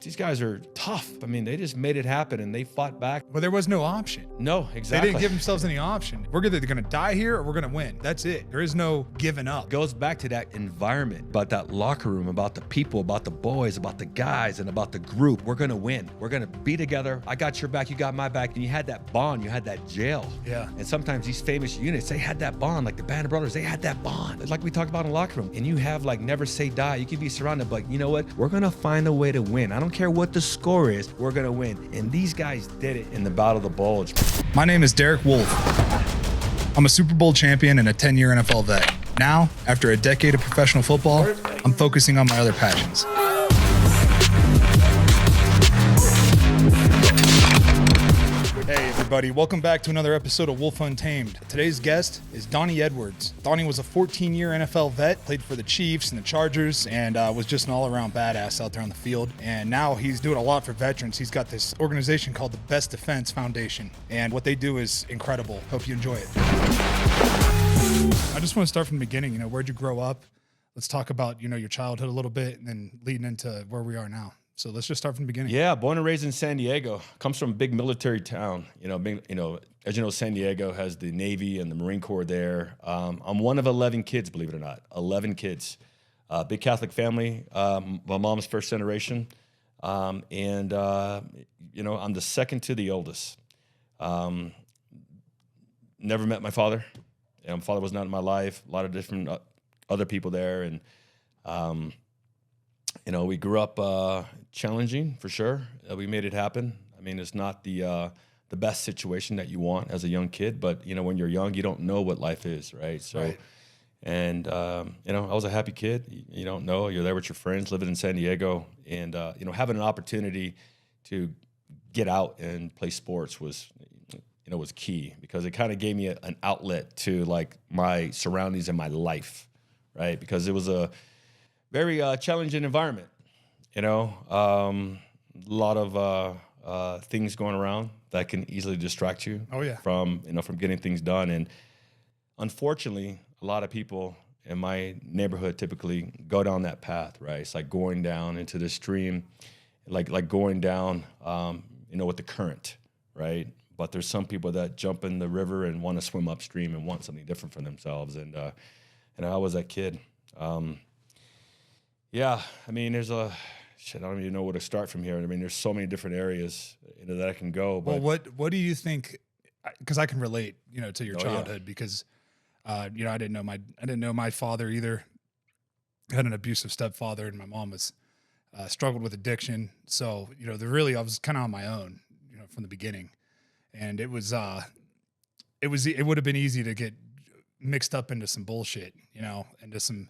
These guys are tough. I mean, they just made it happen and they fought back. But there was no option. No, exactly. They didn't give themselves any option. We're either going to die here or we're going to win. That's it. There is no giving up. It goes back to that environment, about that locker room, about the people, about the boys, about the guys, and about the group. We're going to win. We're going to be together. I got your back, you got my back. And you had that bond, you had that gel. Yeah. And sometimes these famous units, they had that bond, like the Band of Brothers, they had that bond. Like we talked about in the locker room. And you have like never say die. You can be surrounded, but you know what? We're going to find a way to win. I don't care what the score is, we're gonna win. And these guys did it in the Battle of the Bulge. My name is Derek Wolfe. I'm a Super Bowl champion and a 10-year NFL vet. Now, after a decade of professional football, I'm focusing on my other passions. Hey everybody, welcome back to another episode of Wolfe Untamed. Today's guest is Donnie Edwards. Donnie was a 14-year NFL vet, played for the Chiefs and the Chargers, and was just an all-around badass out there on the field. And now he's doing a lot for veterans. He's got this organization called the Best Defense Foundation, and what they do is incredible. Hope you enjoy it. I just want to start from the beginning. Where'd you grow up? Let's talk about, your childhood a little bit and then leading into where we are now. So let's just start from the beginning. Yeah, born and raised in San Diego. Comes from a big military town. As you know, San Diego has the Navy and the Marine Corps there. I'm one of 11 kids, believe it or not. 11 kids. Big Catholic family. My mom's first generation. I'm the second to the oldest. Never met my father. My father was not in my life. A lot of different other people there. And, we grew up challenging for sure. We made it happen. I mean, it's not the best situation that you want as a young kid, but when you're young, you don't know what life is, right? So, right. And I was a happy kid. You don't know. You're there with your friends, living in San Diego, and having an opportunity to get out and play sports was key, because it kind of gave me an outlet to like my surroundings and my life, right? Because it was a very challenging environment, a lot of things going around that can easily distract you. Oh yeah. From getting things done. And unfortunately, a lot of people in my neighborhood typically go down that path, right? It's like going down into the stream, like going down, with the current, right? But there's some people that jump in the river and want to swim upstream and want something different for themselves. And I was that kid. Yeah, I mean, there's I don't even know where to start from here. I mean, there's so many different areas that I can go. But well, what do you think? Because I can relate, to your childhood, because I didn't know my father either. I had an abusive stepfather, and my mom was struggled with addiction. So I was kind of on my own, from the beginning, and it would have been easy to get mixed up into some bullshit, into some.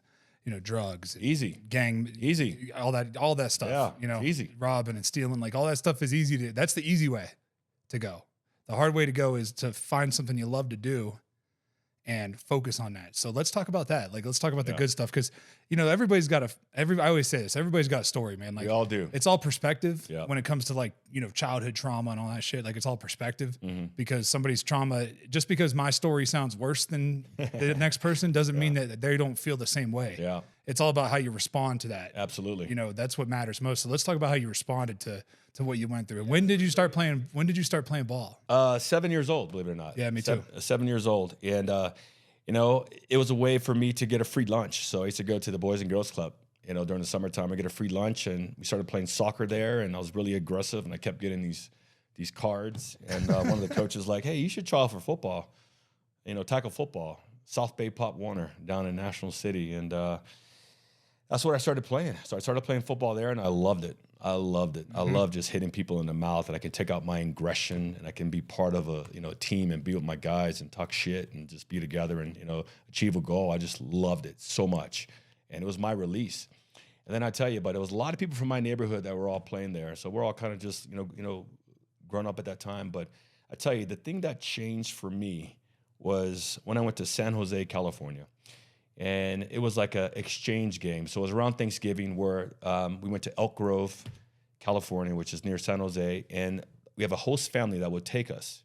Drugs, easy, gang, easy, all that stuff. Yeah, easy, robbing and stealing, like all that stuff is easy that's the easy way to go. The hard way to go is to find something you love to do and focus on that. So let's talk about that. Like, let's talk about the good stuff, because everybody's got I always say this, everybody's got a story, man. Like, we all do. It's all perspective. Yeah. When it comes to like childhood trauma and all that shit. Like, it's all perspective. Mm-hmm. Because somebody's trauma, just because my story sounds worse than the next person doesn't mean that they don't feel the same way. Yeah. It's all about how you respond to that. Absolutely. That's what matters most. So let's talk about how you responded to what you went through. And when did you start playing ball? 7 years old, believe it or not. Yeah, me too. 7 years old. And it was a way for me to get a free lunch. So I used to go to the Boys and Girls Club, during the summertime. I get a free lunch, and we started playing soccer there, and I was really aggressive, and I kept getting these cards. And one of the coaches was like, hey, you should try out for football, tackle football. South Bay Pop Warner down in National City. And that's what I started playing. So I started playing football there, and I loved it. I loved it. I love just hitting people in the mouth, and I can take out my aggression, and I can be part of a team and be with my guys and talk shit and just be together and achieve a goal. I just loved it so much, and it was my release. And then I tell you, but it was a lot of people from my neighborhood that were all playing there, so we're all kind of just grown up at that time. But I tell you, the thing that changed for me was when I went to San Jose, California. And it was like an exchange game. So it was around Thanksgiving where we went to Elk Grove, California, which is near San Jose. And we have a host family that would take us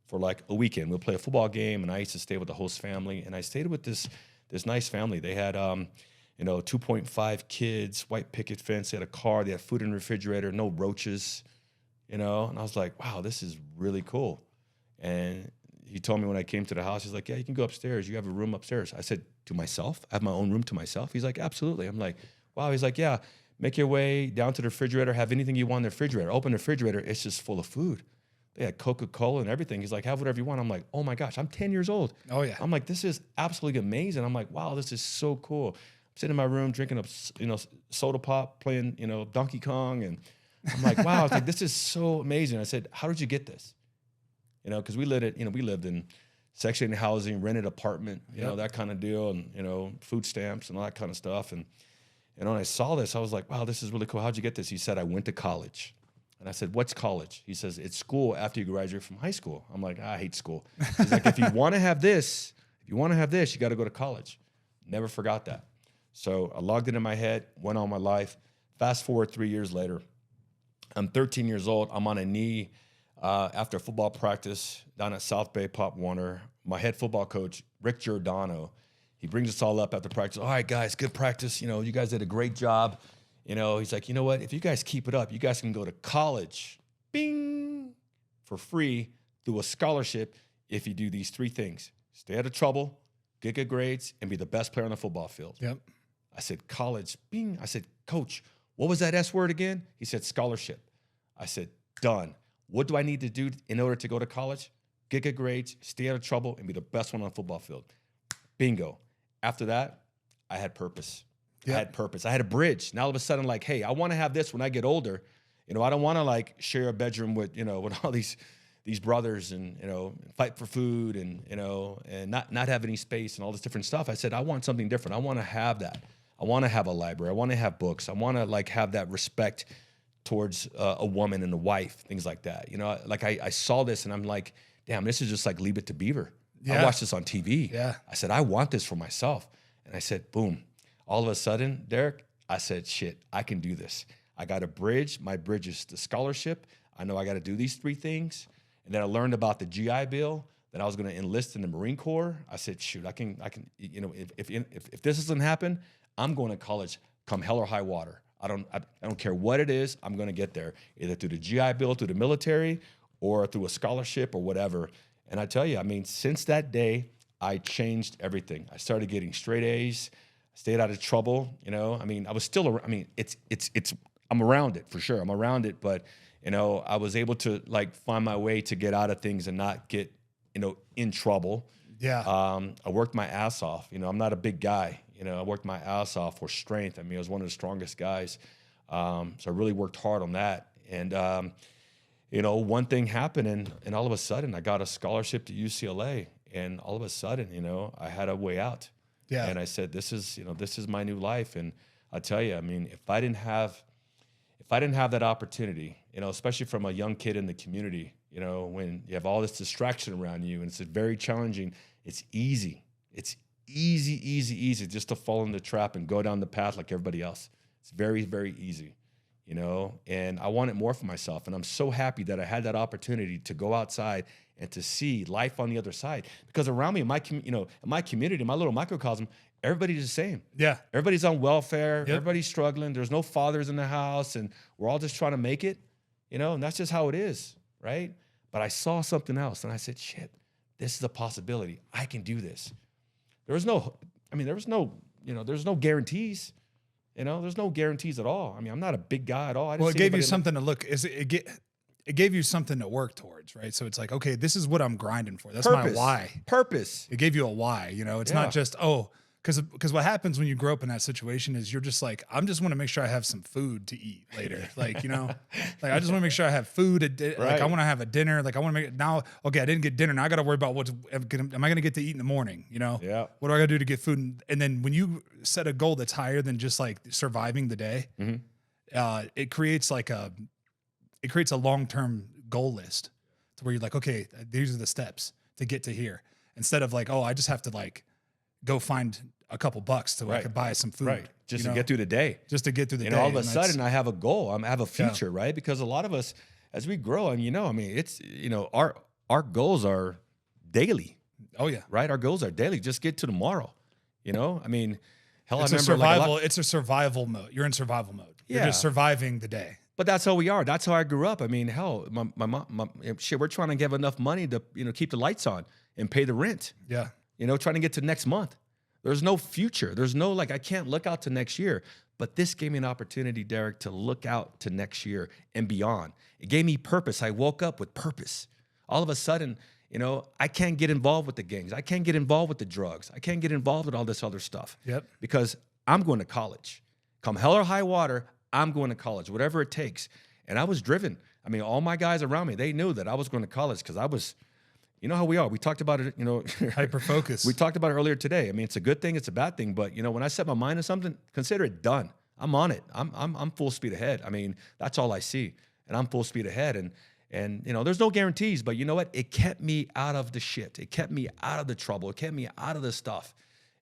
for like a weekend. We'll play a football game, and I used to stay with the host family. And I stayed with this nice family. They had you know, 2.5 kids, white picket fence. They had a car. They had food in the refrigerator, no roaches, you know. And I was like, wow, this is really cool. And he told me when I came to the house, he's like, yeah, you can go upstairs. You have a room upstairs. I said, to myself? I have my own room to myself? He's like, absolutely. I'm like, wow. He's like, yeah, make your way down to the refrigerator, have anything you want in the refrigerator. Open the refrigerator, it's just full of food. They had Coca-Cola and everything. He's like, have whatever you want. I'm like, oh my gosh, I'm 10 years old. Oh yeah. I'm like, this is absolutely amazing. I'm like, wow, this is so cool. I'm sitting in my room drinking a, you know, soda pop, playing, you know, Donkey Kong. And I'm like, wow, I was like, this is so amazing. I said, how did you get this? You know, because we lived in Section 8 housing, rented apartment, you know, that kind of deal, and, you know, food stamps and all that kind of stuff. And when I saw this, I was like, wow, this is really cool. How'd you get this? He said, I went to college. And I said, what's college? He says, it's school after you graduate from high school. I'm like, I hate school. He's like, if you want to have this, you got to go to college. Never forgot that. So I logged it in my head, went on my life. Fast forward 3 years later, I'm 13 years old. I'm on a knee after football practice down at South Bay Pop Warner. My head football coach, Rick Giordano, he brings us all up after practice. All right, guys, good practice. You know, you guys did a great job. You know, he's like, you know what? If you guys keep it up, you guys can go to college, bing, for free through a scholarship if you do these 3 things. Stay out of trouble, get good grades, and be the best player on the football field. Yep. I said, college, bing. I said, coach, what was that S word again? He said, scholarship. I said, done. What do I need to do in order to go to college? Get good grades, stay out of trouble, and be the best one on the football field. Bingo. After that, I had purpose. Yep. I had purpose. I had a bridge. Now all of a sudden, like, hey, I want to have this when I get older. You know, I don't want to like share a bedroom with, you know, with all these brothers and, you know, fight for food and, you know, and not have any space and all this different stuff. I said, I want something different. I want to have that. I want to have a library. I want to have books. I want to like have that respect towards a woman and a wife, things like that. You know, like I saw this and I'm like, damn, this is just like Leave It to Beaver. Yeah. I watched this on TV. Yeah. I said, I want this for myself. And I said, boom. All of a sudden, Derek, I said, shit, I can do this. I got a bridge. My bridge is the scholarship. I know I got to do these 3 things. And then I learned about the GI Bill. Then I was going to enlist in the Marine Corps. I said, shoot, I can, you know, if this doesn't happen, I'm going to college come hell or high water. I don't care what it is. I'm going to get there either through the GI Bill, through the military, or through a scholarship or whatever. And I tell you, I mean, since that day, I changed everything. I started getting straight A's. Stayed out of trouble, you know. I mean, I was still, I mean, I'm around it for sure. I'm around it, but, you know, I was able to like find my way to get out of things and not get, you know, in trouble. Yeah. I worked my ass off. You know, I'm not a big guy. You know, I worked my ass off for strength. I mean, I was one of the strongest guys. So I really worked hard on that. And, you know, one thing happened and all of a sudden I got a scholarship to UCLA. And all of a sudden, you know, I had a way out. Yeah. And I said, this is my new life. And I tell you, I mean, if I didn't have that opportunity, you know, especially from a young kid in the community, you know, when you have all this distraction around you and it's very challenging, it's easy. It's easy just to fall in the trap and go down the path like everybody else. It's very, very easy, you know, and I wanted more for myself. And I'm so happy that I had that opportunity to go outside and to see life on the other side. Because around me, in my community, my little microcosm, everybody's the same. Yeah. Everybody's on welfare. Yep. Everybody's struggling. There's no fathers in the house, and we're all just trying to make it, you know, and that's just how it is, right? But I saw something else, and I said, shit, this is a possibility. I can do this. There's no guarantees. You know, there's no guarantees at all. I mean, I'm not a big guy at all. Well, it gave you something to look. It gave you something to work towards, right? So it's like, okay, this is what I'm grinding for. That's my why. Purpose. It gave you a why. You know, it's not just because what happens when you grow up in that situation is you're just like, I'm just want to make sure I have some food to eat later. Like, you know, like I just want to make sure I have food. Like I want to have a dinner. Like I want to make it now. Okay, I didn't get dinner. Now I got to worry about am I going to get to eat in the morning? You know, what do I got to do to get food? And then when you set a goal that's higher than just like surviving the day, it creates a long-term goal list to where you're like, okay, these are the steps to get to here. Instead of like, oh, I just have to like go find a couple bucks so I could buy some food. Just to get through the day. Just to get through the day. And all of a sudden I have a goal. I have a future, right? Because a lot of us, as we grow, and it's, our goals are daily. Oh yeah. Right? Our goals are daily. Just get to tomorrow. You know, I mean, Hell, It's I a remember survival. It's a survival mode. You're in survival mode. You're Yeah. just surviving the day. But that's how we are. That's how I grew up. I mean, hell, my mom, shit, we're trying to give enough money to, keep the lights on and pay the rent. Yeah. Trying to get to next month. There's no future. There's no, I can't look out to next year. But this gave me an opportunity, Derek, to look out to next year and beyond. It gave me purpose. I woke up with purpose. All of a sudden, I can't get involved with the gangs. I can't get involved with the drugs. I can't get involved with all this other stuff. Yep. Because I'm going to college. Come hell or high water, I'm going to college, whatever it takes. And I was driven. I mean, all my guys around me, they knew that I was going to college because I was, you know how we are. We talked about it, Hyper-focus. We talked about it earlier today. I mean, it's a good thing, it's a bad thing, but when I set my mind on something, consider it done. I'm on it. I'm full speed ahead. I mean, that's all I see. And I'm full speed ahead. And there's no guarantees, but you know what? It kept me out of the shit. It kept me out of the trouble. It kept me out of the stuff.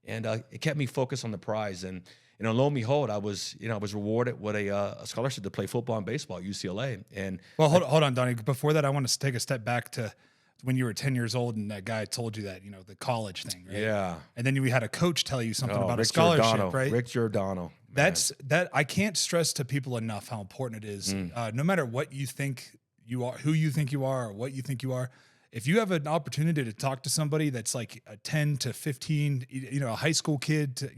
And it kept me focused on the prize. And lo and behold, I was rewarded with a scholarship to play football and baseball at UCLA. And well, hold on, Donnie. Before that, I want to take a step back to when you were 10 years old and that guy told you that, the college thing, right? Yeah. And then we had a coach tell you something about Rick a scholarship, Giordano, right? Rick Giordano. That I can't stress to people enough how important it is. No matter what you think you are, who you think you are, or what you think you are, if you have an opportunity to talk to somebody that's like a 10 to 15, a high school kid to,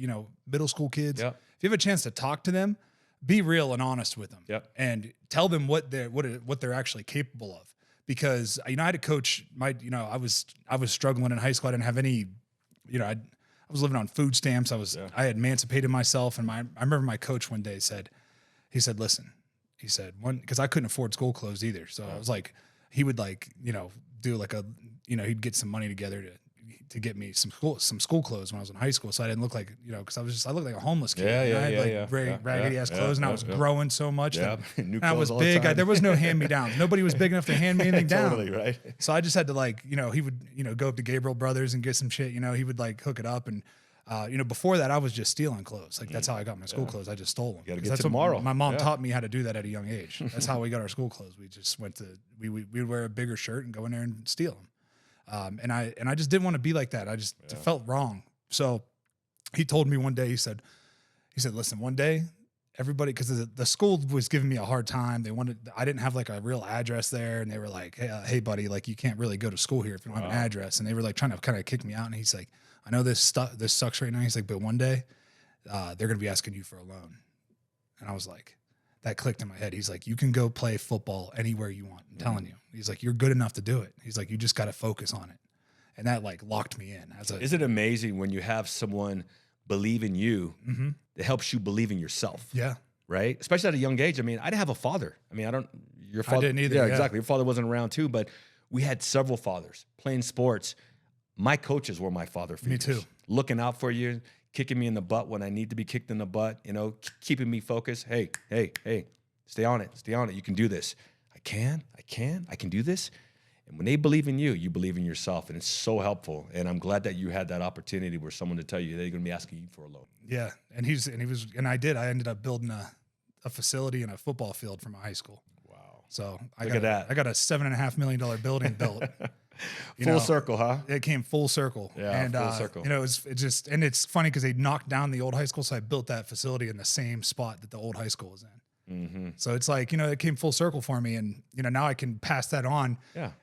middle school kids, Yep. if you have a chance to talk to them, be real and honest with them. Yep. And tell them what they're actually capable of. Because, I had a coach, I was struggling in high school. I didn't have any, I was living on food stamps. I had emancipated myself. And I remember my coach one day said, listen, he said, because I couldn't afford school clothes either. So I was like, he would do like a, he'd get some money together to get me some school clothes when I was in high school. So I didn't look like, because I looked like a homeless kid. I had raggedy ass clothes and I was growing so much. Yeah. And I was big. There was no hand-me-downs. Nobody was big enough to hand me anything down. Totally, right? So I just had to he would, go up to Gabriel Brothers and get some shit, he would hook it up. And, before that I was just stealing clothes. That's how I got my school clothes. I just stole them. You gotta get to tomorrow. My mom taught me how to do that at a young age. That's how we got our school clothes. We just we'd wear a bigger shirt and go in there and steal them. And I just didn't want to be like that. I just felt wrong. So he told me one day, he said, listen, one day everybody, because the school was giving me a hard time. I didn't have a real address there. And they were like, hey buddy, you can't really go to school here if you don't have an address. And they were trying to kind of kick me out. And he's like, I know this sucks right now. He's like, but one day they're going to be asking you for a loan. And I was like, that clicked in my head. He's like, you can go play football anywhere you want. I'm telling you. He's like, you're good enough to do it. He's like, you just got to focus on it. And that locked me in. Is it amazing when you have someone believe in you that helps you believe in yourself? Yeah. Right? Especially at a young age. I mean, I didn't have a father. I mean, your father. I didn't either. Yeah, exactly. Your father wasn't around too, but we had several fathers playing sports. My coaches were my father figures. Me too. Looking out for you, kicking me in the butt when I need to be kicked in the butt, keeping me focused. Hey, stay on it. You can do this. I can do this. And when they believe in you, you believe in yourself. And it's so helpful. And I'm glad that you had that opportunity where someone to tell you they're going to be asking you for a loan. Yeah. And I ended up building a facility and a football field for my high school. Wow. So I got a $7.5 million building built. Full circle, huh? It came full circle. Yeah, and, full circle. And it's funny because they knocked down the old high school. So I built that facility in the same spot that the old high school was in. Mm-hmm. So it's it came full circle for me. And, now I can pass that on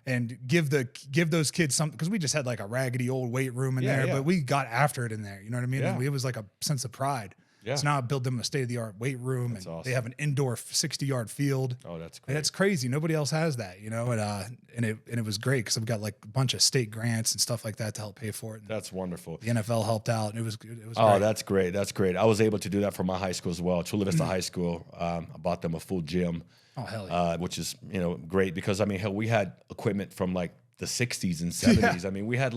and give those kids something, because we just had a raggedy old weight room in there, but we got after it in there. You know what I mean? Yeah. And it was a sense of pride. Yeah. So now I built them a state-of-the-art weight room, and awesome. they have an indoor 60-yard field. Oh, that's great. And that's crazy. Nobody else has that, and it was great because I've got a bunch of state grants and stuff like that to help pay for it. And that's wonderful. the NFL helped out, and it was Oh, great. that's great. That's great. I was able to do that for my high school as well. Chula Vista High School. I bought them a full gym. Oh, hell yeah. Which is, great because, I mean, hell, we had equipment from the 60s and 70s. I mean, we had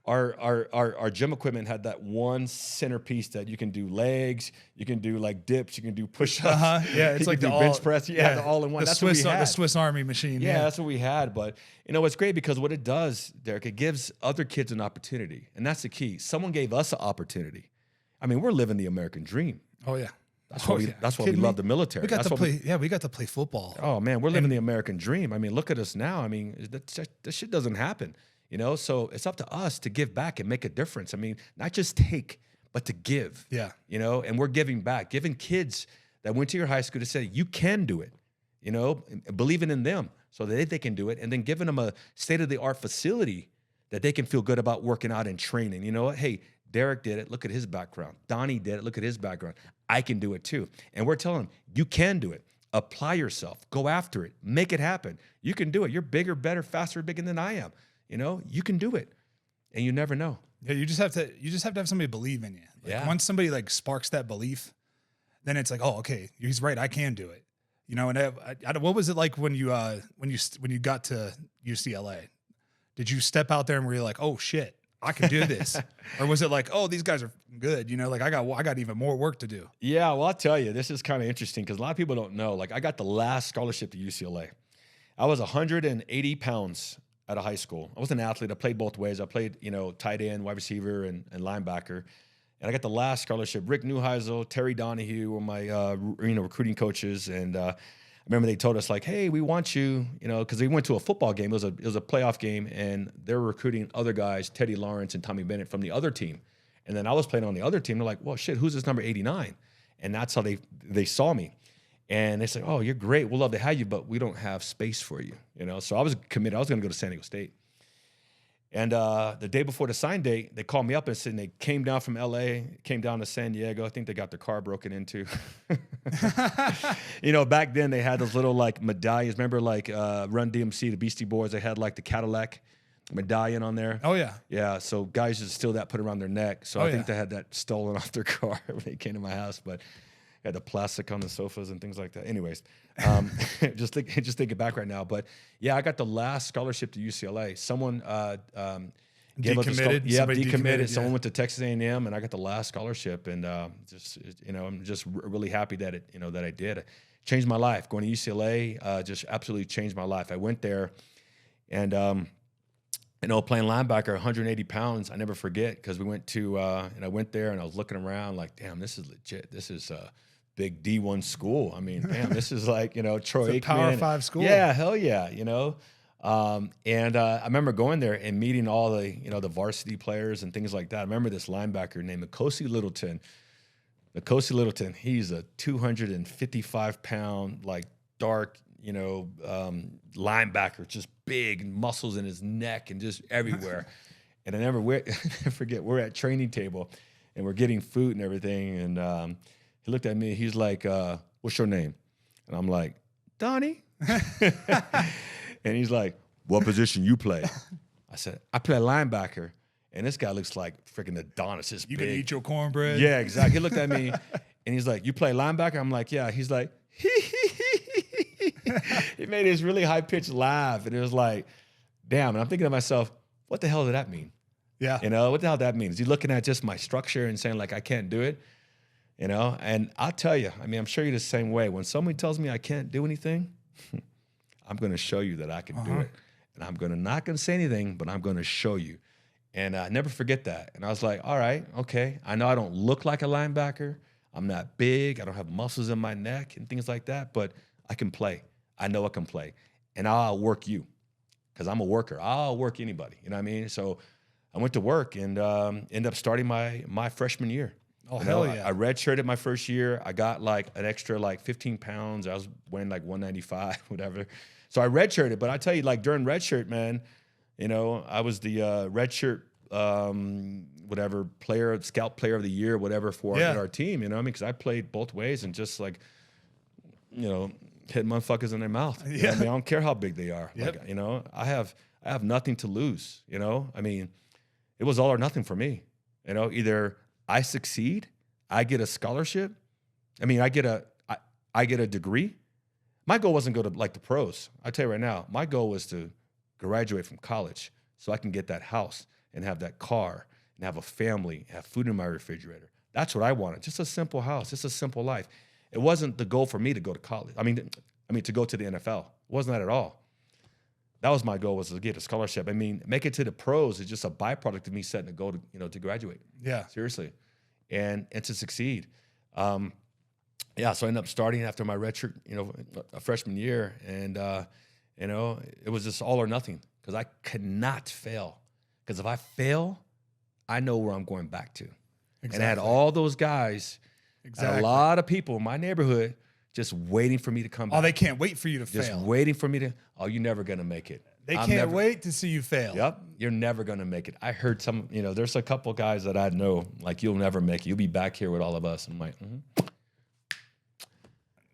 our gym equipment had that one centerpiece that you can do legs, you can do dips, you can do push-ups. Yeah, it's the bench press. Yeah, the all-in-one. That's what we had. The Swiss Army machine. Yeah, that's what we had. But it's great because what it does, Derek, it gives other kids an opportunity, and that's the key. Someone gave us an opportunity. I mean, we're living the American dream. Oh yeah. That's why we love the military. We got to play football. Oh man, we're living the American dream. I mean, look at us now. I mean, that shit doesn't happen. So it's up to us to give back and make a difference. I mean, not just take, but to give. Yeah. You know, and we're giving back, giving kids that went to your high school to say, you can do it, you know, believing in them so that they can do it, and then giving them a state-of-the-art facility that they can feel good about working out and training. You know what? Hey, Derek did it. Look at his background. Donnie did it. Look at his background. I can do it too. And we're telling them, you can do it. Apply yourself. Go after it. Make it happen. You can do it. You're bigger, better, faster, bigger than I am. You know, you can do it. And you never know. Yeah, you just have to have somebody believe in you. Like once somebody like sparks that belief, then it's like, oh, okay, he's right. I can do it. You know, and what was it like when you got to UCLA? Did you step out there and were you like, oh shit, I can do this? Or was it like, oh, these guys are good, you know, like I got even more work to do? Yeah, well, I'll tell you, this is kind of interesting because a lot of people don't know. Like, I got the last scholarship to UCLA. I was 180 pounds out of high school. I was an athlete. I played both ways. I played, you know, tight end, wide receiver, and linebacker. And I got the last scholarship. Rick Neuheisel, Terry Donahue were my recruiting coaches. And I remember they told us like, hey, we want you, you know, because we went to a football game. It was a playoff game, and they were recruiting other guys, Teddy Lawrence and Tommy Bennett from the other team. And then I was playing on the other team. They're like, well, shit, who's this number 89? And that's how they saw me. And they said, oh, you're great. We'll love to have you, but we don't have space for you, you know? So I was committed. I was going to go to San Diego State. And the day before the sign date, they called me up and said they came down from LA, came down to San Diego. I think they got their car broken into. You know, back then they had those little like medallions. Remember like Run DMC, the Beastie Boys, they had like the Cadillac medallion on there. Oh, yeah. Yeah, so guys just steal that, put it around their neck. So I think they had that stolen off their car when they came to my house, but had the plastic on the sofas and things like that. Anyways, just thinking back right now. But yeah, I got the last scholarship to UCLA. Someone gave us decommitted. Someone went to Texas A&M, and I got the last scholarship. And just you know, I'm just really happy that that I did. It changed my life. Going to UCLA just absolutely changed my life. I went there, and you know, playing linebacker, 180 pounds. I never forget because we went to and I went there and I was looking around like, damn, this is legit. This is big D1 school. I mean, damn, this is like, you know, Troy Aikman. Power 5 school. Yeah, hell yeah, you know. And I remember going there and meeting all the, you know, the varsity players and things like that. I remember this linebacker named Nkosi Littleton. Nkosi Littleton, he's a 255-pound, like dark, you know, linebacker, just big muscles in his neck and just everywhere. And I never forget, we're at training table and we're getting food and everything. And he looked at me. He's like, what's your name? And I'm like, Donnie. And he's like, what position you play? I said, I play linebacker. And this guy looks like freaking Adonis. You can eat your cornbread? Yeah, exactly. He looked at me and he's like, you play linebacker? I'm like, yeah. He's like, he made this really high-pitched laugh. And it was like, damn. And I'm thinking to myself, what the hell did that mean? Yeah. You know, what the hell that means? Is he looking at just my structure and saying like, I can't do it? You know, and I'll tell you, I mean, I'm sure you're the same way. When somebody tells me I can't do anything, I'm going to show you that I can do it. And I'm not going to say anything, but I'm going to show you. And I never forget that. And I was like, all right, okay. I know I don't look like a linebacker. I'm not big. I don't have muscles in my neck and things like that, but I can play. I know I can play. And I'll work you because I'm a worker. I'll work anybody. You know what I mean? So I went to work and ended up starting my freshman year. Oh, hell yeah. I redshirted my first year. I got like an extra like 15 pounds. I was weighing like 195, whatever. So I redshirted. But I tell you, like during redshirt, man, you know, I was the redshirt, whatever, scout player of the year, whatever for our team, you know what I mean? Because I played both ways and just like, you know, hit motherfuckers in their mouth. You know what I mean? I don't care how big they are. Yep. Like, you know, I have nothing to lose, you know? I mean, it was all or nothing for me. You know, either I succeed, I get a scholarship. I mean, I get a degree. My goal wasn't to go to like the pros. I tell you right now, my goal was to graduate from college so I can get that house and have that car and have a family, have food in my refrigerator. That's what I wanted. Just a simple house, just a simple life. It wasn't the goal for me to go to college. I mean, to go to the NFL. It wasn't that at all. That was my goal, was to get a scholarship. I mean, make it to the pros is just a byproduct of me setting a goal to, you know, to graduate. Yeah. Seriously. And to succeed. Yeah, so I ended up starting after my redshirt, you know, a freshman year. And, you know, it was just all or nothing because I could not fail. Because if I fail, I know where I'm going back to. And I had all those guys, and a lot of people in my neighborhood just waiting for me to come back. Oh, they can't wait for you to fail. Just waiting for me to, oh, you're never going to make it. They can't wait to see you fail. Yep, you're never going to make it. I heard some, there's a couple guys that I know, like, you'll never make it. You'll be back here with all of us. I'm like,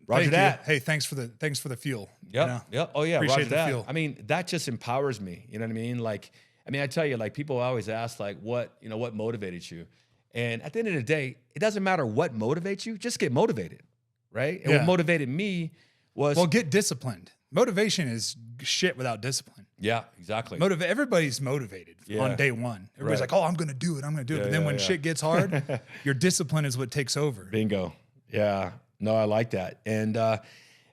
Roger that. Hey, thanks for the fuel. Yep, yep. Oh, yeah, Appreciate Roger the that. fuel. I mean, that just empowers me. You know what I mean? Like, I tell you, like, people always ask, like, what motivated you? And at the end of the day, it doesn't matter what motivates you. Just get motivated, right? And what motivated me was... Well, get disciplined. Motivation is shit without discipline. Yeah, exactly. Everybody's motivated on day one. Everybody's like, oh, I'm going to do it. I'm going to do it. But then when shit gets hard, your discipline is what takes over. Bingo. Yeah. No, I like that. And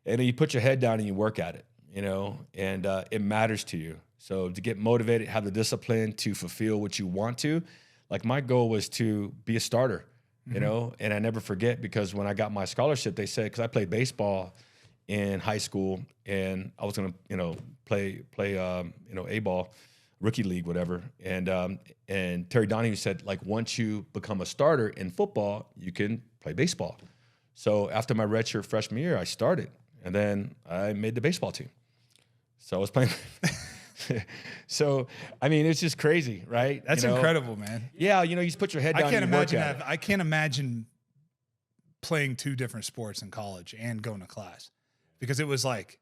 you put your head down and you work at it, and it matters to you. So to get motivated, have the discipline to fulfill what you want to. Like, my goal was to be a starter, and I never forget, because when I got my scholarship, they said, because I played baseball in high school, and I was going to, play A-ball, rookie league, whatever. And Terry Donnie said, like, once you become a starter in football, you can play baseball. So after my redshirt freshman year, I started, and then I made the baseball team. So I was playing. So, it's just crazy, right? That's incredible, man. Yeah, you just put your head down. I can't imagine playing two different sports in college and going to class, because it was like,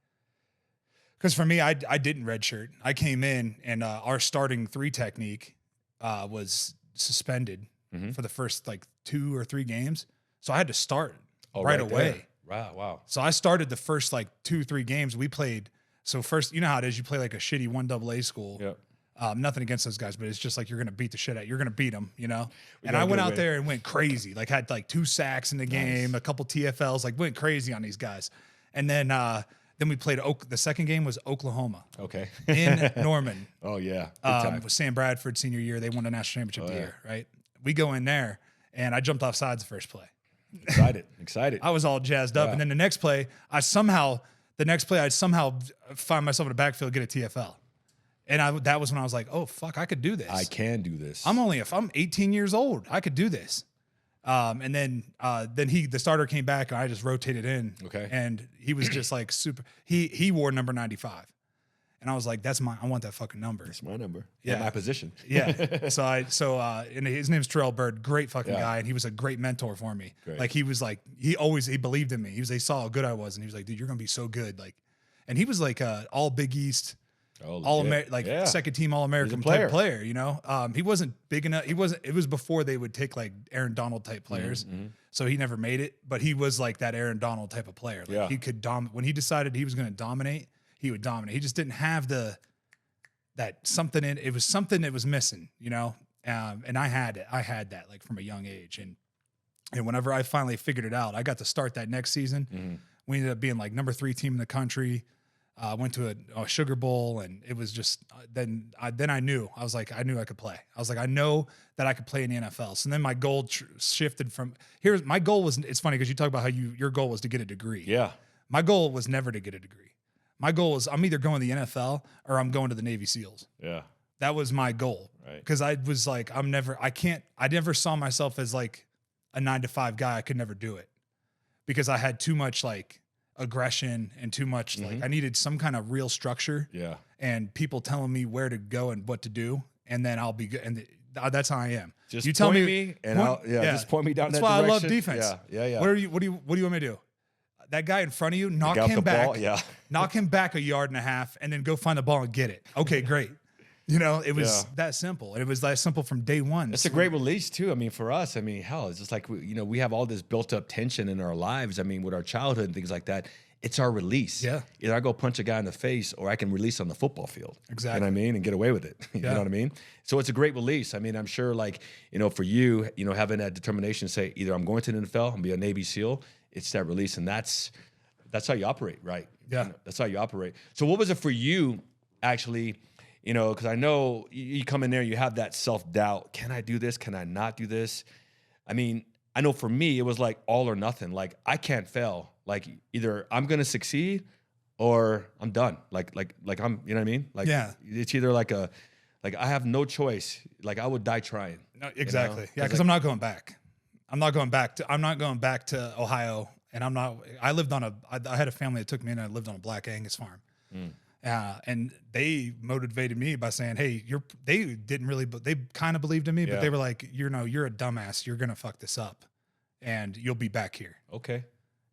because for me, I didn't redshirt. I came in, and our starting three technique was suspended for the first like 2 or 3 games. So I had to start right away. Wow. So I started the first like 2-3 games we played. So first, you know how it is, you play like a shitty 1AA school. Yep. Nothing against those guys, but it's just like, you're going to beat the shit out. You're going to beat them, And I went out there and went crazy. Like, had like 2 sacks in the game, a couple TFLs, like went crazy on these guys. And then we played the second game was Oklahoma. Okay. In Norman. Oh yeah. With Sam Bradford senior year, they won the national championship the year, right? We go in there, and I jumped off sides the first play. Excited. I was all jazzed up, and then the next play, I'd somehow find myself in the backfield, get a TFL. And that was when I was like, oh, fuck, I could do this. I can do this. I'm 18 years old. I could do this. And then the starter came back, and I just rotated in. Okay. And he was just like super, he wore number 95. And I was like, I want that fucking number. That's my number. Yeah. My position. Yeah. And his name's Terrell Bird, great fucking guy. And he was a great mentor for me. Great. Like, he was like, he believed in me. He saw how good I was. And he was like, dude, you're going to be so good. Like, and he was like all Big East, second team All-American type player, he wasn't big enough. It was before they would take like Aaron Donald type players. Mm-hmm. So he never made it, but he was like that Aaron Donald type of player. Like, he could when he decided he was going to dominate, he would dominate. He just didn't have it was something that was missing, and I had that like from a young age. And whenever I finally figured it out, I got to start that next season. Mm-hmm. We ended up being like number 3 team in the country. Went to a Sugar Bowl, and it was just, then I knew I knew I could play. I was like, I know that I could play in the NFL. So then my goal shifted from my goal was, it's funny because you talk about how your goal was to get a degree. Yeah. My goal was never to get a degree. My goal was, I'm either going to the NFL or I'm going to the Navy SEALs. Yeah. That was my goal. Right. Because I was like, I never saw myself as like a 9-to-5 guy. I could never do it because I had too much like aggression and too much like, I needed some kind of real structure. Yeah. And people telling me where to go and what to do. And then I'll be good. And that's how I am. Just you tell me and just point me down that direction. That's why I love defense. Yeah. What do you want me to do? That guy in front of you, knock him back. Ball, knock him back 1.5 yards and then go find the ball and get it. Okay, great. It was that simple. And it was that simple from day one. It's a great release too. For us, hell, it's just like, we have all this built up tension in our lives. With our childhood and things like that, it's our release. Yeah. Either I go punch a guy in the face or I can release on the football field. Exactly. You know what I mean? And get away with it. You know what I mean? So it's a great release. I'm sure like, for you, having that determination to say either I'm going to the NFL and be a Navy SEAL, it's that release. And that's how you operate, right? Yeah. That's how you operate. So what was it for you actually, because I know you come in there, you have that self-doubt. Can I do this? Can I not do this? I know for me, it was like all or nothing. Like, I can't fail. Like, either I'm going to succeed or I'm done. Like I'm, you know what I mean? Like, it's either like I have no choice. Like, I would die trying. No, exactly. Yeah. Cause I'm not going back. I'm not going back to Ohio, and I lived on I had a family that took me in, and I lived on a Black Angus farm. And they motivated me by saying, hey, they didn't really, but they kind of believed in me, but they were like, you're a dumbass. You're going to fuck this up and you'll be back here. Okay.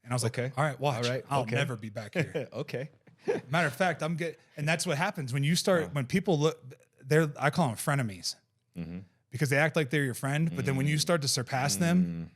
And I was like, all right, watch. All right, I'll never be back here. Okay. Matter of fact, and that's what happens when you start, when people look, I call them frenemies because they act like they're your friend. But then when you start to surpass them,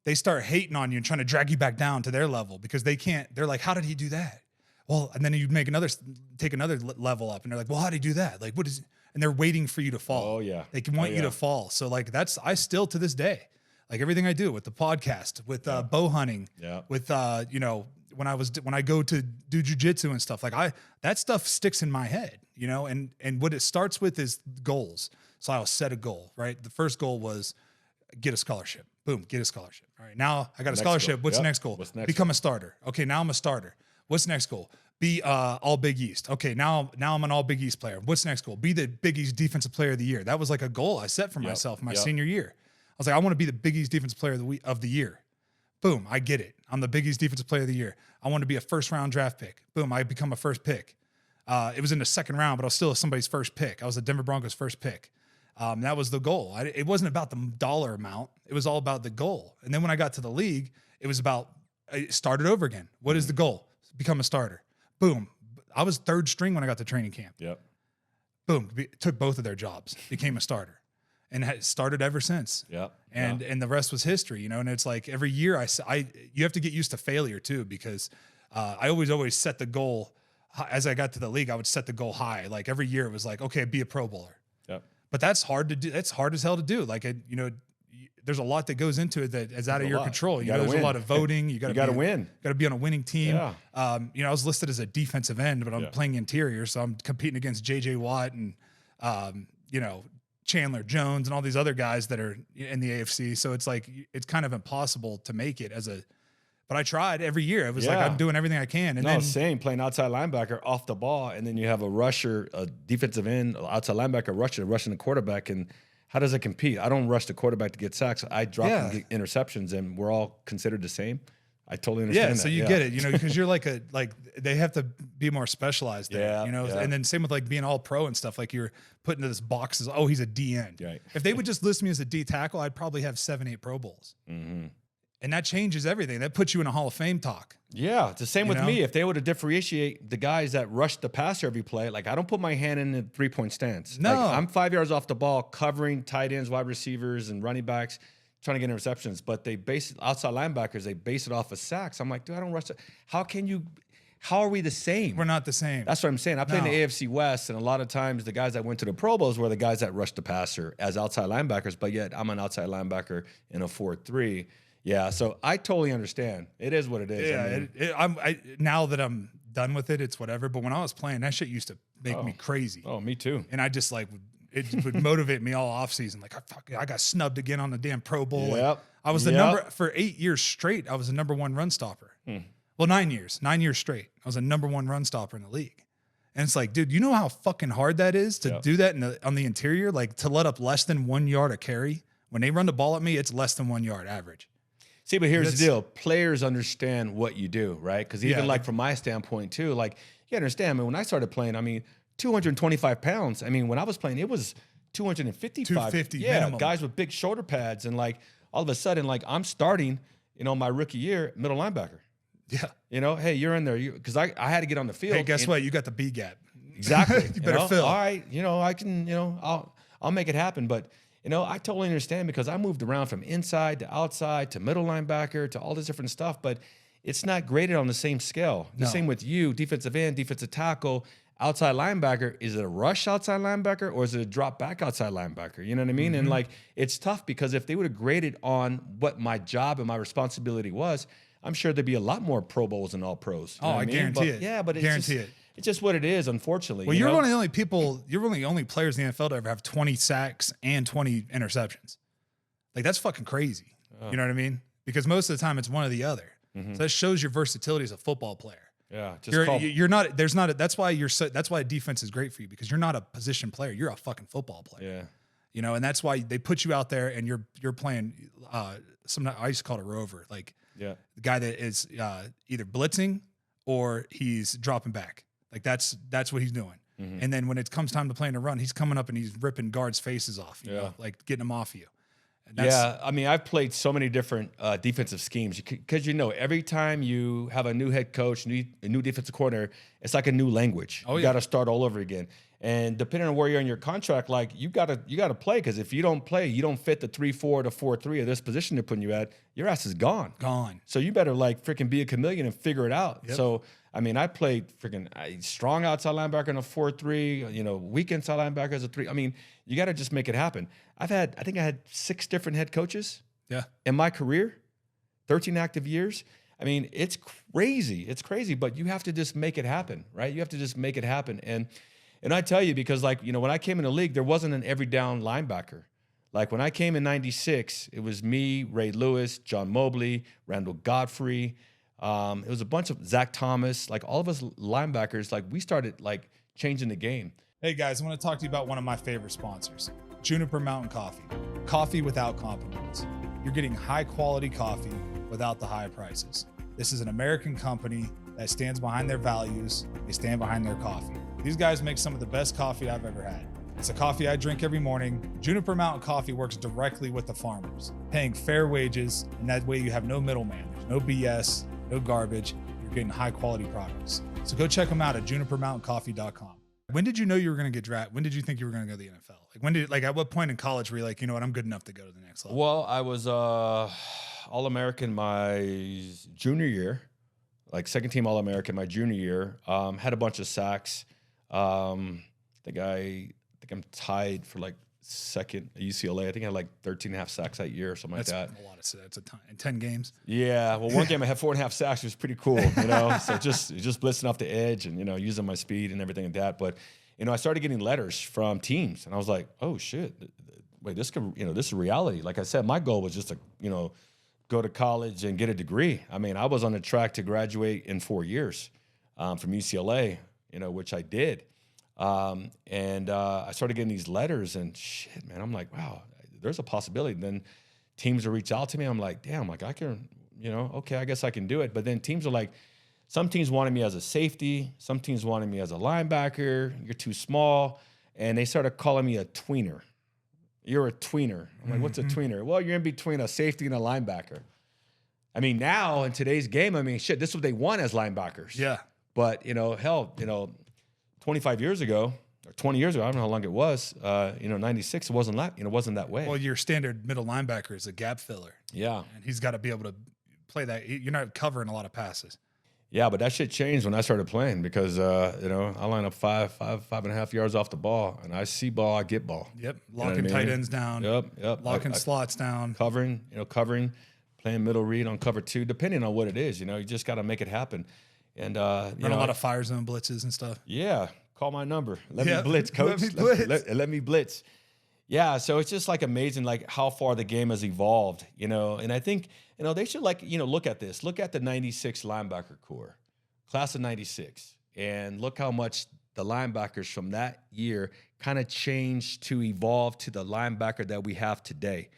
they start hating on you and trying to drag you back down to their level because they're like, how did he do that? Well, and then you take another level up and they're like, well, how did he do that? Like, and they're waiting for you to fall. Oh yeah. They can want you to fall. So like, I still to this day, like everything I do with the podcast, with bow hunting, with, when I go to do jujitsu and stuff, like that stuff sticks in my head, and what it starts with is goals. So I'll set a goal, right? The first goal was get a scholarship. Boom, get a scholarship. All right. Now I got a scholarship. What's the next goal? Become a starter. Okay. Now I'm a starter. What's the next goal? Be all Big East. Okay, now I'm an all Big East player. What's the next goal? Be the Big East Defensive Player of the Year. That was like a goal I set for myself my senior year. I was like, I want to be the Big East Defensive Player of the Year. Boom, I get it. I'm the Big East Defensive Player of the Year. I want to be a first-round draft pick. Boom, I become a first pick. It was in the second round, but I was still somebody's first pick. I was the Denver Broncos' first pick. That was the goal. It wasn't about the dollar amount. It was all about the goal. And then when I got to the league, it was about start it over again. What is the goal? Become a starter. Boom. I was third string when I got to training camp. Yep. Boom. Took both of their jobs. Became a starter. And had started ever since. Yep. And the rest was history, And it's like every year you have to get used to failure too, because I always set the goal. As I got to the league, I would set the goal high. Like every year it was like, okay, be a Pro Bowler. Yep. But that's hard to do. That's hard as hell to do. Like, there's a lot that goes into it that is out of your control. There's a lot of voting. You got to win. Got to be on a winning team. Yeah. I was listed as a defensive end, but I'm playing interior, so I'm competing against J.J. Watt and Chandler Jones and all these other guys that are in the AFC. So it's like it's kind of impossible to make it But I tried every year. It was like I'm doing everything I can. And then same playing outside linebacker off the ball, and then you have a rusher, a defensive end, outside linebacker, rusher rushing the quarterback. And how does it compete? I don't rush the quarterback to get sacks. I drop and get interceptions, and we're all considered the same. I totally understand that. So you get it, because you're like they have to be more specialized there, and then same with like being all pro and stuff, like you're put into this box as, oh, he's a D end. Right. If they would just list me as a D tackle, I'd probably have 7-8 Pro Bowls. Mm-hmm. And that changes everything. That puts you in a Hall of Fame talk. Yeah, it's the same with me. If they were to differentiate the guys that rush the passer every play, like I don't put my hand in the 3-point stance. No. Like, I'm 5 yards off the ball, covering tight ends, wide receivers, and running backs, trying to get interceptions. But they base it, outside linebackers, they base it off of sacks. I'm like, dude, I don't rush it. How are we the same? We're not the same. That's what I'm saying. I play in the AFC West, and a lot of times the guys that went to the Pro Bowls were the guys that rushed the passer as outside linebackers, but yet I'm an outside linebacker in a 4-3. Yeah, so I totally understand. It is what it is. Yeah, now that I'm done with it, it's whatever. But when I was playing, that shit used to make me crazy. Oh, me too. And I just it would motivate me all off season. Like I got snubbed again on the damn Pro Bowl. Yep. I was the number for 8 years straight. I was the number one run stopper. Well, 9 years straight. I was a number one run stopper in the league. And it's like, dude, you know how fucking hard that is to do that on the interior? Like to let up less than 1 yard a carry. When they run the ball at me, it's less than 1 yard average. See, but here's the deal. Players understand what you do, right? Because even like from my standpoint too, like you understand, I mean, when I started playing, 225 pounds. I mean, when I was playing, it was 255. 250 minimum. Guys with big shoulder pads. And like all of a sudden, like I'm starting, my rookie year, middle linebacker. Yeah. Hey, you're in there. Because I had to get on the field. Hey, guess what? You got the B gap. Exactly. You better fill. All right. I can, I'll make it happen. But I totally understand because I moved around from inside to outside to middle linebacker to all this different stuff, but it's not graded on the same scale. The same with you, defensive end, defensive tackle, outside linebacker. Is it a rush outside linebacker or is it a drop back outside linebacker? You know what I mean? And it's tough because if they would have graded on what my job and my responsibility was, I'm sure there'd be a lot more Pro Bowls and all pros. Oh, I guarantee it. Yeah, but guarantee it. It's just what it is, unfortunately. Well, you're one of the only people, you're one of the only players in the NFL to ever have 20 sacks and 20 interceptions. Like, that's fucking crazy. You know what I mean? Because most of the time it's one or the other. So that shows your versatility as a football player. Yeah. That's why defense is great for you because you're not a position player. You're a fucking football player. Yeah. you know, and that's why they put you out there and you're playing. I used to call it a rover, like Yeah. the guy that is either blitzing or he's dropping back. Like that's what he's doing. And then when it comes time to playing a run, he's coming up and he's ripping guards' faces off, you know, like getting them off you. And Yeah, I mean, I've played so many different defensive schemes because, you know, every time you have a new head coach, a new defensive coordinator, it's like a new language. You got to start all over again. And depending on where you're in your contract, like you gotta play, because if you don't play, you don't fit the 3-4 to 4-3 of this position they're putting you at, your ass is gone. So you better like freaking be a chameleon and figure it out. So I mean, I played freaking strong outside linebacker in a 4-3, you know, weak inside linebacker as a 3. I mean, you got to just make it happen. I think I had 6 different head coaches. In my career, 13 active years. I mean, it's crazy. It's crazy, but you have to just make it happen, right? You have to just make it happen. And I tell you, because like, you know, when I came in the league, there wasn't an every down linebacker. Like when I came in 96, it was me, Ray Lewis, John Mobley, Randall Godfrey. It was a bunch of Zach Thomas, like all of us linebackers, like we started like changing the game. Hey guys, I want to talk to you about one of my favorite sponsors, Juniper Mountain Coffee. Coffee without compromise. You're getting high quality coffee without the high prices. This is an American company that stands behind their values. They stand behind their coffee. These guys make some of the best coffee I've ever had. It's a coffee I drink every morning. Juniper Mountain Coffee works directly with the farmers, paying fair wages, and that way you have no middleman. There's no BS, no garbage. You're getting high quality products. So go check them out at junipermountaincoffee.com. When did you know you were going to get drafted? When did you think you were going to go to the NFL? Like at what point in college were you like, you know what, I'm good enough to go to the next level? Well, I was All-American my junior year, like second team All-American my junior year. Had a bunch of sacks. I think I'm tied for like second at UCLA. I think I had like 13 and a half sacks that year or something like that. A lot of sacks. That's a ton. In 10 games? Yeah. Well, one game I had 4.5 sacks. It was pretty cool, you know? So just blitzing off the edge and, you know, using my speed and everything like that. But, you know, I started getting letters from teams and I was like, oh shit, wait, this is reality. Like I said, my goal was just to, you know, go to college and get a degree. I mean, I was on the track to graduate in 4 years from UCLA, you know, which I did. I started getting these letters and shit, man, I'm like, wow, there's a possibility. And then teams will reach out to me. I'm like, damn, like I can, you know, okay, I guess I can do it. But then teams are like, some teams wanted me as a safety. Some teams wanted me as a linebacker. You're too small. And they started calling me a tweener. You're a tweener. I'm like, what's a tweener? Well, you're in between a safety and a linebacker. I mean, now in today's game, I mean, shit, this is what they want as linebackers. Yeah. But, you know, hell, you know, 25 years ago or 20 years ago, I don't know how long it was, you know, 96, it wasn't that way. Well, your standard middle linebacker is a gap filler. Yeah. And he's got to be able to play that. You're not covering a lot of passes. Yeah, but that shit changed when I started playing because, you know, I line up five and a half yards off the ball and I see ball, I get ball. Yep. Locking tight ends down. Yep. Locking slots down. Covering, playing middle read on cover 2, depending on what it is, you know, you just got to make it happen. And, run a lot of fire zone blitzes and stuff. Yeah. Call my number. Let me blitz, coach. Let me blitz. Yeah. So it's just like amazing, like how far the game has evolved, you know, and I think, you know, they should like, you know, look at this, look at the 96 linebacker core, class of 96, and look how much the linebackers from that year kind of changed to evolve to the linebacker that we have today.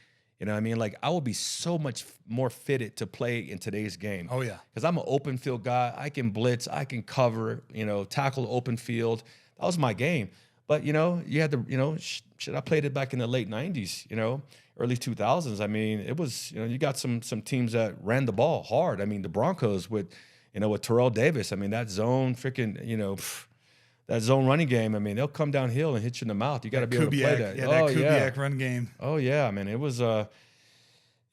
You know what I mean? Like I will be so much more fitted to play in today's game. Oh yeah. Because I'm an open field guy. I can blitz, I can cover, you know, tackle open field. That was my game. But, you know, you had to, you know, shit, I played it back in the late 90s, you know, early 2000s. I mean, it was, you know, you got some teams that ran the ball hard. I mean, the Broncos with Terrell Davis. I mean, that zone freaking, you know, that zone running game, I mean, they'll come downhill and hit you in the mouth. You got to be able to play that. Yeah, that Kubiak run game. Oh, yeah, man. It was, you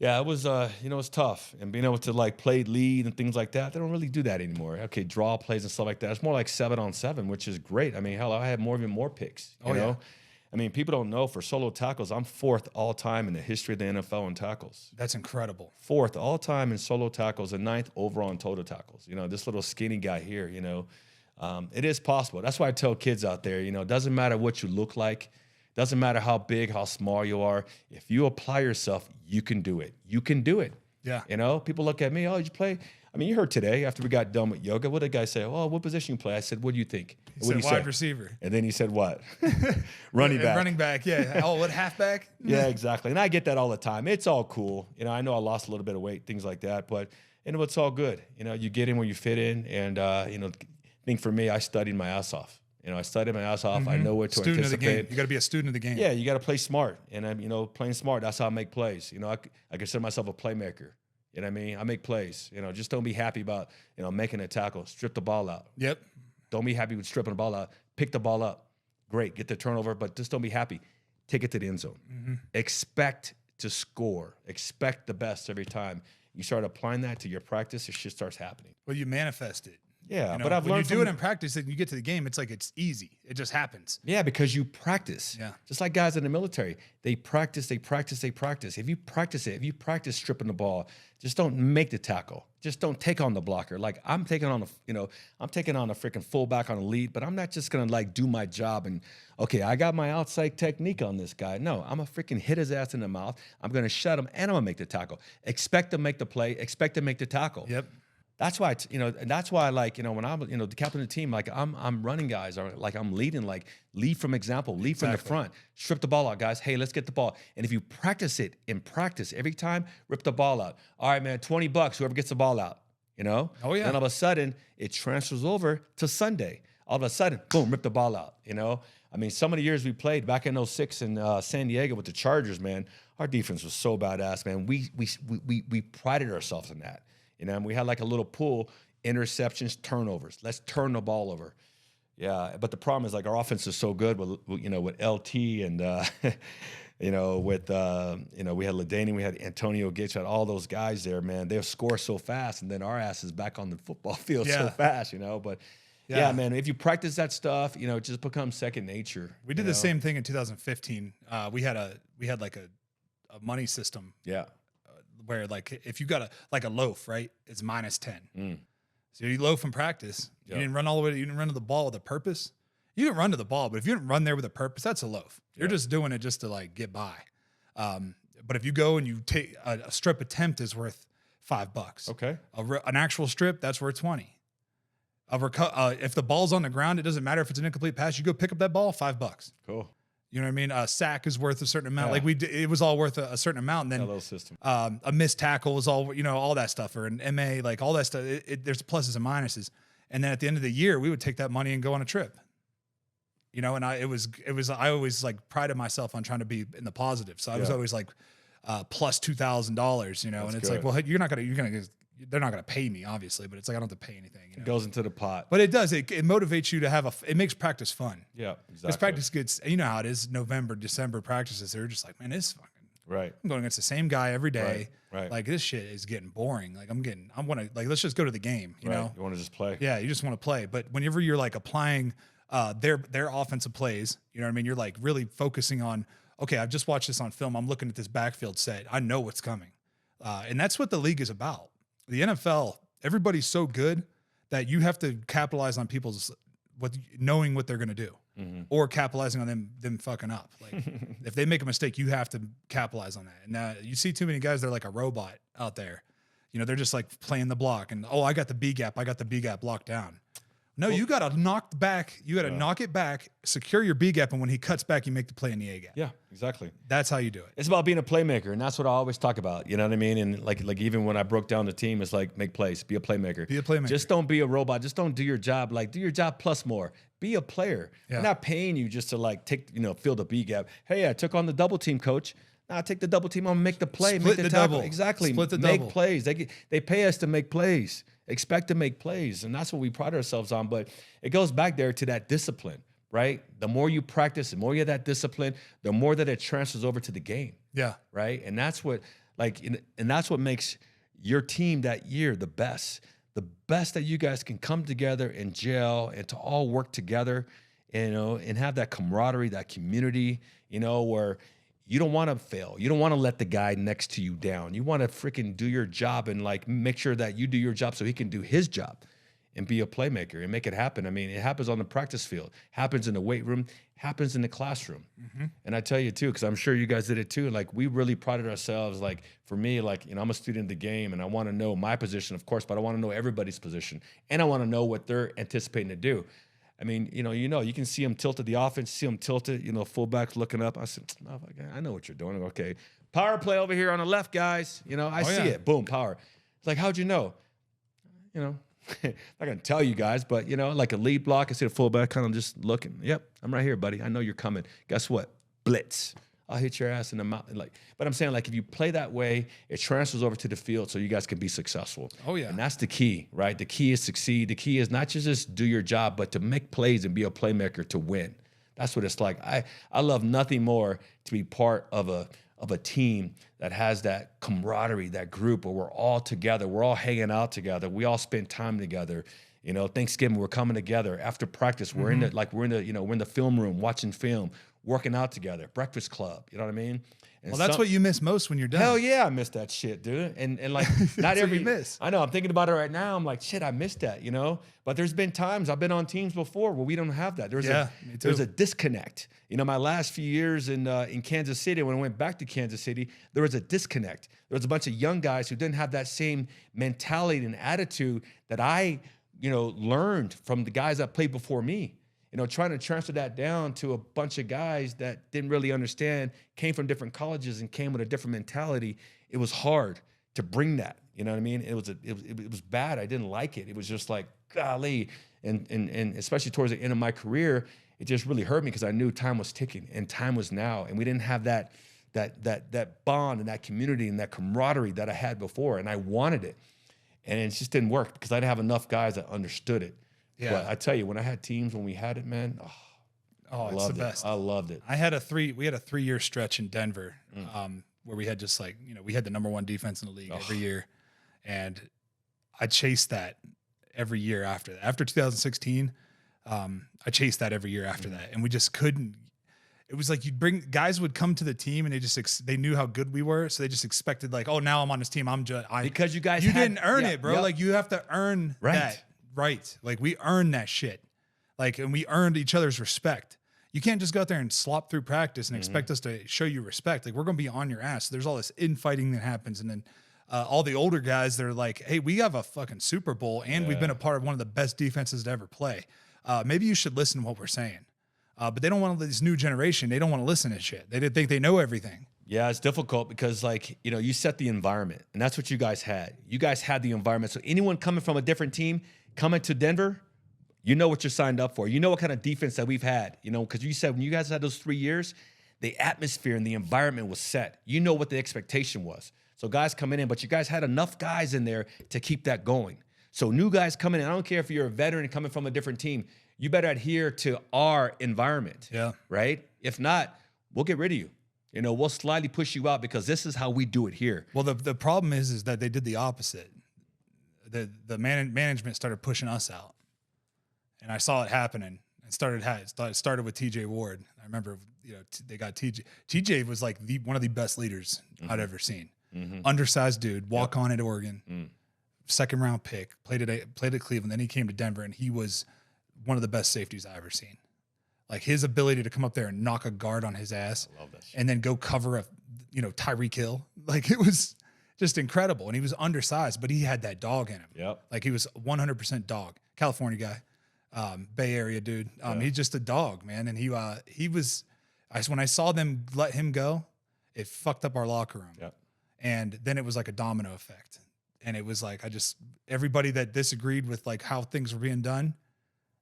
know, it's tough. And being able to, like, play lead and things like that, they don't really do that anymore. Okay, draw plays and stuff like that. It's more like 7-on-7, which is great. I mean, hell, I had even more picks, you know? I mean, people don't know, for solo tackles, I'm 4th all-time in the history of the NFL in tackles. That's incredible. 4th all-time in solo tackles and 9th overall in total tackles. You know, this little skinny guy here, you know. It is possible. That's why I tell kids out there, you know, it doesn't matter what you look like. Doesn't matter how big, how small you are. If you apply yourself, you can do it. You can do it. Yeah. You know, people look at me, oh, did you play? I mean, you heard today after we got done with yoga, what did the guy say? Oh, what position you play? I said, what do you think? He What said wide receiver. And then he said what? Running back. Running back, yeah. Oh, what, halfback? Yeah, exactly. And I get that all the time. It's all cool. You know, I know I lost a little bit of weight, things like that, but you know, it's all good. You know, you get in where you fit in. And, you know, I think for me, I studied my ass off. You know, I studied my ass off. I know what to Student anticipate. of the game. You got to be a student of the game. Yeah, you got to play smart. And I'm, you know, playing smart, that's how I make plays. You know, I consider myself a playmaker. You know what I mean? I make plays. You know, just don't be happy about, you know, making a tackle. Strip the ball out. Yep. Don't be happy with stripping the ball out. Pick the ball up. Great. Get the turnover, but just don't be happy. Take it to the end zone. Expect to score. Expect the best every time. You start applying that to your practice, it shit starts happening. Well, you manifest it. Yeah, You know, but I've when you learned do it in practice and you get to the game, it's like it's easy. It just happens. Yeah, because you practice. Yeah. Just like guys in the military, they practice, they practice, they practice. If you practice it, if you practice stripping the ball, just don't make the tackle. Just don't take on the blocker. Like I'm taking on a freaking fullback on a lead, but I'm not just gonna like do my job and okay, I got my outside technique on this guy. No, I'm gonna freaking hit his ass in the mouth. I'm gonna shut him and I'm gonna make the tackle. Expect to make the play. Expect to make the tackle. Yep. That's why, and that's why, like, you know, when I'm, the captain of the team, like, I'm running guys, or like I'm leading, like, lead from example, lead from the front, strip the ball out, guys. Hey, let's get the ball. And if you practice it in practice every time, rip the ball out. All right, man, $20, whoever gets the ball out, you know? Oh, yeah. Then all of a sudden, it transfers over to Sunday. All of a sudden, boom, rip the ball out, you know? I mean, some of the years we played back in 06 in San Diego with the Chargers, man, our defense was so badass, man. We prided ourselves in that. You know, and we had like a little pool, interceptions, turnovers. Let's turn the ball over. Yeah, but the problem is like our offense is so good with with LT and we had LaDainian, we had Antonio Gates, we had all those guys there, man. They'll score so fast, and then our ass is back on the football field so fast, you know. But yeah, man, if you practice that stuff, you know, it just becomes second nature. We did the same thing in 2015. We had like a money system. Yeah. Where like if you got a loaf, right, it's -10. So you loaf in practice. You didn't run all the way. You didn't run to the ball with a purpose. You didn't run to the ball, but if you didn't run there with a purpose, that's a loaf. You're just doing it just to like get by. But if you go and you take a strip attempt is worth $5. Okay. An actual strip that's worth 20. If the ball's on the ground, it doesn't matter if it's an incomplete pass. You go pick up that ball, $5. Cool. You know what I mean? A sack is worth a certain amount. Like it was all worth a certain amount. And then little system. A missed tackle was all, all that stuff, or an MA, like all that stuff. There's pluses and minuses. And then at the end of the year, we would take that money and go on a trip. You know, and I always like prided myself on trying to be in the positive. So I was always like plus $2,000, you know, and it's like, well, they're not gonna pay me, obviously, but it's like I don't have to pay anything. It goes into the pot. But it does. It motivates you to it makes practice fun. Yeah, exactly. Because practice gets, you know how it is, November, December practices. They're just like, man, this is fucking right. I'm going against the same guy every day. Right. Like this shit is getting boring. Like I want to, like, let's just go to the game. You know, you want to just play. Yeah, you just want to play. But whenever you're like applying their offensive plays, you know what I mean? You're like really focusing on, okay, I've just watched this on film. I'm looking at this backfield set. I know what's coming. And that's what the league is about. The NFL, everybody's so good that you have to capitalize on people's knowing what they're going to do, or capitalizing on them fucking up. Like if they make a mistake, you have to capitalize on that. And you see too many guys, they're like a robot out there. You know, they're just like playing the block and, oh, I got the B gap locked down. No, you got to knock back. You got to knock it back, secure your B gap, and when he cuts back, you make the play in the A gap. Yeah, exactly. That's how you do it. It's about being a playmaker, and that's what I always talk about. You know what I mean? And like even when I broke down the team, it's like make plays, be a playmaker. Be a playmaker. Just don't be a robot. Just don't do your job. Like do your job plus more. Be a player. Yeah. We're not paying you just to like fill the B gap. Hey, I took on the double team, coach. Now I take the double team. I'm gonna make the play, Split make the double. tackle. Exactly. Split the make double. plays. They pay us to make plays. Expect to make plays, and that's what we pride ourselves on. But it goes back there to that discipline, right? The more you practice, the more you have that discipline, the more that it transfers over to the game. Yeah. Right. And that's what that's what makes your team that year the best that you guys can come together and gel and to all work together, and have that camaraderie, that community, where you don't want to fail. You don't want to let the guy next to you down. You want to freaking do your job and like make sure that you do your job so he can do his job. and be a playmaker and make it happen. I mean, it happens on the practice field, happens in the weight room, happens in the classroom. And I tell you too, because I'm sure you guys did it too. Like, we really prided ourselves. Like, for me, like, you know, I'm a student of the game, and I want to know my position, of course, but I want to know everybody's position, and I want to know what they're anticipating to do. I mean, you can see them tilted the offense, see them tilted, fullbacks looking up. I said, oh, I know what you're doing. Okay, power play over here on the left, guys. I see it. Boom, power. It's like, how'd you know? I'm not going to tell you guys, but, like a lead block, I see the fullback kind of just looking. Yep, I'm right here, buddy. I know you're coming. Guess what? Blitz. I'll hit your ass in the mouth. But I'm saying, like, if you play that way, it transfers over to the field so you guys can be successful. Oh, yeah. And that's the key, right? The key is succeed. The key is not just do your job, but to make plays and be a playmaker to win. That's what it's like. I love nothing more to be part of a team that has that camaraderie, that group where we're all together. We're all hanging out together. We all spend time together. Thanksgiving, we're coming together. After practice, we're in the film room watching film, working out together. Breakfast club, you know what I mean? And that's what you miss most when you're done. Hell yeah, I miss that shit, dude. And like, not every you miss. I know. I'm thinking about it right now. I'm like, shit, I missed that. But there's been times I've been on teams before where we don't have that. There's a disconnect. My last few years in Kansas City, when I went back to Kansas City, there was a disconnect. There was a bunch of young guys who didn't have that same mentality and attitude that I learned from the guys that played before me. Trying to transfer that down to a bunch of guys that didn't really understand, came from different colleges and came with a different mentality. It was hard to bring that. You know what I mean? It was bad. I didn't like it. It was just like, golly. And especially towards the end of my career, it just really hurt me because I knew time was ticking and time was now. And we didn't have that bond and that community and that camaraderie that I had before. And I wanted it. And it just didn't work because I didn't have enough guys that understood it. Yeah, but I tell you, when I had teams, when we had it, man, it's the best. I loved it. We had a 3-year stretch in Denver where we had just we had the #1 defense in the league every year. And I chased that every year after that. After 2016, I chased that every year after that. And we just couldn't. It was like guys would come to the team and they knew how good we were. So they just expected now I'm on this team. Because you guys didn't earn it, bro. Yep. Like, you have to earn that. Right. Like, we earned that shit. And we earned each other's respect. You can't just go out there and slop through practice and expect us to show you respect. Like, we're going to be on your ass. So there's all this infighting that happens. And then all the older guys, they're like, hey, we have a fucking Super Bowl and we've been a part of one of the best defenses to ever play. Maybe you should listen to what we're saying. But they don't want this new generation. They don't want to listen to shit. They think they know everything. Yeah, it's difficult because, you set the environment, and that's what you guys had. You guys had the environment. So anyone coming from a different team, coming to Denver, you know what you're signed up for. You know what kind of defense that we've had, because you said when you guys had those 3 years, the atmosphere and the environment was set. You know what the expectation was. So guys coming in, but you guys had enough guys in there to keep that going. So new guys coming in, I don't care if you're a veteran coming from a different team, you better adhere to our environment. Yeah. Right? If not, we'll get rid of you. We'll slightly push you out because this is how we do it here. Well, the problem is that they did the opposite. The management started pushing us out, and I saw it happening. It started with TJ Ward. I remember, they got TJ. TJ was like one of the best leaders I'd ever seen. Undersized dude, walk on at Oregon, second round pick, played at Cleveland. Then he came to Denver, and he was one of the best safeties I ever seen. Like, his ability to come up there and knock a guard on his ass, and then go cover Tyreek Hill. Like, it was just incredible. And he was undersized, but he had that dog in him. Yep. Like, he was 100% dog. California guy, Bay Area dude. He's just a dog, man. And he was. When I saw them let him go, it fucked up our locker room. Yep. And then it was like a domino effect. And it was like everybody that disagreed with how things were being done,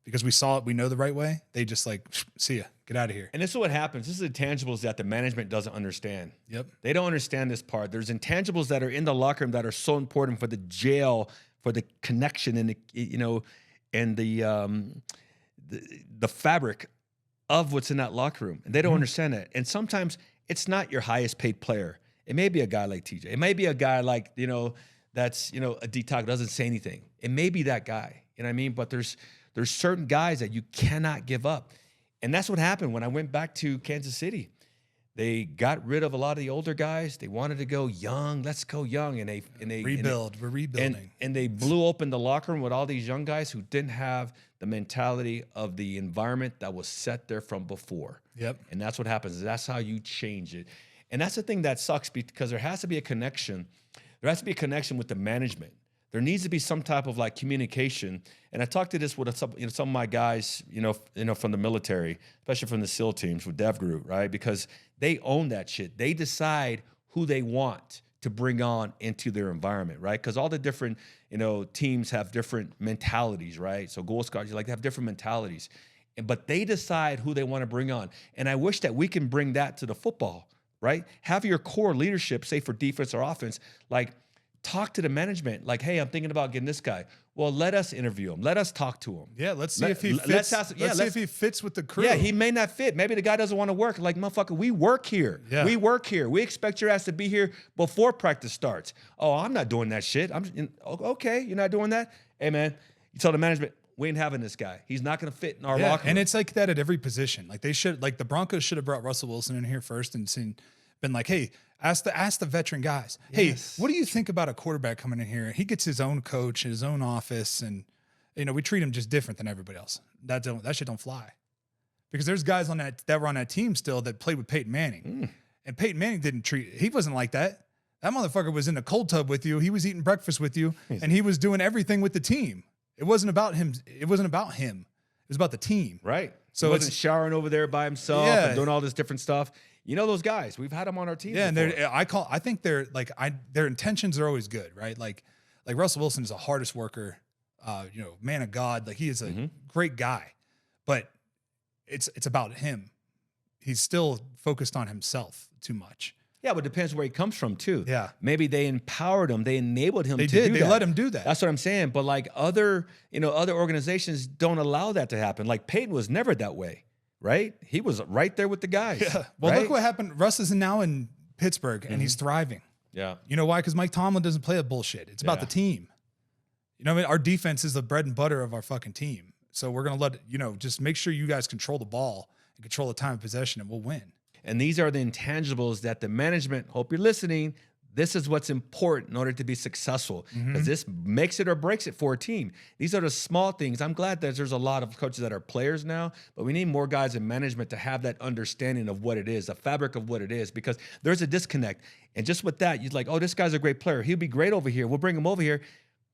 because we saw it, we know the right way, they just see ya, get out of here. And this is what happens. This is intangibles that the management doesn't understand. Yep. They don't understand this part. There's intangibles that are in the locker room that are so important for the jail, for the connection and the fabric of what's in that locker room. And they don't understand that. And sometimes it's not your highest paid player. It may be a guy like TJ. It may be a guy that's, a detox, doesn't say anything. It may be that guy. You know what I mean? But there's certain guys that you cannot give up. And that's what happened when I went back to Kansas City. They got rid of a lot of the older guys. They wanted to go young. Let's go young. And they rebuild. We're rebuilding. And they blew open the locker room with all these young guys who didn't have the mentality of the environment that was set there from before. Yep. And that's what happens. That's how you change it. And that's the thing that sucks, because there has to be a connection. There has to be a connection with the management. There needs to be some type of like communication. And I talked to this with some of my guys, from the military, especially from the SEAL teams with Dev Group, right? Because they own that shit. They decide who they want to bring on into their environment, right? Because all the different, teams have different mentalities, right? So Gold Scouts, they have different mentalities. But they decide who they want to bring on. And I wish that we can bring that to the football, right? Have your core leadership, say for defense or offense, like, talk to the management, like, hey, I'm thinking about getting this guy. Well, let us interview him. Let us talk to him. Yeah, let's see if he fits. Let's see if he fits with the crew. Yeah, he may not fit. Maybe the guy doesn't want to work. Like, motherfucker, we work here. Yeah. We work here. We expect your ass to be here before practice starts. Oh, I'm not doing that shit. Okay, you're not doing that? Hey, man, you tell the management, we ain't having this guy. He's not going to fit in our locker room. And it's like that at every position. Like the Broncos should have brought Russell Wilson in here first and been like, hey, ask the veteran guys. Yes. Hey, what do you think about a quarterback coming in here? He gets his own coach, his own office, and we treat him just different than everybody else. That shit don't fly. Because there's guys on that were on that team still that played with Peyton Manning. And Peyton Manning he wasn't like that. That motherfucker was in the cold tub with you. He was eating breakfast with you, and he was doing everything with the team. It wasn't about him. It wasn't about him. It was about the team. Right. So he wasn't showering over there by himself and doing all this different stuff. You know those guys. We've had them on our team. Yeah, before. And I think their intentions are always good, right? Like Russell Wilson is the hardest worker, man of God. Like he is a great guy, but it's about him. He's still focused on himself too much. Yeah, but it depends where he comes from too. Yeah, maybe they empowered him, they enabled him. They let him do that. That's what I'm saying. But like other organizations don't allow that to happen. Like Peyton was never that way. Right? He was right there with the guys. Yeah. Well, look what happened. Russ is now in Pittsburgh, and he's thriving. Yeah. You know why? Because Mike Tomlin doesn't play a bullshit. It's about the team. Our defense is the bread and butter of our fucking team. So we're going to just make sure you guys control the ball and control the time of possession, and we'll win. And these are the intangibles that the management, hope you're listening, this is what's important in order to be successful, because this makes it or breaks it for a team. These are the small things. I'm glad that there's a lot of coaches that are players now, but we need more guys in management to have that understanding of what it is, the fabric of what it is, because there's a disconnect. And just with that, you're like, oh, this guy's a great player. He'll be great over here. We'll bring him over here.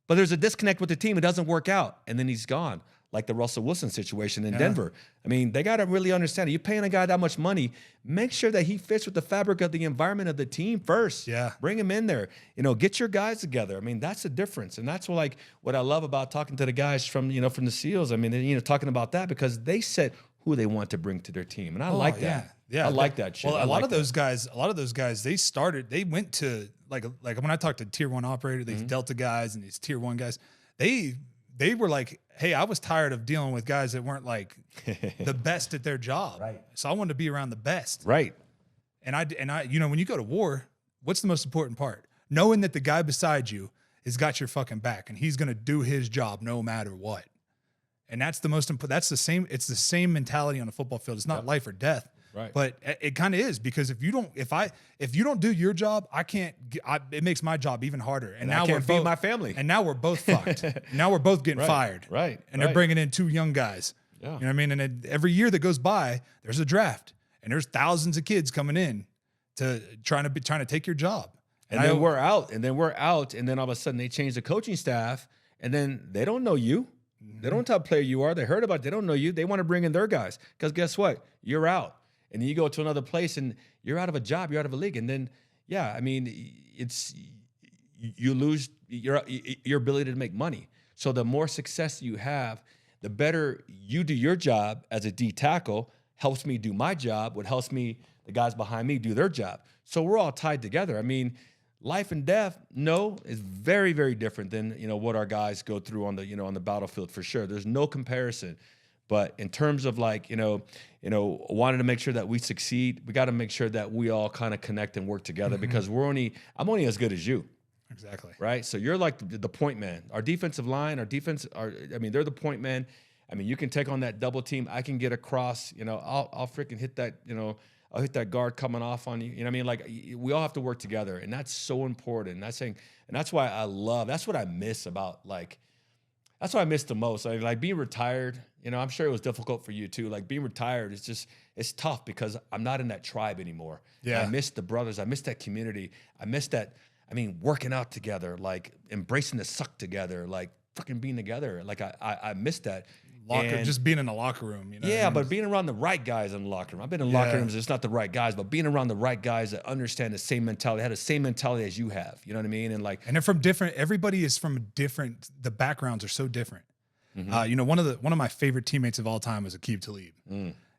But there's a disconnect with the team. It doesn't work out. And then he's gone, like the Russell Wilson situation in Denver. I mean, they got to really understand it. You're paying a guy that much money. Make sure that he fits with the fabric of the environment of the team first. Yeah. Bring him in there. Get your guys together. I mean, that's the difference. And that's what I love about talking to the guys from the SEALs. I mean, talking about that, because they set who they want to bring to their team. And I like that. Yeah. I like that shit. Well, a lot of those guys, they went to like when I talked to tier 1 operator, these Delta guys and these tier 1 guys, they were like, hey, I was tired of dealing with guys that weren't like the best at their job. Right. So I wanted to be around the best. Right. And I, when you go to war, what's the most important part? Knowing that the guy beside you has got your fucking back and he's going to do his job no matter what. And that's the most important. That's the same. It's the same mentality on the football field. It's not life or death. Right. But it kind of is, because if you don't do your job, it makes my job even harder. And now I can't feed my family. And now we're both fucked. Now we're both getting fired. Right. And they're bringing in 2 young guys. Yeah. You know what I mean? And every year that goes by, there's a draft, and there's thousands of kids coming in to trying to take your job. And then we're out, and then all of a sudden they change the coaching staff, and then they don't know you. They don't know what type of player you are. They heard about it. They don't know you. They want to bring in their guys, because guess what? You're out. And then you go to another place and you're out of a job, you're out of a league. And then, you lose your ability to make money. So the more success you have, the better you do your job as a D tackle, helps me do my job, what helps me, the guys behind me, do their job. So we're all tied together. I mean, life and death, is very, very different than, what our guys go through on the battlefield, for sure. There's no comparison. But in terms of wanting to make sure that we succeed, we got to make sure that we all kind of connect and work together, because I'm only as good as you. Exactly. Right. So you're like the point man. Our defensive line, they're the point man. I mean, you can take on that double team. I can get across, I'll freaking hit that, I'll hit that guard coming off on you. You know what I mean? Like we all have to work together, and that's so important. And that's why that's what I miss about like, that's what I miss the most. Like being retired, you know, I'm sure it was difficult for you too. Like being retired is it's tough because I'm not in that tribe anymore. Yeah. And I miss the brothers. I miss that community. I miss that. I mean, working out together, like embracing the suck together, like fucking being together. Like I miss that. Just being in the locker room, you know. Yeah, but being around the right guys in the locker room. I've been in locker rooms, it's not the right guys, but being around the right guys that understand the same mentality, have the same mentality as you have. You know what I mean? And they're from different. Everybody is from different. The backgrounds are so different. Mm-hmm. You know, one of my favorite teammates of all time was Aqib Talib,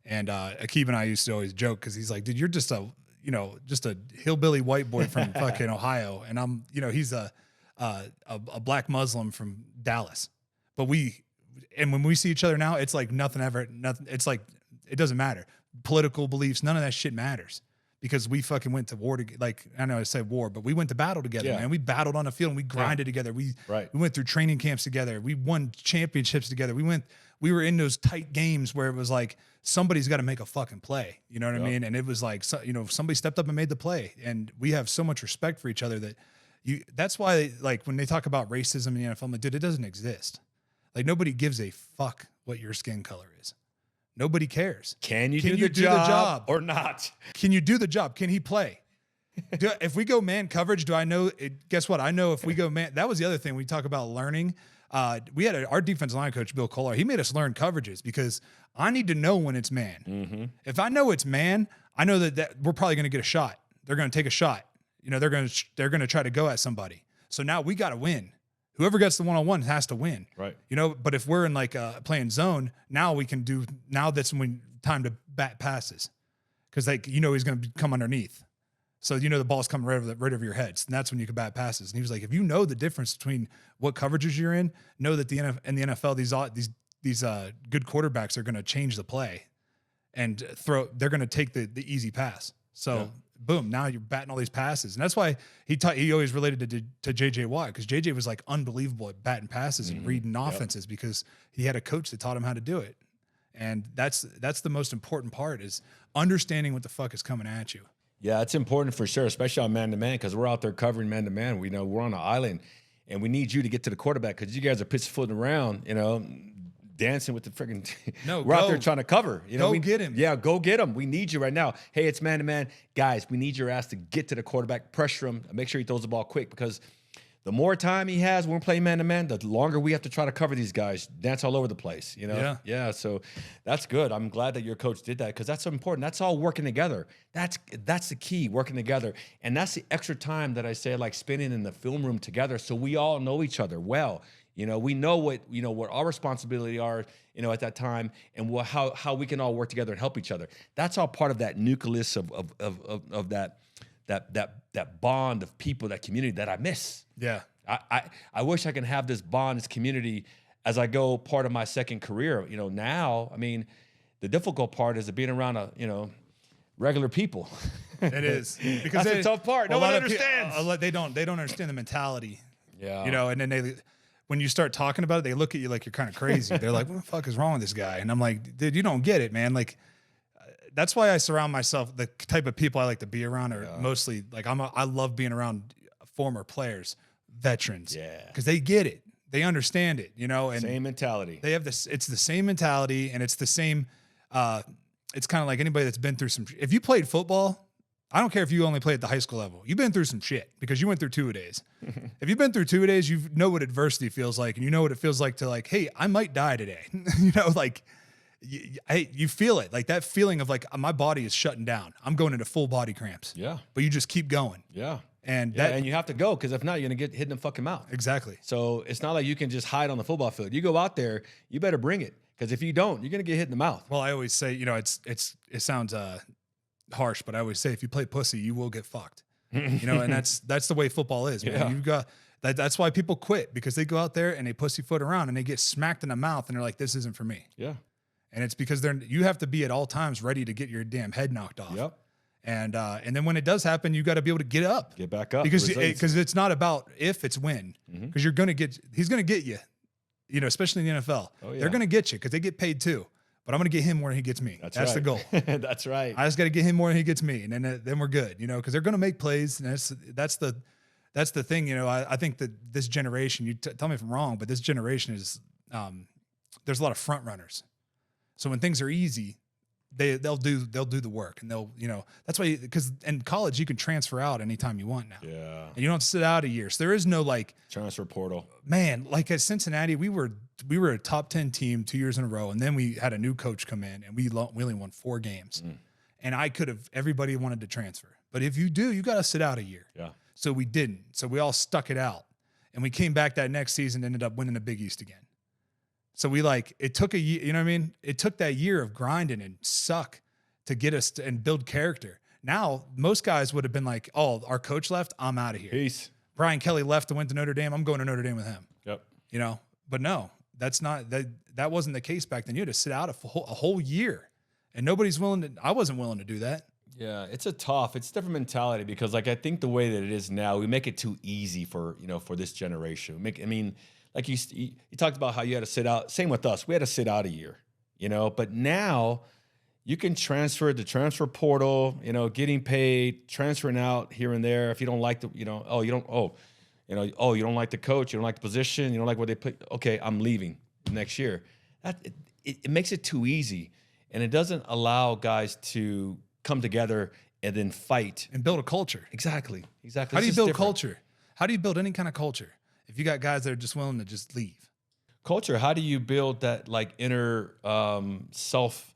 and Aqib and I used to always joke because he's like, dude, you're just a hillbilly white boy from fucking Ohio, and I'm, you know, he's a black Muslim from Dallas, but when we see each other now, it's like nothing. It's like, it doesn't matter. Political beliefs, none of that shit matters because we fucking went to war together. Like, I know I said war, but we went to battle together, man. We battled on the field and we grinded together. We went through training camps together. We won championships together. We were in those tight games where it was like, somebody's got to make a fucking play. You know what I mean? And it was like, you know, somebody stepped up and made the play. And we have so much respect for each other that's why, like, when they talk about racism in the NFL, I'm like, dude, it doesn't exist. Like, nobody gives a fuck what your skin color is. Nobody cares. Can you do the job or not? Can you do the job? Can he play? If we go man coverage, do I know it? Guess what? I know if we go man, that was the other thing we talk about learning. We had our defensive line coach, Bill Kohler. He made us learn coverages because I need to know when it's man. Mm-hmm. If I know it's man, I know that we're probably going to get a shot. They're going to take a shot. You know, they're going to try to go at somebody. So now we got to win. Whoever gets the one-on-one has to win. Right. You know, but if we're in like playing zone, now that's when time to bat passes. Because, like, you know, he's going to come underneath. So, you know, the ball's coming right over your heads. And that's when you can bat passes. And he was like, if you know the difference between what coverages you're in, know that in the NFL, these good quarterbacks are going to change the play and they're going to take the easy pass. So boom, now you're batting all these passes. And that's why he always related to JJ Watt, because JJ was like unbelievable at batting passes and reading offenses because he had a coach that taught him how to do it. And that's the most important part, is understanding what the fuck is coming at you. Yeah, it's important for sure, especially on man-to-man, because we're out there covering man-to-man. We know we're on an island, and we need you to get to the quarterback because you guys are pussyfooting around, you know, dancing with the freaking. We're out there trying to cover. You know, get him. Yeah, go get him. We need you right now. Hey, it's man-to-man, guys. We need your ass to get to the quarterback, pressure him, make sure he throws the ball quick, because the more time he has when we're playing man-to-man, the longer we have to try to cover these guys, dance all over the place, you know? Yeah, so that's good. I'm glad that your coach did that, because that's so important. That's all working together. That's the key, working together. And that's the extra time that I say, like, spending in the film room together, so we all know each other well. You know, we know what our responsibility are, you know, at that time, and how we can all work together and help each other. That's all part of that nucleus of that bond of people, that community that I miss. Yeah. I wish I could have this bond, this community, as I go part of my second career. You know, now, I mean, the difficult part is being around regular people. It is, because that's the tough part. No one understands. They don't understand the mentality. Yeah. You know, and then when you start talking about it, they look at you like you're kind of crazy. They're like, what the fuck is wrong with this guy? And I'm like, dude, you don't get it, man. Like, that's why I surround myself, the type of people I like to be around are mostly like, I love being around former players, veterans. Yeah. Because they get it. They understand it, you know, and same mentality. They have this, it's the same mentality, and it's the same, it's kind of like anybody that's been through if you played football, I don't care if you only played at the high school level, you've been through some shit because you went through two-a-days. If you've been through two-a-days, you know what adversity feels like, and you know what it feels like to, like, hey, I might die today. You know, like, you feel it, like that feeling of like, my body is shutting down. I'm going into full body cramps. Yeah. But you just keep going. Yeah. And and you have to go, because if not, you're going to get hit in the fucking mouth. Exactly. So it's not like you can just hide on the football field. You go out there, you better bring it, because if you don't, you're going to get hit in the mouth. Well, I always say, you know, it sounds harsh, but I always say, if you play pussy, you will get fucked. You know, and that's the way football is, man. You've got that's why people quit, because they go out there and they pussyfoot around and they get smacked in the mouth and they're like, this isn't for me. Yeah. And it's because you have to be at all times ready to get your damn head knocked off. Yep. And then when it does happen, you got to be able to get up, get back up, because it's not about if, it's when, because he's going to get you, you know, especially in the NFL. Oh, yeah. They're going to get you because they get paid too. but I'm going to get him more than he gets me. That's right. the goal. That's right. I just got to get him more than he gets me. And then we're good, you know, because they're going to make plays. And that's the thing, you know. I think that this generation, you tell me if I'm wrong, but this generation is, there's a lot of front runners. So when things are easy, they'll do the work, and they'll, you know, that's why, because in college you can transfer out anytime you want now. Yeah. And you don't have to sit out a year. So there is no like transfer portal. Man, like at Cincinnati, we were a top 10 team 2 years in a row, and then we had a new coach come in, and we only won 4 games. And everybody wanted to transfer. But if you do, you got to sit out a year. Yeah. So we didn't. So we all stuck it out. And we came back that next season, ended up winning the Big East again. So it took a year, you know what I mean? It took that year of grinding and suck to get us and build character. Now, most guys would have been like, oh, our coach left, I'm out of here. Peace. Brian Kelly left and went to Notre Dame, I'm going to Notre Dame with him. Yep. You know, but no, that wasn't the case back then. You had to sit out a whole year, and I wasn't willing to do that. Yeah, it's a different mentality, because like, I think the way that it is now, we make it too easy for this generation. Like you talked about how you had to sit out. Same with us. We had to sit out a year, you know, but now you can transfer the transfer portal, you know, getting paid, transferring out here and there. If you don't like you don't like the coach, you don't like the position, you don't like what they put. Okay, I'm leaving next year. It makes it too easy, and it doesn't allow guys to come together and then fight and build a culture. Exactly. How do you build culture? How do you build any kind of culture if you got guys that are just willing to just leave? Culture. How do you build that like inner self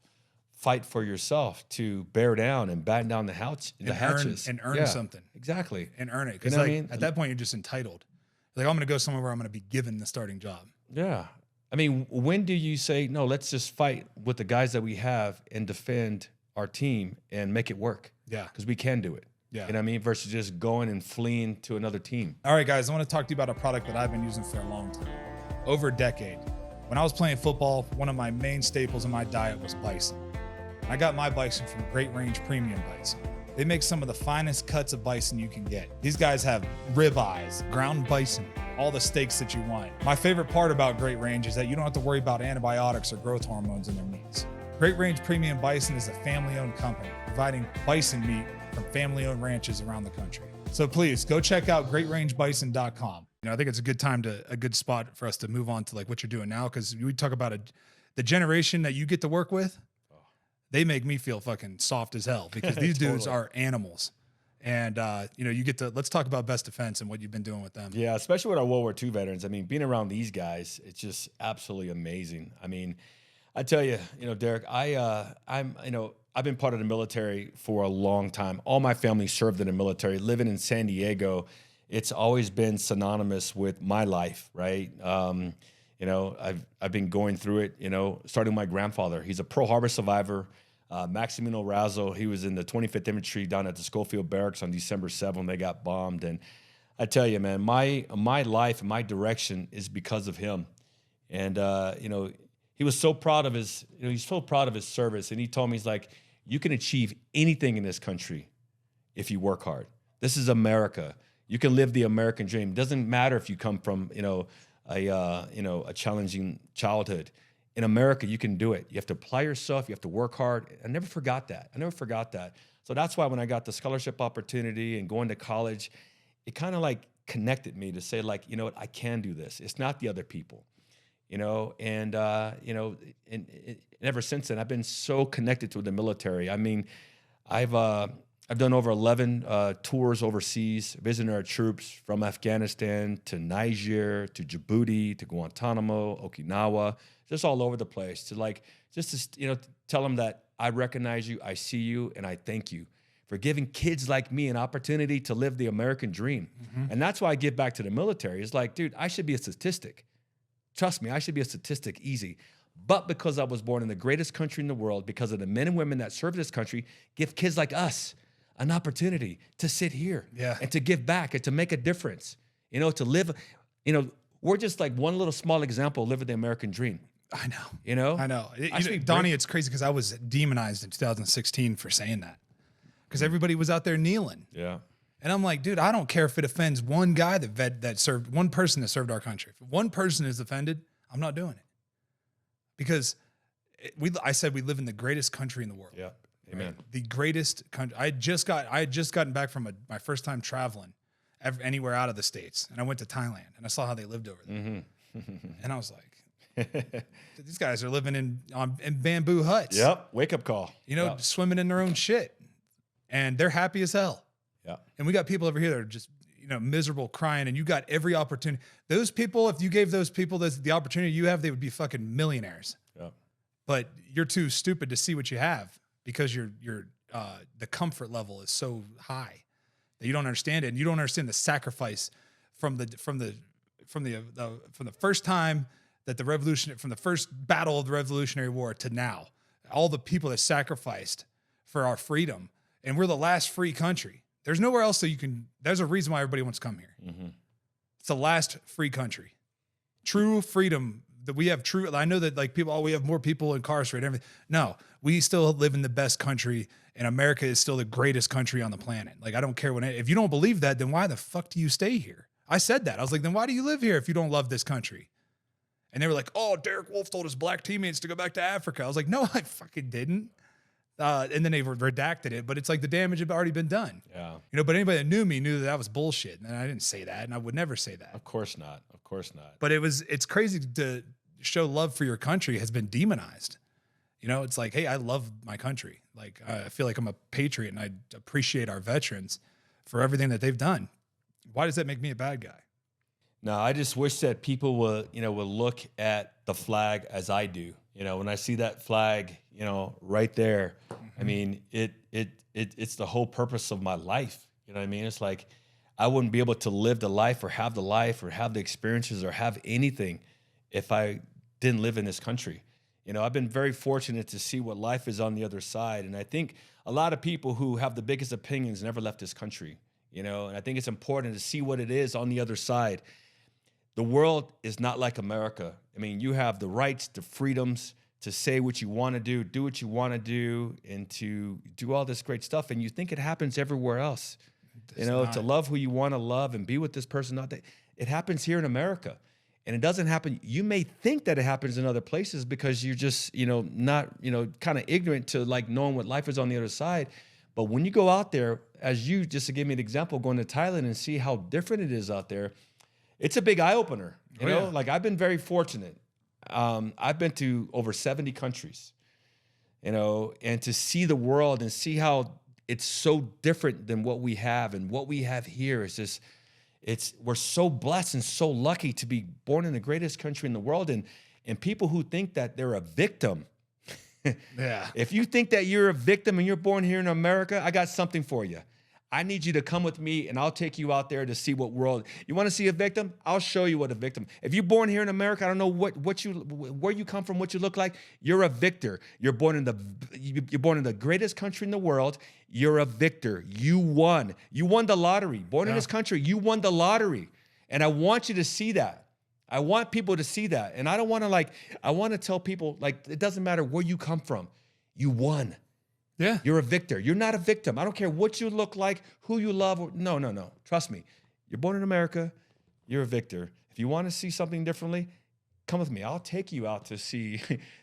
fight for yourself to bear down and batten down the hatches and earn something? Exactly. And earn it. Because at that point, you're just entitled. Like, I'm going to go somewhere where I'm going to be given the starting job. Yeah. I mean, when do you say, no, let's just fight with the guys that we have and defend our team and make it work? Yeah. Because we can do it. Yeah. You know what I mean? Versus just going and fleeing to another team. All right, guys, I want to talk to you about a product that I've been using for a long time, over a decade. When I was playing football, one of my main staples in my diet was bison. I got my bison from Great Range Premium Bison. They make some of the finest cuts of bison you can get. These guys have ribeyes, ground bison, all the steaks that you want. My favorite part about Great Range is that you don't have to worry about antibiotics or growth hormones in their meats. Great Range Premium Bison is a family-owned company providing bison meat from family-owned ranches around the country. So please go check out greatrangebison.com. You know, I think it's a good spot for us to move on to like what you're doing now, because we talk about the generation that you get to work with. They make me feel fucking soft as hell, because these dudes are animals. And, let's talk about Best Defense and what you've been doing with them. Yeah, especially with our World War II veterans. I mean, being around these guys, it's just absolutely amazing. I mean, I tell you, Derek, I've been part of the military for a long time. All my family served in the military. Living in San Diego, it's always been synonymous with my life, right? I've been going through it, starting with my grandfather. He's a Pearl Harbor survivor. Maximino Razzo, he was in the 25th Infantry down at the Schofield Barracks on December 7th when they got bombed. And I tell you, man, my life and my direction is because of him. And, he was so proud of his service. And he told me, he's like, you can achieve anything in this country if you work hard. This is America. You can live the American dream. It doesn't matter if you come from, a challenging childhood. In America, you can do it. You have to apply yourself. You have to work hard. I never forgot that. So that's why when I got the scholarship opportunity and going to college, it kind of like connected me to say, like, you know what, I can do this. It's not the other people, and ever since then, I've been so connected to the military. I mean, I've done over 11 tours overseas, visiting our troops from Afghanistan to Niger to Djibouti to Guantanamo, Okinawa, just all over the place. To tell them that I recognize you, I see you, and I thank you for giving kids like me an opportunity to live the American dream. Mm-hmm. And that's why I give back to the military. It's like, dude, I should be a statistic. Trust me, I should be a statistic, easy. But because I was born in the greatest country in the world, because of the men and women that serve this country, give kids like us an opportunity to sit here and to give back and to make a difference, to live, we're just like one little small example of living the American dream. I know. Donnie, it's crazy because I was demonized in 2016 for saying that, because everybody was out there kneeling. Yeah. And I'm like, dude, I don't care if it offends one guy that served, one person that served our country. If one person is offended, I'm not doing it. Because I said we live in the greatest country in the world. Yeah. Amen. Right? The greatest country. I had just gotten back from my first time traveling anywhere out of the States. And I went to Thailand and I saw how they lived over there. Mm-hmm. And I was like, these guys are living in bamboo huts. Yep. Wake up call. You know, swimming in their own shit. And they're happy as hell. Yeah. And we got people over here that are just, you know, miserable, crying, and you got every opportunity. Those people, if you gave those people the opportunity you have, they would be fucking millionaires. Yeah. But you're too stupid to see what you have because the comfort level is so high that you don't understand it, and you don't understand the sacrifice from the first time that from the first battle of the Revolutionary War to now, all the people that sacrificed for our freedom, and we're the last free country. There's nowhere else that there's a reason why everybody wants to come here. Mm-hmm. It's the last free country. True freedom that we have I know that like people, we have more people incarcerated and everything. No, we still live in the best country, and America is still the greatest country on the planet. Like, I don't care if you don't believe that, then why the fuck do you stay here? I said that. I was like, then why do you live here if you don't love this country? And they were like, oh, Derek Wolfe told his black teammates to go back to Africa. I was like, no, I fucking didn't. And then they redacted it, but it's like the damage had already been done. Yeah. You know, but anybody that knew me knew that was bullshit. And I didn't say that, and I would never say that. Of course not. Of course not. But it's crazy to show love for your country has been demonized. You know, it's like, hey, I love my country. Like, I feel like I'm a patriot, and I appreciate our veterans for everything that they've done. Why does that make me a bad guy? No, I just wish that people will look at the flag as I do. You know, when I see that flag, you know, right there, I mean, it's the whole purpose of my life. You know what I mean? It's like I wouldn't be able to live the life or have the experiences or have anything if I didn't live in this country. You know, I've been very fortunate to see what life is on the other side. And I think a lot of people who have the biggest opinions never left this country, you know, and I think it's important to see what it is on the other side. The world is not like America. I mean, you have the rights, the freedoms to say what you want to do what you want to do, and to do all this great stuff. And you think it happens everywhere else. You know, to love who you want to love and be with this person. Not that it happens here in America. And it doesn't happen. You may think that it happens in other places because you're just, you know, not, you know, kind of ignorant to like knowing what life is on the other side. But when you go out there, as you just to give me an example, going to Thailand and see how different it is out there, it's a big eye opener. You know, like I've been very fortunate. I've been to over 70 countries, you know, and to see the world and see how it's so different than what we have, and what we have here is just, we're so blessed and so lucky to be born in the greatest country in the world. And people who think that they're a victim, if you think that you're a victim and you're born here in America, I got something for you. I need you to come with me, and I'll take you out there to see what world. You want to see a victim? I'll show you what a victim. If you're born here in America, I don't know where you come from, what you look like. You're a victor. You're born in the greatest country in the world. You're a victor. You won. You won the lottery. Born in this country, you won the lottery. And I want you to see that. I want people to see that. And I don't want to I want to tell people, like, it doesn't matter where you come from. You won. Yeah. You're a victor. You're not a victim. I don't care what you look like, who you love. No. Trust me. You're born in America. You're a victor. If you want to see something differently, come with me. I'll take you out to see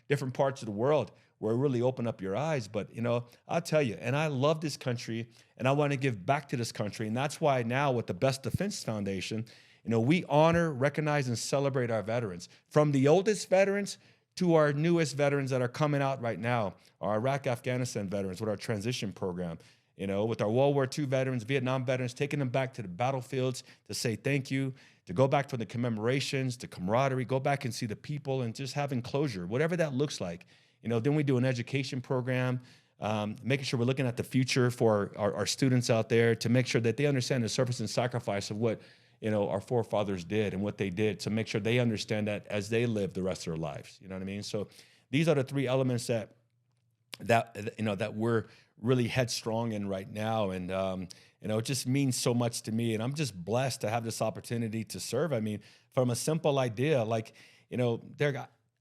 different parts of the world where it really open up your eyes. But, you know, I'll tell you, and I love this country, and I want to give back to this country. And that's why now with the Best Defense Foundation, you know, we honor, recognize, and celebrate our veterans. From the oldest veterans to our newest veterans that are coming out right now, our Iraq, Afghanistan veterans with our transition program, you know, with our World War II veterans, Vietnam veterans, taking them back to the battlefields to say thank you, to go back for the commemorations, the camaraderie, go back and see the people and just having closure, whatever that looks like. You know, then we do an education program, making sure we're looking at the future for our students out there to make sure that they understand the service and sacrifice of what, you know, our forefathers did and what they did, to make sure they understand that as they live the rest of their lives. You know what I mean? So these are the three elements that we're really headstrong in right now. And, you know, it just means so much to me. And I'm just blessed to have this opportunity to serve. I mean, from a simple idea, like, you know,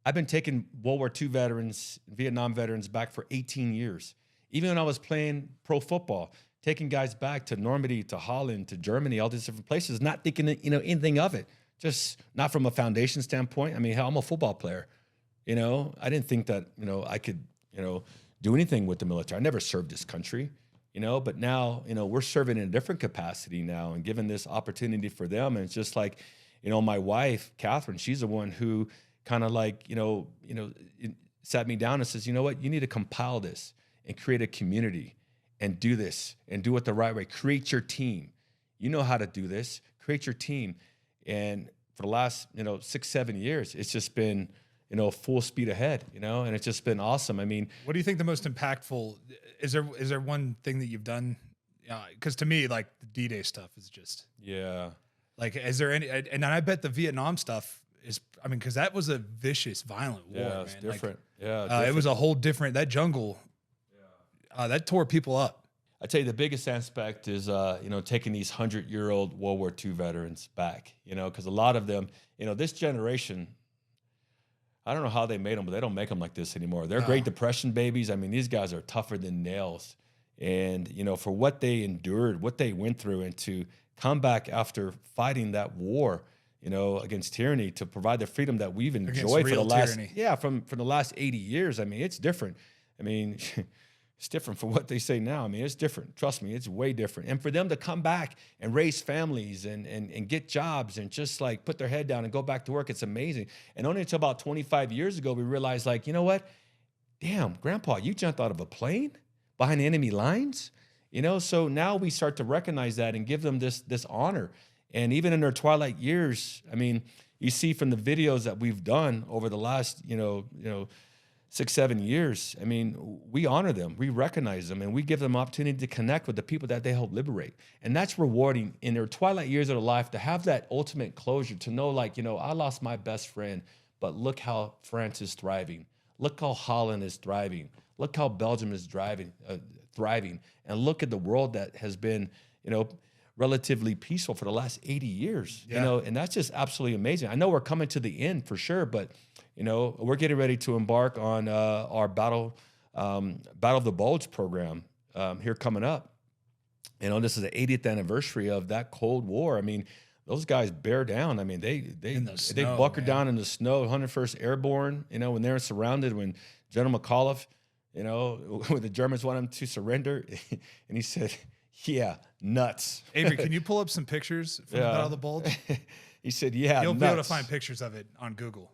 I've been taking World War II veterans, Vietnam veterans back for 18 years. Even when I was playing pro football, taking guys back to Normandy, to Holland, to Germany, all these different places, not thinking, you know, anything of it. Just not from a foundation standpoint. I mean, hell, I'm a football player. You know, I didn't think that, you know, I could, you know, do anything with the military. I never served this country, you know, but now, you know, we're serving in a different capacity now and given this opportunity for them. And it's just like, you know, my wife, Catherine, she's the one who kind of like, sat me down and says, you know what, you need to compile this and create a community and do this and do it the right way. Create your team. You know how to do this. Create your team. And for the last, 6, 7 years, it's just been, full speed ahead, and it's just been awesome. I mean, what do you think the most impactful is there one thing that you've done? Because to me, like the D-Day stuff is just, like, is there any, and I bet the Vietnam stuff is, I mean, because that was a vicious, violent war. Yeah, it's man. different. It was a whole different, that jungle, that tore people up. I'd tell you the biggest aspect is, taking these 100-year-old World War II veterans back, because a lot of them, this generation, I don't know how they made them, but they don't make them like this anymore. They're Great Depression babies. I mean, these guys are tougher than nails. And, for what they endured, what they went through, and to come back after fighting that war, against tyranny, to provide the freedom that we've enjoyed for the last, from the last 80 years. I mean, it's different. I mean, it's different from what they say now. I mean, it's different. Trust me, it's way different. And for them to come back and raise families and get jobs and just like put their head down and go back to work, it's amazing. And only until about 25 years ago, we realized, like, you know what? Damn, Grandpa, you jumped out of a plane behind enemy lines? So now we start to recognize that and give them this honor. And even in their twilight years, I mean, you see from the videos that we've done over the last, 6, 7 years, I mean, we honor them, we recognize them, and we give them opportunity to connect with the people that they help liberate. And that's rewarding in their twilight years of their life, to have that ultimate closure, to know, like, I lost my best friend, but look how France is thriving. Look how Holland is thriving. Look how Belgium is thriving. And look at the world that has been, relatively peaceful for the last 80 years, and that's just absolutely amazing. I know we're coming to the end for sure, but, we're getting ready to embark on our Battle of the Bulge program here coming up. This is the 80th anniversary of that Cold War. I mean, those guys bear down. I mean, they bunker down in the snow, 101st Airborne, when they're surrounded, when General McAuliffe, when the Germans want him to surrender, and he said, yeah, nuts. Avery, can you pull up some pictures from the Battle of the Bulge? He said, yeah, you'll nuts. be able to find pictures of it on Google.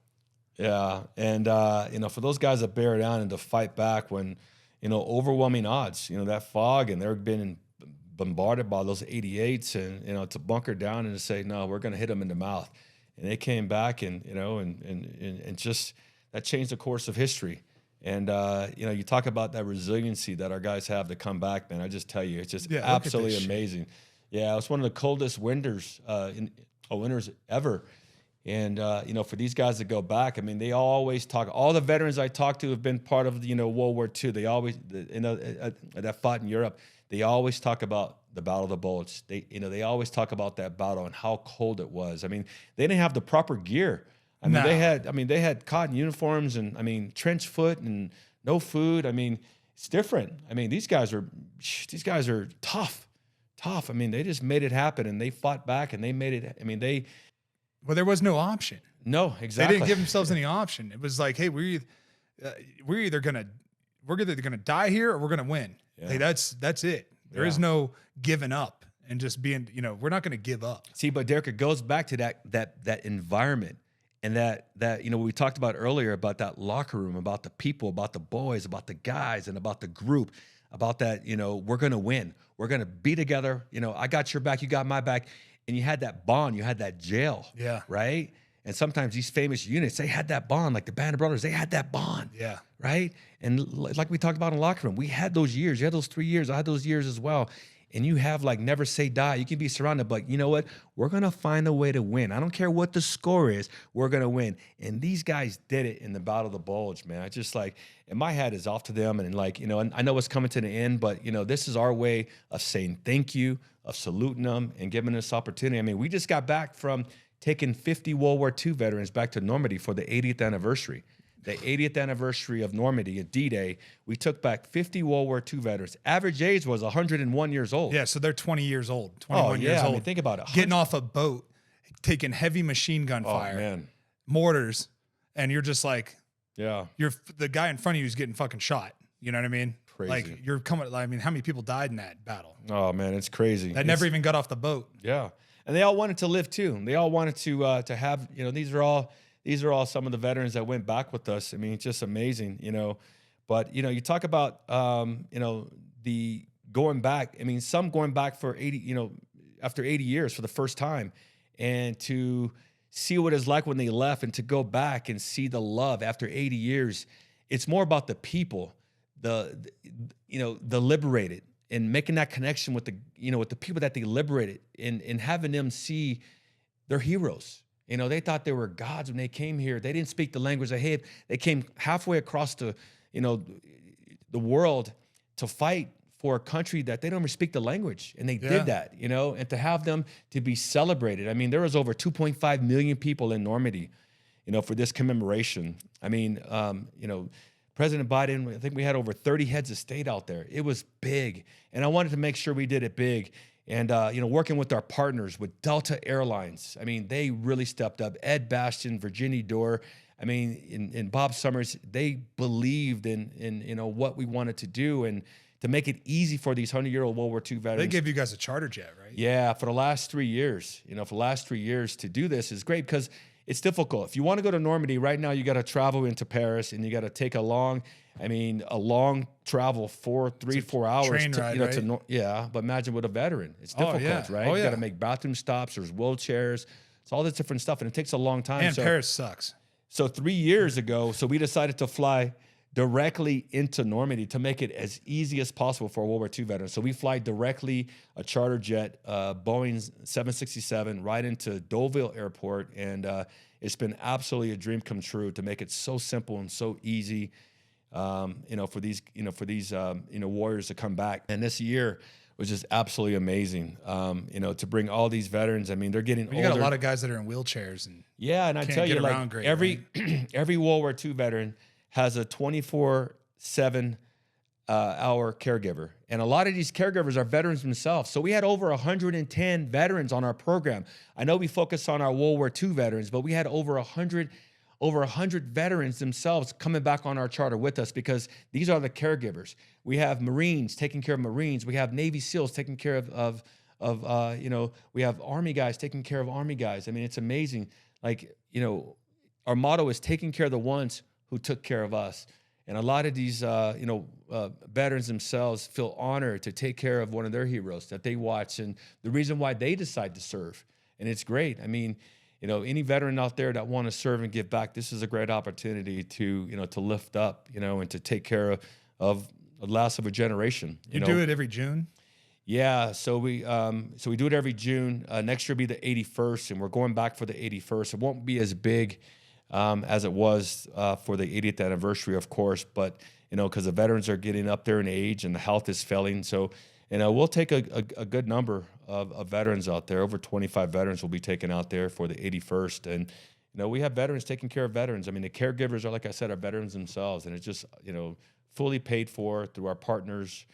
Yeah, and for those guys that bear down and to fight back when, overwhelming odds, that fog, and they're being bombarded by those 88s, and to bunker down and to say, no, we're going to hit them in the mouth, and they came back, and and just that changed the course of history. And you talk about that resiliency that our guys have to come back, man. I just tell you, it's just absolutely amazing. Yeah, it's one of the coldest winters ever. And for these guys to go back, I mean, they always talk. All the veterans I talk to have been part of World War II. They always that fought in Europe. They always talk about the Battle of the Bulge. They always talk about that battle and how cold it was. I mean, they didn't have the proper gear. I mean, they had cotton uniforms and trench foot and no food. I mean, it's different. I mean, these guys are tough. I mean, they just made it happen, and they fought back, and they made it. I mean, well, there was no option. No, exactly. They didn't give themselves any option. It was like, hey, we're either gonna die here or we're gonna win. Yeah. Hey, that's it. There is no giving up and just being. We're not gonna give up. See, but Derek, it goes back to that environment. And that we talked about earlier, about that locker room, about the people, about the boys, about the guys, and about the group, about that, we're going to win. We're going to be together. I got your back, you got my back. And you had that bond, you had that jail. Yeah. Right? And sometimes these famous units, they had that bond, like the Band of Brothers, they had that bond. Yeah. Right? And like we talked about in the locker room, we had those years. You had those 3 years. I had those years as well. And you have like never say die. You can be surrounded, but you know what? We're going to find a way to win. I don't care what the score is. We're going to win. And these guys did it in the Battle of the Bulge, man. I just like, and my hat is off to them. And like, and I know it's coming to the end, but this is our way of saying thank you, of saluting them and giving us opportunity. I mean, we just got back from taking 50 World War II veterans back to Normandy for the 80th anniversary. The 80th anniversary of Normandy, at D-Day, we took back 50 World War II veterans. Average age was 101 years old. Yeah, so they're 20 years old, 21 years old. I mean, think about it. Getting off a boat, taking heavy machine gun fire, mortars, and you're just like, Yeah. the guy in front of you is getting fucking shot. You know what I mean? Crazy. Like you're coming. I mean, how many people died in that battle? Oh man, it's crazy. That never even got off the boat. Yeah, and they all wanted to live too. They all wanted to have, you know, these are all some of the veterans that went back with us. I mean, it's just amazing, you know. But you know, you talk about you know, the going back. I mean, some going back for 80, you know, after 80 years for the first time, and to see what it's like when they left, and to go back and see the love after 80 years. It's more about the people, you know, the liberated, and making that connection with the, you know, with the people that they liberated, and having them see their heroes. You know, they thought they were gods when they came here. They didn't speak the language they had. They came halfway across the, you know, the world to fight for a country that they don't even speak the language. And they did that, you know, and to have them to be celebrated. I mean, there was over 2.5 million people in Normandy, you know, for this commemoration. I mean, you know, President Biden, I think we had over 30 heads of state out there. It was big. And I wanted to make sure we did it big. And, you know, working with our partners, with Delta Airlines, I mean, they really stepped up. Ed Bastian, Virginia Dore, I mean, in Bob Summers, they believed in, you know, what we wanted to do, and to make it easy for these 100-year-old World War II veterans. They gave you guys a charter jet, right? Yeah, for the last 3 years. You know, for the last 3 years to do this is great, because it's difficult. If you want to go to Normandy right now, you got to travel into Paris, and you got to take a long travel, 4 hours. Train to, ride, you know, right? Yeah, but imagine with a veteran, it's difficult, right? Oh, You yeah. got to make bathroom stops. There's wheelchairs. It's all this different stuff, and it takes a long time. And Paris sucks. So 3 years ago, we decided to fly directly into Normandy to make it as easy as possible for World War II veterans. So we fly directly, a charter jet, Boeing 767, right into Deauville Airport, and it's been absolutely a dream come true to make it so simple and so easy, you know, for these warriors to come back. And this year was just absolutely amazing, you know, to bring all these veterans. I mean, they're getting older. You got a lot of guys that are in wheelchairs, and yeah, and I tell you, like great, every every World War II veteran has a 24/7 hour caregiver, and a lot of these caregivers are veterans themselves. So we had over 110 veterans on our program. I know we focus on our World War II veterans, but we had over 100 veterans themselves coming back on our charter with us, because these are the caregivers. We have Marines taking care of Marines. We have Navy SEALs taking care of you know, we have Army guys taking care of Army guys. I mean, it's amazing. Like, you know, our motto is taking care of the ones who took care of us. And a lot of these, you know, veterans themselves feel honored to take care of one of their heroes that they watch, and the reason why they decide to serve. And it's great. I mean, you know, any veteran out there that want to serve and give back, this is a great opportunity to, you know, to lift up, you know, and to take care of the last of a generation. You do it every June? Yeah, so we do it every June. Next year will be the 81st, and we're going back for the 81st. It won't be as big as it was for the 80th anniversary, of course, but, you know, because the veterans are getting up there in age and the health is failing. So, you know, we'll take a good number of veterans out there. Over 25 veterans will be taken out there for the 81st. And, you know, we have veterans taking care of veterans. I mean, the caregivers are, like I said, are veterans themselves. And it's just, you know, fully paid for through our partners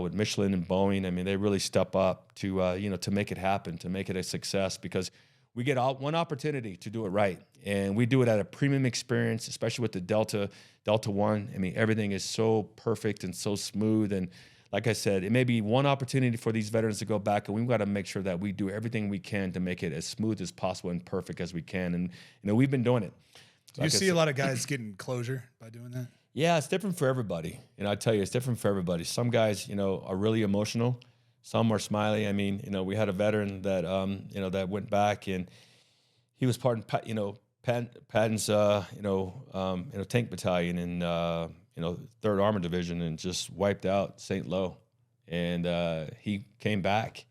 with Michelin and Boeing. I mean, they really step up to, you know, to make it happen, to make it a success, because we get one opportunity to do it right. And we do it at a premium experience, especially with the Delta One. I mean, everything is so perfect and so smooth. And like I said, it may be one opportunity for these veterans to go back, and we've got to make sure that we do everything we can to make it as smooth as possible and perfect as we can. And, you know, we've been doing it. Do you see a lot of guys getting closure by doing that? Yeah, it's different for everybody. And I tell you, it's different for everybody. Some guys, you know, are really emotional. Some are smiley. I mean, you know, we had a veteran that, you know, that went back, and he was part of, you know, Patton's, tank battalion in, you know, 3rd Armored Division, and just wiped out St. Lo. And he came back,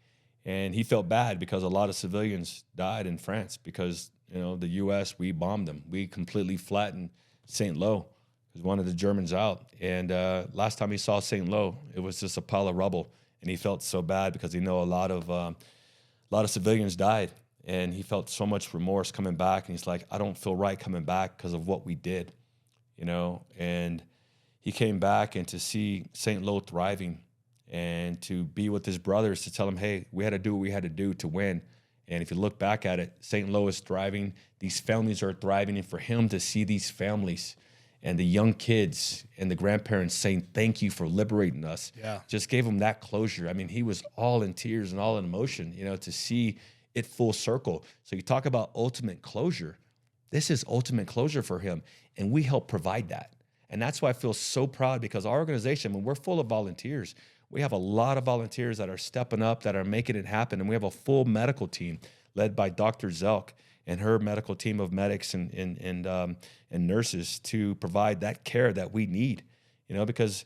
and he felt bad because a lot of civilians died in France because, you know, the U.S., we bombed them. We completely flattened St. Lo because one of the Germans out. And last time he saw St. Lo, it was just a pile of rubble. And he felt so bad because he know a lot of civilians died, and he felt so much remorse coming back. And he's like, I don't feel right coming back because of what we did, you know. And he came back, and to see St. Lo thriving, and to be with his brothers, to tell him, hey, we had to do what we had to do to win. And if you look back at it, St. Lo is thriving. These families are thriving, and for him to see these families and the young kids and the grandparents saying thank you for liberating us. Yeah. Just gave him that closure. I mean, he was all in tears and all in emotion, you know, to see it full circle. So you talk about ultimate closure. This is ultimate closure for him, and we help provide that. And that's why I feel so proud, because our organization, when we're full of volunteers, we have a lot of volunteers that are stepping up, that are making it happen. And we have a full medical team led by Dr. Zelk and her medical team of medics and nurses to provide that care that we need, you know, because,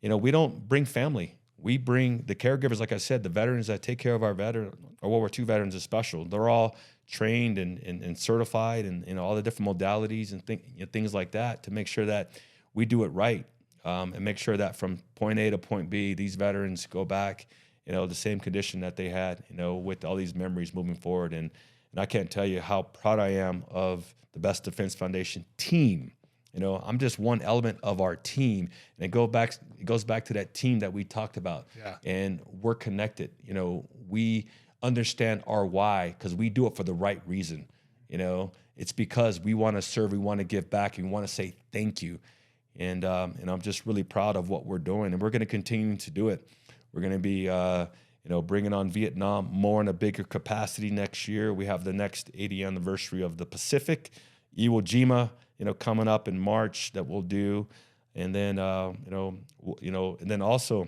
you know, we don't bring family. We bring the caregivers, like I said, the veterans that take care of our veteran, or World War II veterans is special. They're all trained and certified and, you know, all the different modalities and things like that to make sure that we do it right, and make sure that from point A to point B, these veterans go back, you know, the same condition that they had, you know, with all these memories moving forward. And I can't tell you how proud I am of the Best Defense Foundation team. You know, I'm just one element of our team, and it goes back to that team that we talked about. Yeah. And we're connected. You know, we understand our why, because we do it for the right reason. You know, it's because we want to serve, we want to give back, and we want to say thank you. And I'm just really proud of what we're doing, and we're going to continue to do it. We're going to be, you know, bringing on Vietnam more in a bigger capacity next year. We have the next 80th anniversary of the Pacific, Iwo Jima, you know, coming up in March that we'll do, and then and then also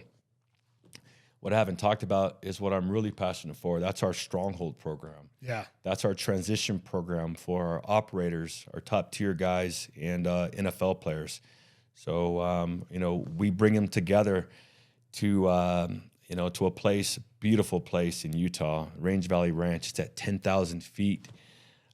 what I haven't talked about is what I'm really passionate for. That's our Stronghold program. Yeah, that's our transition program for our operators, our top tier guys, and NFL players. So you know, we bring them together to you know, to a place, beautiful place in Utah, Range Valley Ranch. It's at 10,000 feet.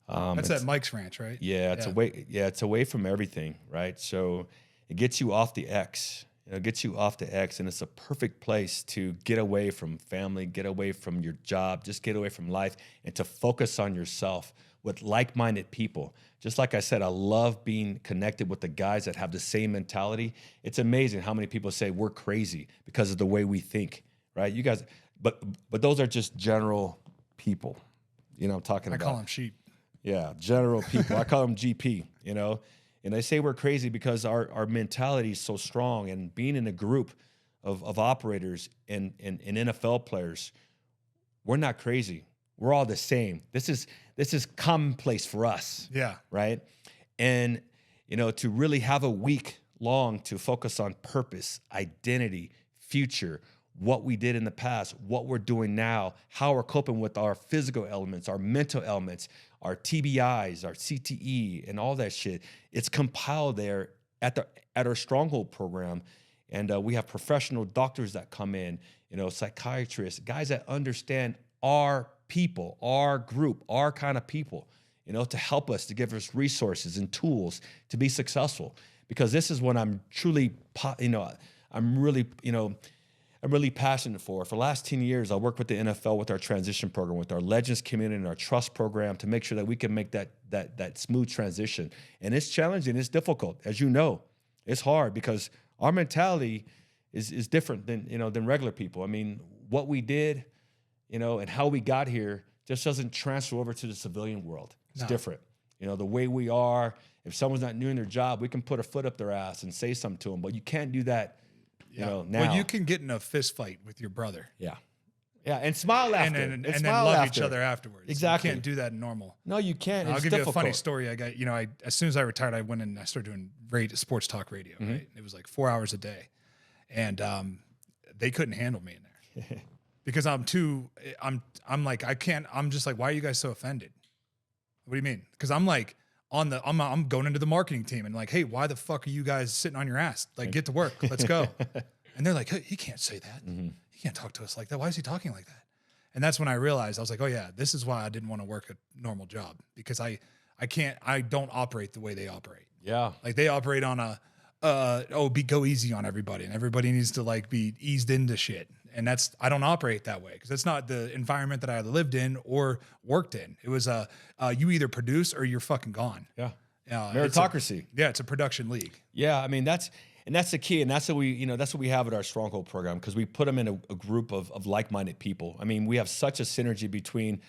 That's at Mike's Ranch, right? Yeah, it's away. Yeah, it's away from everything, right? So it gets you off the X. You know, it gets you off the X, and it's a perfect place to get away from family, get away from your job, just get away from life, and to focus on yourself with like-minded people. Just like I said, I love being connected with the guys that have the same mentality. It's amazing how many people say we're crazy because of the way we think, right? You guys, but those are just general people. You know what I'm talking about? I call them sheep. Yeah, general people. I call them GP, you know. And I say we're crazy because our mentality is so strong, and being in a group of operators and NFL players, we're not crazy. We're all the same. This is commonplace for us. Yeah. Right. And, you know, to really have a week long to focus on purpose, identity, future, what we did in the past, what we're doing now, how we're coping with our physical elements, our mental elements, our TBIs, our CTE, and all that shit. It's compiled there at our Stronghold program. And we have professional doctors that come in, you know, psychiatrists, guys that understand our people, our group, our kind of people, you know, to help us, to give us resources and tools to be successful. Because this is what I'm truly, you know, I'm really passionate for. For the last 10 years, I worked with the NFL with our transition program, with our Legends community and our trust program to make sure that we can make that smooth transition. And it's challenging, it's difficult, as you know. It's hard because our mentality is different than regular people. I mean, what we did, you know, and how we got here just doesn't transfer over to the civilian world. It's different. You know, the way we are, if someone's not doing their job, we can put a foot up their ass and say something to them, but you can't do that. You know, now. Well, you can get in a fist fight with your brother. Yeah. Yeah, and smile after. And then love each other afterwards. Exactly. You can't do that normal. No, you can't. I'll give you a funny story. I got, you know, as soon as I retired, I went and I started doing sports talk radio, right? It was like 4 hours a day. And they couldn't handle me in there. Because I'm like, I can't, I'm just like, why are you guys so offended? What do you mean? Because I'm like, I'm going into the marketing team and like, hey, why the fuck are you guys sitting on your ass? Like, get to work. Let's go. And they're like, hey, he can't say that. He can't talk to us like that. Why is he talking like that? And that's when I realized, I was like, oh yeah, this is why I didn't want to work a normal job, because I don't operate the way they operate. Yeah. Like they operate on go easy on everybody, and everybody needs to like be eased into shit. And I don't operate that way, because that's not the environment that I either lived in or worked in. It was you either produce or you're fucking gone. Yeah. Meritocracy. It's a production league. Yeah. I mean, that's the key. And that's what we have at our Stronghold program, because we put them in a group of like-minded people. I mean, we have such a synergy between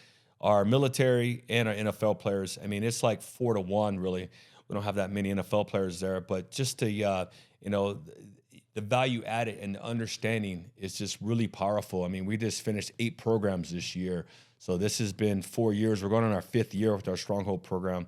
our military and our NFL players. I mean, it's like 4 to 1 really. we don't have that many NFL players there, but just the, you know, the value added and the understanding is just really powerful. I mean, we just finished 8 programs this year. So this has been 4 years. We're going on our 5th year with our Stronghold program.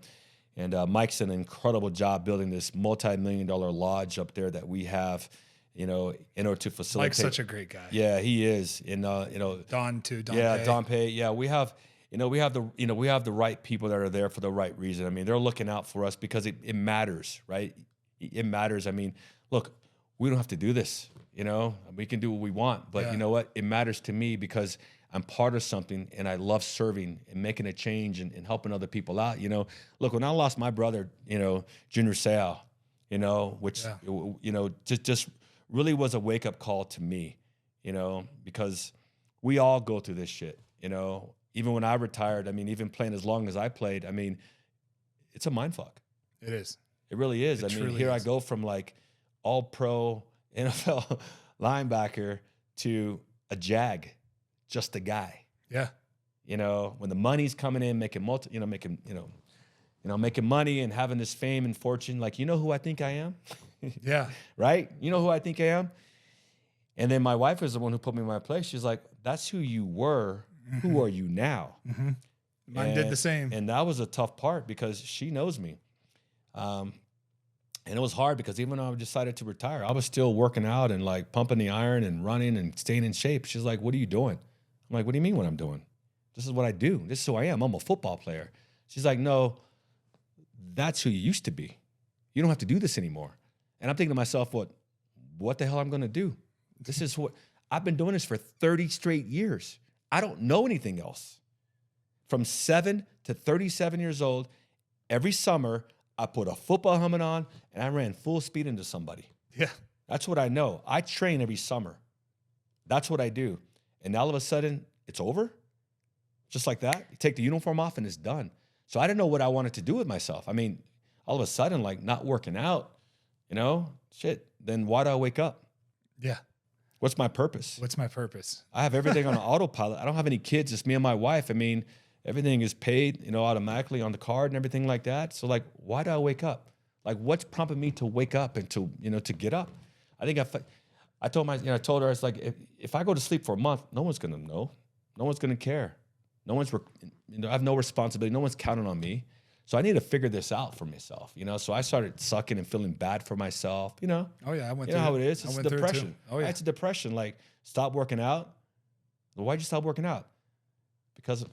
And Mike's done an incredible job building this multi-million-dollar lodge up there that we have, you know, in order to facilitate. Mike's such a great guy. Yeah, he is. And, you know. Don too. Don yeah, Pay. Don Pay. Yeah, we have, you know, we have the right people that are there for the right reason. I mean, they're looking out for us because it matters, right? It matters. I mean, look, we don't have to do this, you know. We can do what we want, but you know what? It matters to me because I'm part of something and I love serving and making a change and helping other people out. You know, look, when I lost my brother, you know, Junior Seau, you know, which, you know, just really was a wake up call to me, you know, because we all go through this shit, you know. Even when I retired, I mean, even playing as long as I played, I mean, it's a mind fuck. It is. It really is. I mean, here I go from like all pro NFL linebacker to a jag. Just a guy. Yeah. You know, when the money's coming in, making making money and having this fame and fortune, like, you know who I think I am? Yeah. Right? You know who I think I am? And then my wife is the one who put me in my place. She's like, that's who you were. Mm-hmm. Who are you now? Mm-hmm. Mine did the same. And that was a tough part because she knows me. And it was hard because even though I decided to retire, I was still working out and like pumping the iron and running and staying in shape. She's like, what are you doing? I'm like, what do you mean what I'm doing? This is what I do. This is who I am. I'm a football player. She's like, no, that's who you used to be. You don't have to do this anymore. And I'm thinking to myself, what the hell I'm going to do? This is what I've been doing this for 30 straight years. I don't know anything else. From 7 to 37 years old, every summer, I put a football helmet on and I ran full speed into somebody. Yeah. That's what I know. I train every summer. That's what I do. And all of a sudden, it's over. Just like that. You take the uniform off and it's done. So I didn't know what I wanted to do with myself. I mean, all of a sudden, like not working out, you know, shit. Then why do I wake up? Yeah. What's my purpose? What's my purpose? I have everything on autopilot. I don't have any kids. It's me and my wife. I mean, everything is paid, you know, automatically on the card and everything like that. So like, why do I wake up? Like, what's prompted me to wake up and to, you know, to get up? I think I told her, I was like, if I go to sleep for a month, no one's going to know. No one's going to care. No one's, I have no responsibility. No one's counting on me. So I need to figure this out for myself, you know? So I started sucking and feeling bad for myself, you know? Oh yeah. I went through how it is. It's depression. Oh yeah. It's a depression. Like, stop working out. Well, why'd you stop working out? Because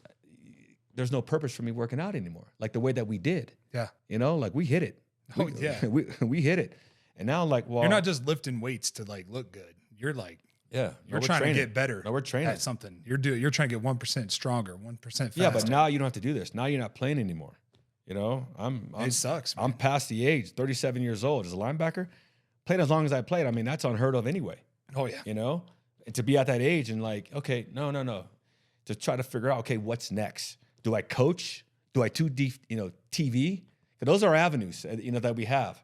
there's no purpose for me working out anymore. Like the way that we did. Yeah. You know, like we hit it. Oh yeah. We hit it. And now I'm like, well, you're not just lifting weights to like look good. You're like, you're trying to get better. No, we're training at something. You're trying to get 1% stronger, 1% faster. Yeah, but now you don't have to do this. Now you're not playing anymore. You know, it sucks, man. I'm past the age, 37 years old as a linebacker. Played as long as I played. I mean, that's unheard of anyway. Oh yeah. You know, and to be at that age and like, okay, no. To try to figure out, okay, what's next? Do I coach? Do I TV? Those are avenues, you know, that we have.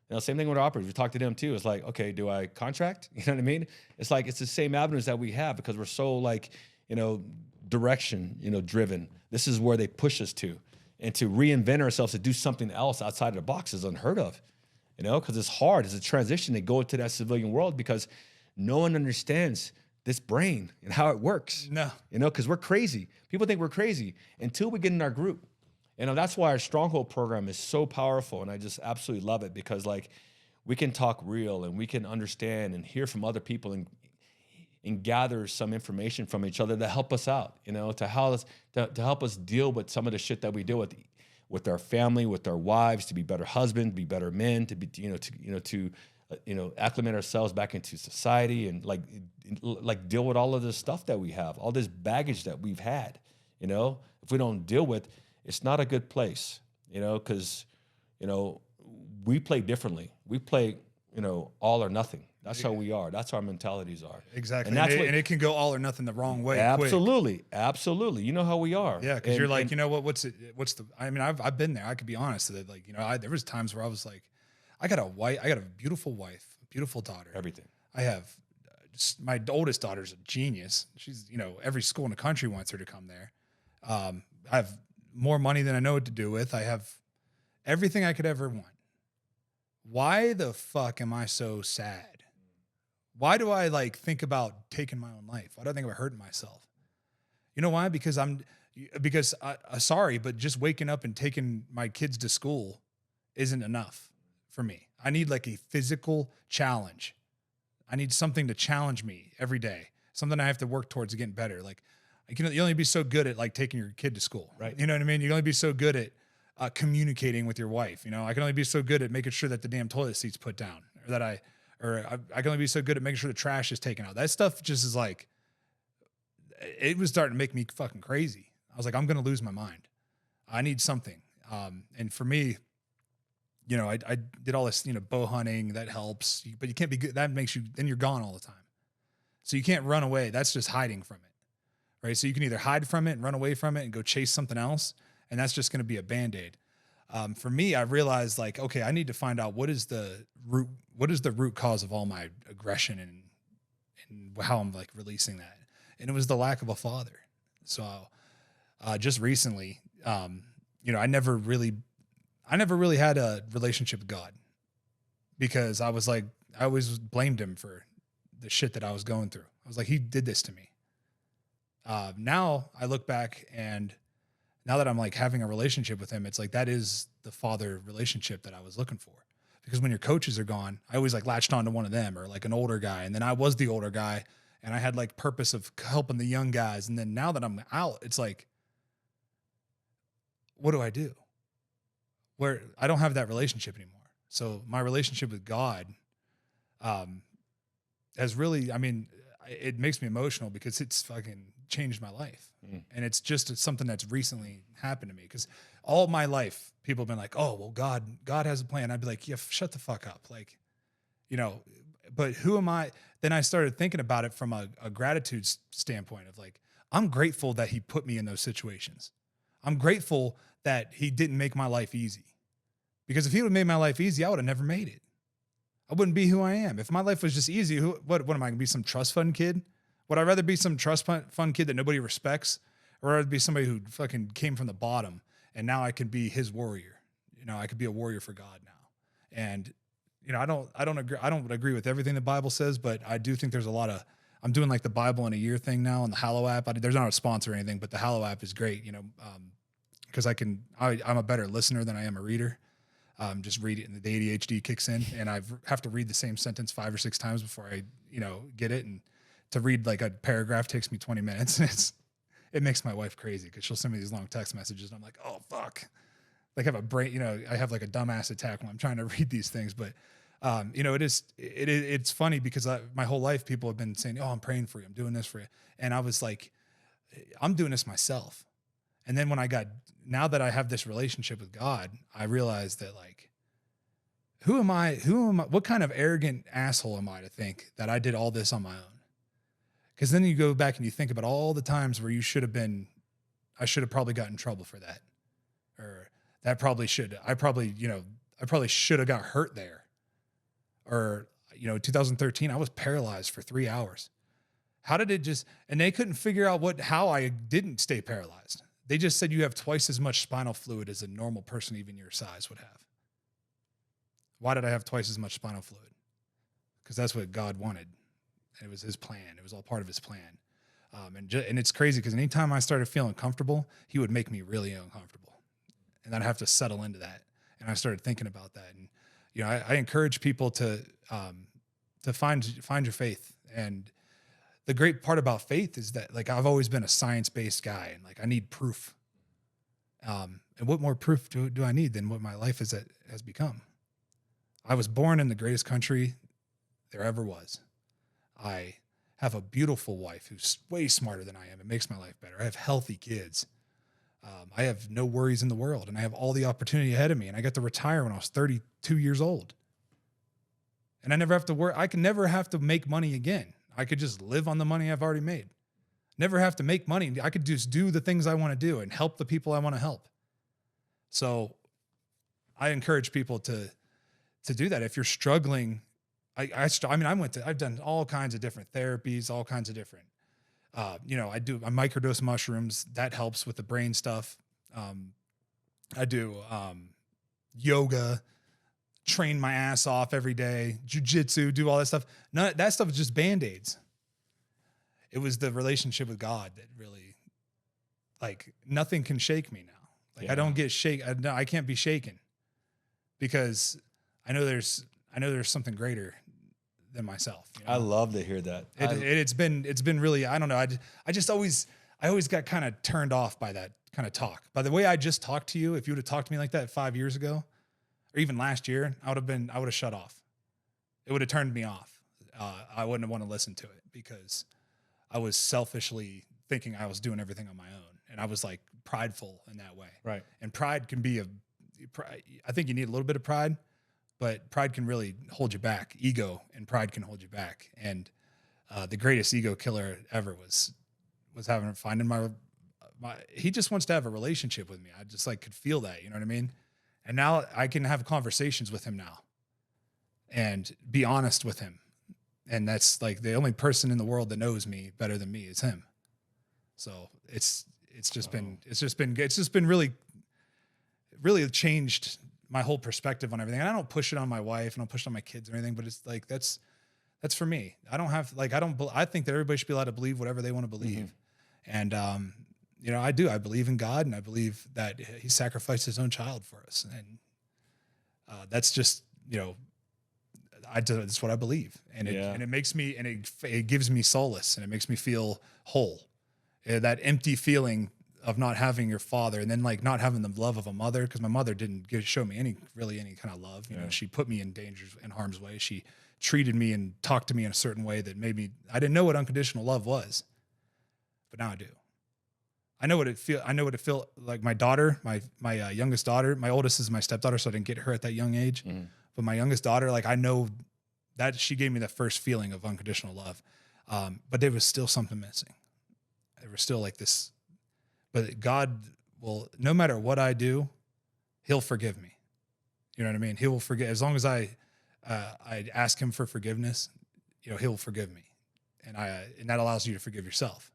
You know, same thing with our operators. We talk to them too. It's like, okay, do I contract? You know what I mean? It's like, it's the same avenues that we have because we're so like, you know, direction, you know, driven. This is where they push us to. And to reinvent ourselves, to do something else outside of the box is unheard of, you know, because it's hard. It's a transition to go into that civilian world because no one understands this brain and how it works. No. You know, because we're crazy. People think we're crazy until we get in our group. You know, that's why our Stronghold program is so powerful. And I just absolutely love it because, like, we can talk real and we can understand and hear from other people and gather some information from each other to help us out, you know, to help us deal with some of the shit that we deal with our family, with our wives, to be better husbands, be better men, to be, to acclimate ourselves back into society and like deal with all of this stuff that we have, all this baggage that we've had, you know. If we don't deal with, it's not a good place, you know, because, you know, we play differently. We play, you know, all or nothing. That's how we are. That's how our mentalities are. Exactly. And it can go all or nothing the wrong way. Absolutely. Quick. Absolutely. You know how we are. Yeah. Cause you're like, you know what, I mean, I've been there. I could be honest that, like, you know, there was times where I was like, I got a beautiful wife, a beautiful daughter. Everything. I have my oldest daughter's a genius. She's, you know, every school in the country wants her to come there. I have more money than I know what to do with. I have everything I could ever want. Why the fuck am I so sad? Why do I like think about taking my own life? Why do I think about hurting myself? You know why? Because sorry, but just waking up and taking my kids to school isn't enough for me. I need like a physical challenge. I need something to challenge me every day. Something I have to work towards getting better. Like, you only be so good at like taking your kid to school, right? You know what I mean? You can only be so good at communicating with your wife. You know, I can only be so good at making sure that the damn toilet seat's put down, or I can only be so good at making sure the trash is taken out. That stuff just is like, it was starting to make me fucking crazy. I was like, I'm going to lose my mind. I need something. And for me, you know, I did all this, you know, bow hunting, that helps, but you can't be good. That makes you, then you're gone all the time. So you can't run away. That's just hiding from it. Right. So you can either hide from it and run away from it and go chase something else. And that's just going to be a Band-Aid. For me, I realized like, okay, I need to find out what is the root cause of all my aggression and how I'm like releasing that. And it was the lack of a father. So, just recently, you know, I never really had a relationship with God, because I always blamed him for the shit that I was going through. I was like, he did this to me. Now I look back, and now that I'm like having a relationship with him, it's like, that is the father relationship that I was looking for. Because when your coaches are gone, I always like latched onto one of them, or like an older guy. And then I was the older guy, and I had like purpose of helping the young guys. And then now that I'm out, it's like, what do I do? Where I don't have that relationship anymore. So my relationship with God, has really, I mean, it makes me emotional because it's fucking changed my life. And it's just something that's recently happened to me, because all my life people have been like, oh, well, God has a plan. I'd be like, yeah, shut the fuck up. Like, you know, but who am I? Then I started thinking about it from a gratitude standpoint of like, I'm grateful that he put me in those situations. I'm grateful that he didn't make my life easy, because if he would have made my life easy, I would have never made it. I wouldn't be who I am. If my life was just easy, what am I going to be, some trust fund kid? Would I rather be some trust fund kid that nobody respects, or I'd be somebody who fucking came from the bottom and now I can be his warrior? You know, I could be a warrior for God now. And, you know, I don't agree with everything the Bible says, but I do think there's a lot of, I'm doing like the Bible in a year thing now on the Hallow app. There's not a sponsor or anything, but the Hallow app is great, you know, because I'm a better listener than I am a reader. Just read it and the ADHD kicks in, and I have to read the same sentence 5 or 6 times before I, you know, get it. And to read like a paragraph takes me 20 minutes. It makes my wife crazy, because she'll send me these long text messages and I'm like, oh fuck. Like I have a brain, you know, I have like a dumbass attack when I'm trying to read these things. But, you know, it's funny because my whole life people have been saying, oh, I'm praying for you, I'm doing this for you. And I was like, I'm doing this myself. And then now that I have this relationship with God, I realized that like, who am I? What kind of arrogant asshole am I to think that I did all this on my own? Because then you go back and you think about all the times where I should have probably gotten in trouble for that. Or I probably should have got hurt there. Or, you know, 2013, I was paralyzed for 3 hours. How did it just, and they couldn't figure out how I didn't stay paralyzed. They just said you have twice as much spinal fluid as a normal person, even your size, would have. Why did I have twice as much spinal fluid? Because that's what God wanted. It was his plan. It was all part of his plan. And it's crazy because anytime I started feeling comfortable, he would make me really uncomfortable. And I'd have to settle into that. And I started thinking about that. And, you know, I encourage people to find your faith. And the great part about faith is that like, I've always been a science-based guy, and like, I need proof. And what more proof do I need than what my life has become? I was born in the greatest country there ever was. I have a beautiful wife who's way smarter than I am. It makes my life better. I have healthy kids. I have no worries in the world, and I have all the opportunity ahead of me. And I got to retire when I was 32 years old. And I never have to work. I can never have to make money again. I could just live on the money I've already made. Never have to make money. I could just do the things I want to do and help the people I want to help. So I encourage people to do that. If you're struggling, I've done all kinds of different therapies, all kinds of different, you know, I microdose mushrooms that helps with the brain stuff. I do, yoga, train my ass off every day, jujitsu, do all that stuff. None that stuff is just Band-Aids. It was the relationship with God that really, like, nothing can shake me now. Like, I don't get I can't be shaken because I know there's something greater than myself. You know? I love to hear that. It's been really, I don't know. I always got kind of turned off by that kind of talk. By the way I just talked to you, if you would have talked to me like that 5 years ago, or even last year, I would have shut off. It would have turned me off. I wouldn't have want to listen to it because I was selfishly thinking I was doing everything on my own. And I was like prideful in that way. Right. And pride can be I think you need a little bit of pride, but pride can really hold you back. Ego and pride can hold you back. And the greatest ego killer ever was finding my, he just wants to have a relationship with me. I just like could feel that, you know what I mean? And now I can have conversations with him now and be honest with him. And that's like the only person in the world that knows me better than me is him. So it's just been really changed my whole perspective on everything. And I don't push it on my wife and I don't push it on my kids or anything, but it's like, that's for me. I think that everybody should be allowed to believe whatever they want to believe. And, you know, I believe in God and I believe that he sacrificed his own child for us. And, that's just, you know, that's what I believe. And it makes me, and it gives me solace and it makes me feel whole. That empty feeling of not having your father and then like not having the love of a mother. Because my mother didn't show me any kind of love. You know, she put me in harm's way. She treated me and talked to me in a certain way that made me, I didn't know what unconditional love was, but now I do. I know what it feel like. My daughter, my youngest daughter, my oldest is my stepdaughter. So I didn't get her at that young age, but my youngest daughter, like I know that she gave me the first feeling of unconditional love. But there was still something missing. There was still like this, but God will, no matter what I do, he'll forgive me. You know what I mean? He will forgive as long as I ask him for forgiveness, you know, he'll forgive me. And that allows you to forgive yourself.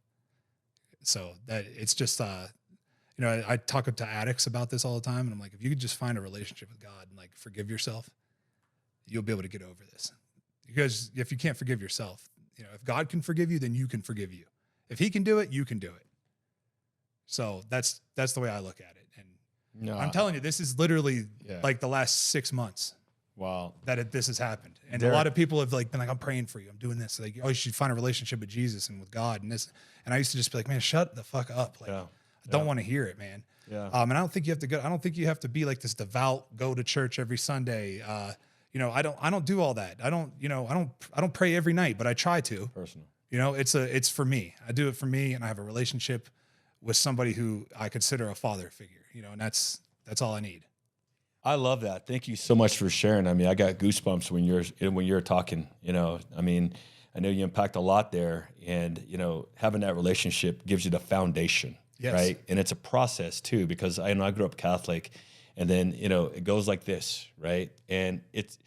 So that it's just, you know, I talk to addicts about this all the time. And I'm like, if you could just find a relationship with God and like forgive yourself, you'll be able to get over this. Because if you can't forgive yourself, you know, if God can forgive you, then you can forgive you. If he can do it, you can do it. So that's the way I look at it. And I'm telling you, this is literally like the last 6 months. Wow. This has happened. And a lot of people have like been like, I'm praying for you. I'm doing this. Like, oh, you should find a relationship with Jesus and with God and this. And I used to just be like, man, shut the fuck up. Like, I don't want to hear it, man. Yeah. And I don't think you have to go. I don't think you have to be like this devout, go to church every Sunday. You know, I don't do all that. I don't pray every night, but I try to. Personal. You know, it's for me. I do it for me, and I have a relationship with somebody who I consider a father figure. You know, and that's all I need. I love that. Thank you so much for sharing. I mean, I got goosebumps when you're talking. You know, I mean, I know you impact a lot there, and you know, having that relationship gives you the foundation, right? And it's a process too, because I grew up Catholic, and then you know, it goes like this, right? And it's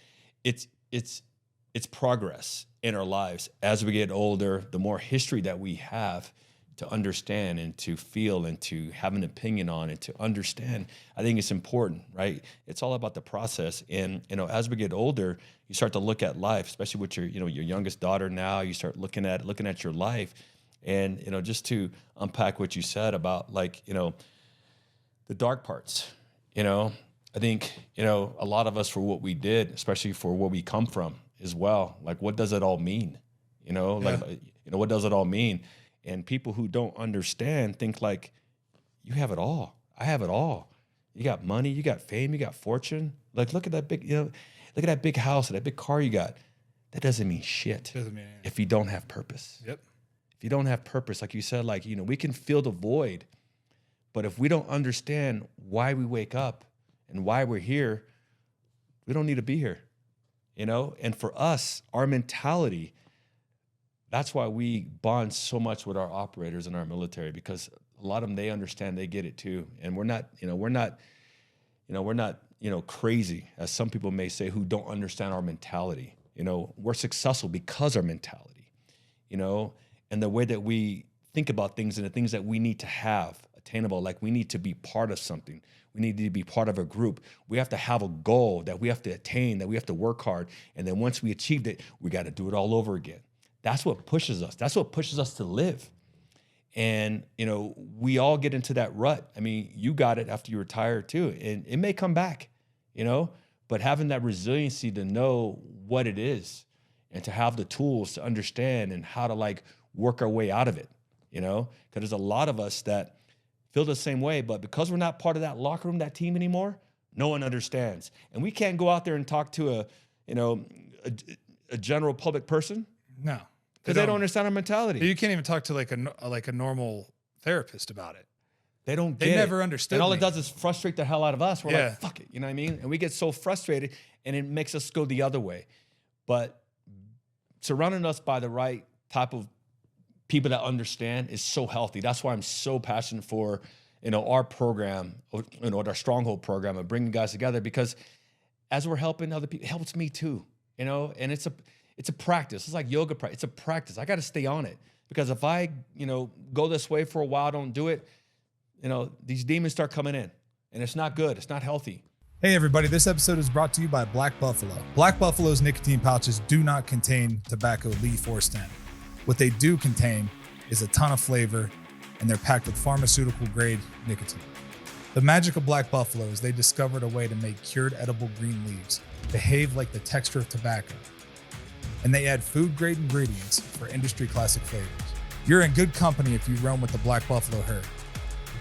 progress in our lives as we get older. The more history that we have to understand and to feel and to have an opinion on and to understand, I think it's important, right? It's all about the process. And, you know, as we get older, you start to look at life, especially with your youngest daughter now, you start looking at your life. And, you know, just to unpack what you said about like, you know, the dark parts, you know, I think, you know, a lot of us for what we did, especially for where we come from as well, like, what does it all mean? You know, like, you know, what does it all mean? And people who don't understand think like, you have it all. I have it all. You got money, you got fame, you got fortune. Like, look at that big, you know, look at that big house, that big car you got. That doesn't mean shit if you don't have purpose. Yep. If you don't have purpose, like you said, like, you know, we can fill the void, but if we don't understand why we wake up and why we're here, we don't need to be here, you know? And for us, our mentality, that's why we bond so much with our operators in our military, because a lot of them, they understand, they get it too. And we're not crazy, as some people may say, who don't understand our mentality. You know, we're successful because our mentality, you know, and the way that we think about things and the things that we need to have attainable. Like we need to be part of something. We need to be part of a group. We have to have a goal that we have to attain, that we have to work hard. And then once we achieved it, we got to do it all over again. That's what pushes us. That's what pushes us to live. And, we all get into that rut. I mean, you got it after you retired too, and it may come back, but having that resiliency to know what it is and to have the tools to understand and how to work our way out of it, because there's a lot of us that feel the same way, but because we're not part of that locker room, that team anymore, no one understands. And we can't go out there and talk to a general public person. No. Because they don't understand our mentality. You can't even talk to like a normal therapist about it. They don't get They it. never understood. And all me. it does is frustrate the hell out of us. We're like, fuck it. You know what I mean? And we get so frustrated and it makes us go the other way. But surrounding us by the right type of people that understand is so healthy. That's why I'm so passionate for, our program, our Stronghold program of bringing guys together, because as we're helping other people, it helps me too, and it's a practice. It's like yoga practice. It's a practice. I got to stay on it, because if I, go this way for a while, don't do it, these demons start coming in, and it's not good. It's not healthy. Hey everybody, this episode is brought to you by Black Buffalo. Black Buffalo's nicotine pouches do not contain tobacco leaf or stem. What they do contain is a ton of flavor, and they're packed with pharmaceutical grade nicotine. The magic of Black Buffalo is they discovered a way to make cured edible green leaves behave like the texture of tobacco. And they add food grade ingredients for industry classic flavors. You're in good company if you roam with the Black Buffalo herd.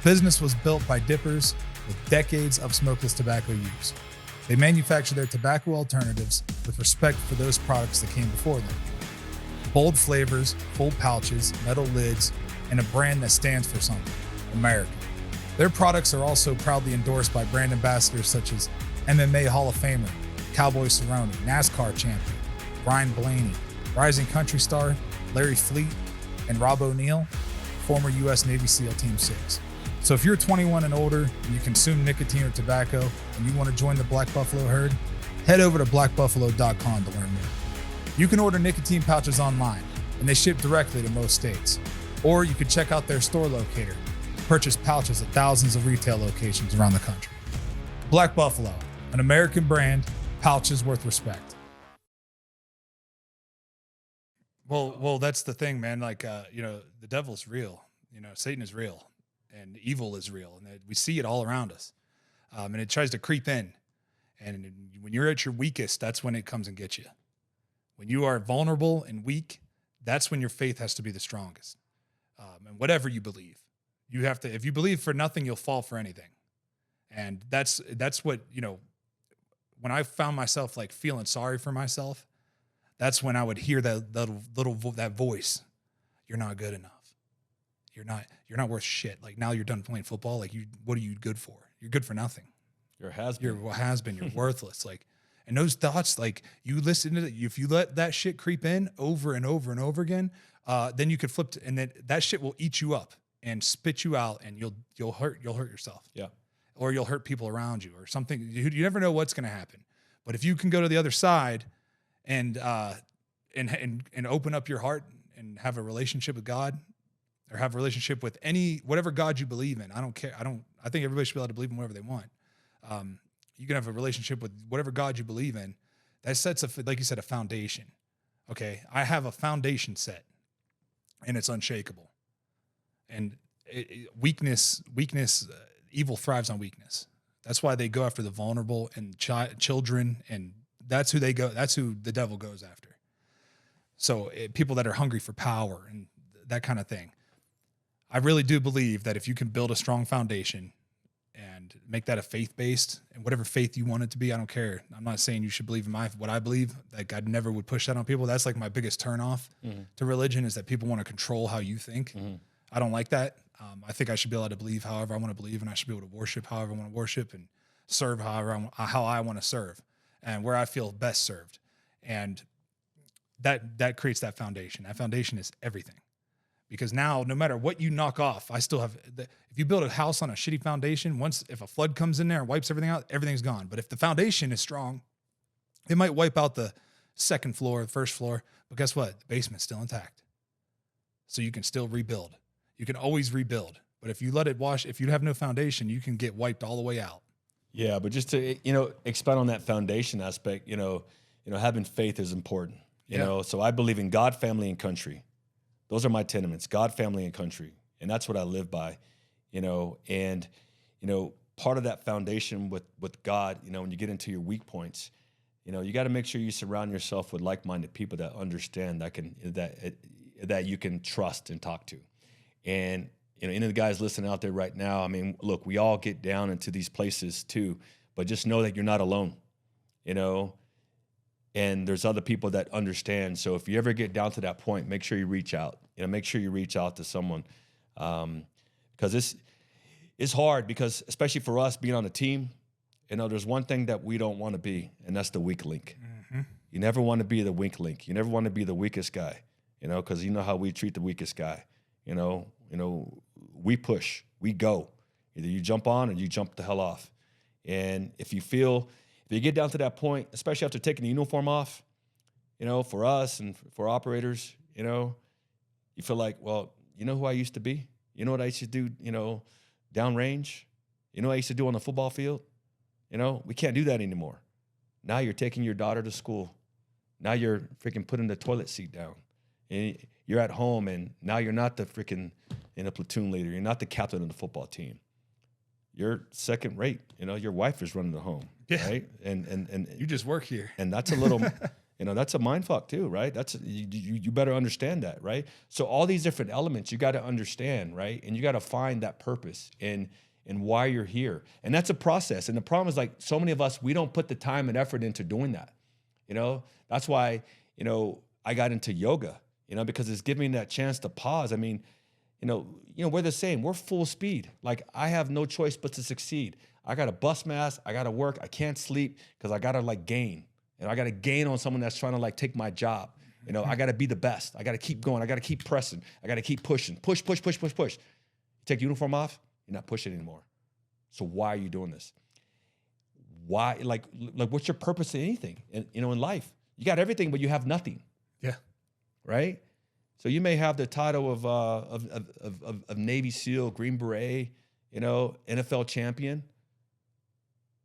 The business was built by dippers with decades of smokeless tobacco use. They manufacture their tobacco alternatives with respect for those products that came before them. Bold flavors, full pouches, metal lids, and a brand that stands for something: American. Their products are also proudly endorsed by brand ambassadors such as MMA Hall of Famer Cowboy Cerrone, NASCAR champion Brian Blaney, rising country star Larry Fleet, and Rob O'Neill, former U.S. Navy SEAL Team 6. So if you're 21 and older and you consume nicotine or tobacco and you want to join the Black Buffalo herd, head over to blackbuffalo.com to learn more. You can order nicotine pouches online, and they ship directly to most states. Or you can check out their store locator to purchase pouches at thousands of retail locations around the country. Black Buffalo, an American brand, pouches worth respect. Well, that's the thing, man. The devil's real. Satan is real, and evil is real, and we see it all around us. And it tries to creep in. And when you're at your weakest, that's when it comes and gets you. When you are vulnerable and weak, that's when your faith has to be the strongest. And whatever you believe, you have to. If you believe for nothing, you'll fall for anything. And that's what, when I found myself feeling sorry for myself, that's when I would hear that voice. You're not good enough. You're not worth shit. Now you're done playing football. What are you good for? You're good for nothing. You're a has-been. You're a has-been. You're worthless. And those thoughts, you listen to it, if you let that shit creep in over and over and over again, then you could flip and then that shit will eat you up and spit you out, and you'll hurt yourself. Yeah. Or you'll hurt people around you or something. You never know what's going to happen. But if you can go to the other side and open up your heart and have a relationship with God, or have a relationship with whatever God you believe in. I don't care. I think everybody should be allowed to believe in whatever they want. You can have a relationship with whatever God you believe in. That sets like you said, a foundation. Okay. I have a foundation set, and it's unshakable. And weakness, evil thrives on weakness. That's why they go after the vulnerable and children, and that's who they go. That's who the devil goes after. So people that are hungry for power and that kind of thing. I really do believe that if you can build a strong foundation and make that a faith-based, and whatever faith you want it to be, I don't care. I'm not saying you should believe in what I believe. I never would push that on people. That's my biggest turnoff to religion, is that people want to control how you think. I don't like that. I think I should be allowed to believe however I want to believe, and I should be able to worship however I want to worship, and serve how I want to serve, and where I feel best served. And that creates that foundation. That foundation is everything. Because now, no matter what you knock off, I still have. If you build a house on a shitty foundation, if a flood comes in there and wipes everything out, everything's gone. But if the foundation is strong, it might wipe out the second floor, the first floor, but guess what? The basement's still intact. So you can still rebuild. You can always rebuild. But if you let it wash, if you have no foundation, you can get wiped all the way out. Yeah, but just to, you know, expand on that foundation aspect, you know, having faith is important. You know, so I believe in God, family, and country. Those are my tenements: God, family, and country, and that's what I live by. You know, and you know, part of that foundation with God, you know, when you get into your weak points, you know, you got to make sure you surround yourself with like-minded people that understand, that you can trust and talk to. And you know, any of the guys listening out there right now, I mean, look, we all get down into these places too, but just know that you're not alone. You know, and there's other people that understand. So if you ever get down to that point, make sure you reach out. You know, make sure you reach out to someone, because it's hard, because especially for us being on a team, you know, there's one thing that we don't want to be, and that's the weak link. Mm-hmm. You never want to be the weak link. You never want to be the weakest guy, you know, because you know how we treat the weakest guy. You know, we push, we go. Either you jump on or you jump the hell off. And if you get down to that point, especially after taking the uniform off, you know, for us and for operators, you know, you feel like, well, you know who I used to be? You know what I used to do, you know, downrange? You know what I used to do on the football field? You know, we can't do that anymore. Now you're taking your daughter to school. Now you're freaking putting the toilet seat down. And you're at home, and now you're not the freaking, you know, platoon leader. You're not the captain of the football team. You're second rate. You know, your wife is running the home, right? And you just work here. And that's a little, you know, that's a mind fuck too, right? That's you better understand that, right? So all these different elements you got to understand, right? And you got to find that purpose and why you're here. And that's a process. And the problem is, like, so many of us, we don't put the time and effort into doing that. You know, that's why, you know, I got into yoga, you know, because it's giving me that chance to pause. I mean, you know, we're the same. We're full speed. Like, I have no choice but to succeed. I got to bust my ass. I got to work. I can't sleep because I got to, like, gain. And I got to gain on someone that's trying to, like, take my job. You know, I got to be the best. I got to keep going. I got to keep pressing. I got to keep pushing. Push. You take the uniform off, you're not pushing anymore. So why are you doing this? Why, like what's your purpose in anything? And, you know, in life, you got everything, but you have nothing. Yeah. Right? So you may have the title of Navy SEAL, Green Beret, you know, NFL champion,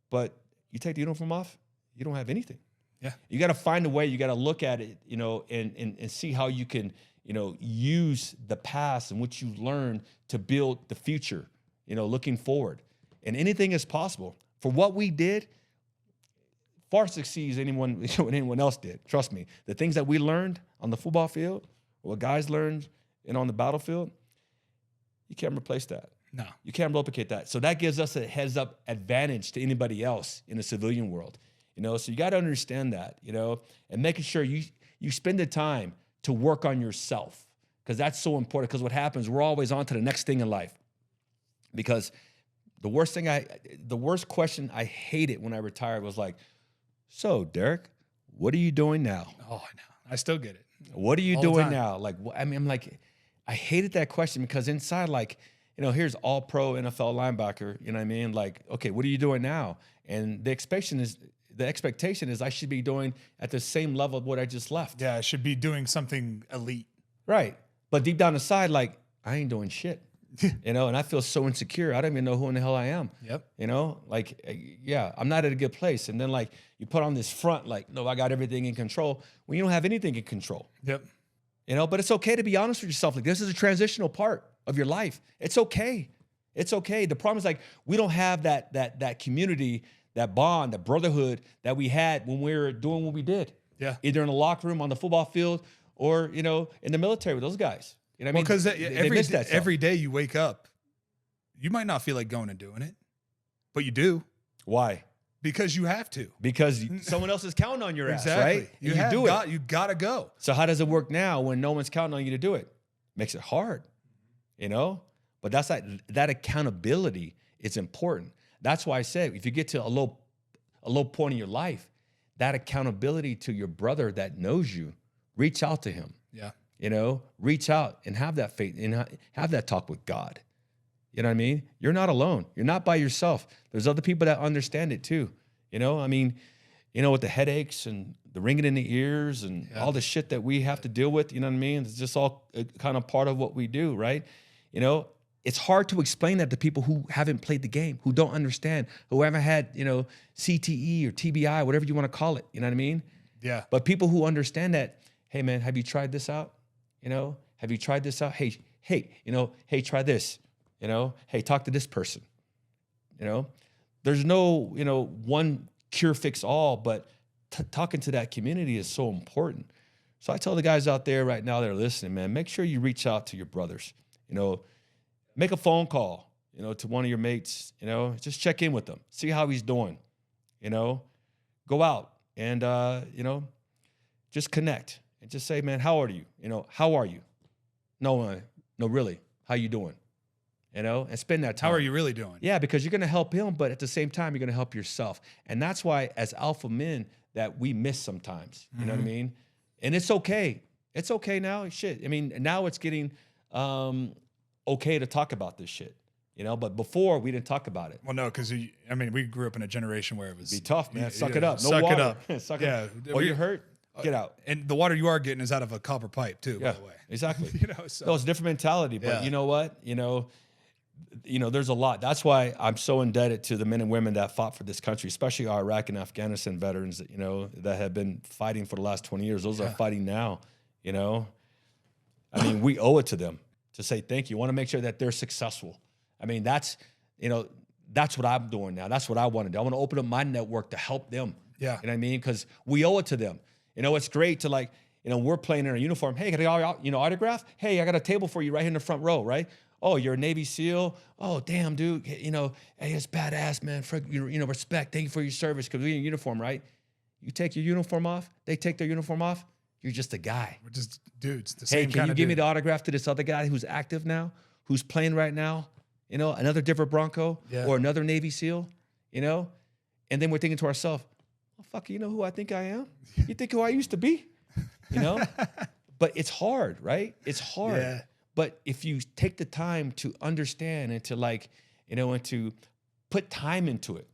but you take the uniform off, you don't have anything. Yeah. You got to find a way. You got to look at it, you know, and see how you can, you know, use the past and what you learned to build the future, you know, looking forward. And anything is possible. For what we did, far succeeds anyone else did. Trust me. The things that we learned on the football field, what guys learned on the battlefield, you can't replace that. No. You can't replicate that. So that gives us a heads-up advantage to anybody else in the civilian world. You know, so you got to understand that, you know, and making sure you spend the time to work on yourself, because that's so important. Because what happens, we're always on to the next thing in life. Because the worst question I hated when I retired was like, so Derek, what are you doing now? Oh, I know. I still get it. What are you doing now? Like, I mean, I'm like, I hated that question, because inside, like, you know, here's all pro NFL linebacker, you know what I mean? Like, okay, what are you doing now? And the expectation is I should be doing at the same level of what I just left. Yeah, I should be doing something elite. Right. But deep down inside, like, I ain't doing shit. You know, and I feel so insecure. I don't even know who in the hell I am. Yep. You know, like, yeah, I'm not at a good place. And then, like, you put on this front, like, no, I got everything in control, when you don't have anything in control. Yep. You know, but it's okay to be honest with yourself. Like, this is a transitional part of your life. It's okay. It's okay. The problem is, like, we don't have that community, that bond, that brotherhood that we had when we were doing what we did. Yeah. Either in the locker room, on the football field, or, you know, in the military with those guys. You know what I mean? Because every day you wake up, you might not feel like going and doing it, but you do. Why? Because you have to. Because someone else is counting on your exactly. ass, right? You got to go. So how does it work now when no one's counting on you to do it? Makes it hard, you know? But that's that accountability is important. That's why I said, if you get to a low point in your life, that accountability to your brother that knows you, reach out to him. Yeah. You know, reach out and have that faith and have that talk with God. You know what I mean? You're not alone. You're not by yourself. There's other people that understand it too. You know, I mean, you know, with the headaches and the ringing in the ears and all the shit that we have to deal with, you know what I mean? It's just all kind of part of what we do, right? You know, it's hard to explain that to people who haven't played the game, who don't understand, who haven't had, you know, CTE or TBI, whatever you want to call it. You know what I mean? Yeah. But people who understand that, hey man, have you tried this out? You know, have you tried this out? Hey, you know, hey, try this. You know, hey, talk to this person. You know, there's no, you know, one cure fix all, but talking to that community is so important. So I tell the guys out there right now that are listening, man, make sure you reach out to your brothers. You know, make a phone call, you know, to one of your mates, you know, just check in with them, see how he's doing, you know, go out and, you know, just connect and just say, man, how old are you? You know, how are you? No, really, how you doing? You know, and spend that time. How are you really doing? Yeah, because you're going to help him, but at the same time, you're going to help yourself. And that's why as alpha men that we miss sometimes, you know what I mean? And it's okay. It's okay now. Shit. I mean, now it's getting okay to talk about this shit, you know, but before we didn't talk about it. Well, no, because I mean, we grew up in a generation where it was be tough, man. Suck it up. No suck water. it up. Suck yeah. it up. Oh, you hurt? Get out. And the water you are getting is out of a copper pipe too, by the way. Exactly. You know, so it's a different mentality, but you know what? You know, there's a lot. That's why I'm so indebted to the men and women that fought for this country, especially our Iraq and Afghanistan veterans that, you know, that have been fighting for the last 20 years. Those are fighting now, you know. I mean, we owe it to them to say thank you. We want to make sure that they're successful. I mean, that's, you know, that's what I'm doing now. That's what I want to do. I want to open up my network to help them. Yeah. You know what I mean? Because we owe it to them. You know, it's great to like, you know, we're playing in a uniform. Hey, can I, you know, autograph? Hey, I got a table for you right here in the front row, right? Oh, you're a Navy SEAL. Oh, damn, dude. You know, hey, it's badass, man. You know, respect. Thank you for your service because we're in uniform, right? You take your uniform off. They take their uniform off. You're just a guy. We're just dudes. The hey, same can kind you of give me dude. the autograph to this other guy who's active now, who's playing right now? You know, another Denver Bronco or another Navy SEAL, you know? And then we're thinking to ourselves, oh, fuck, you know who I think I am? You think who I used to be? You know? But it's hard, right? It's hard. Yeah. But if you take the time to understand and to like, you know, and to put time into it,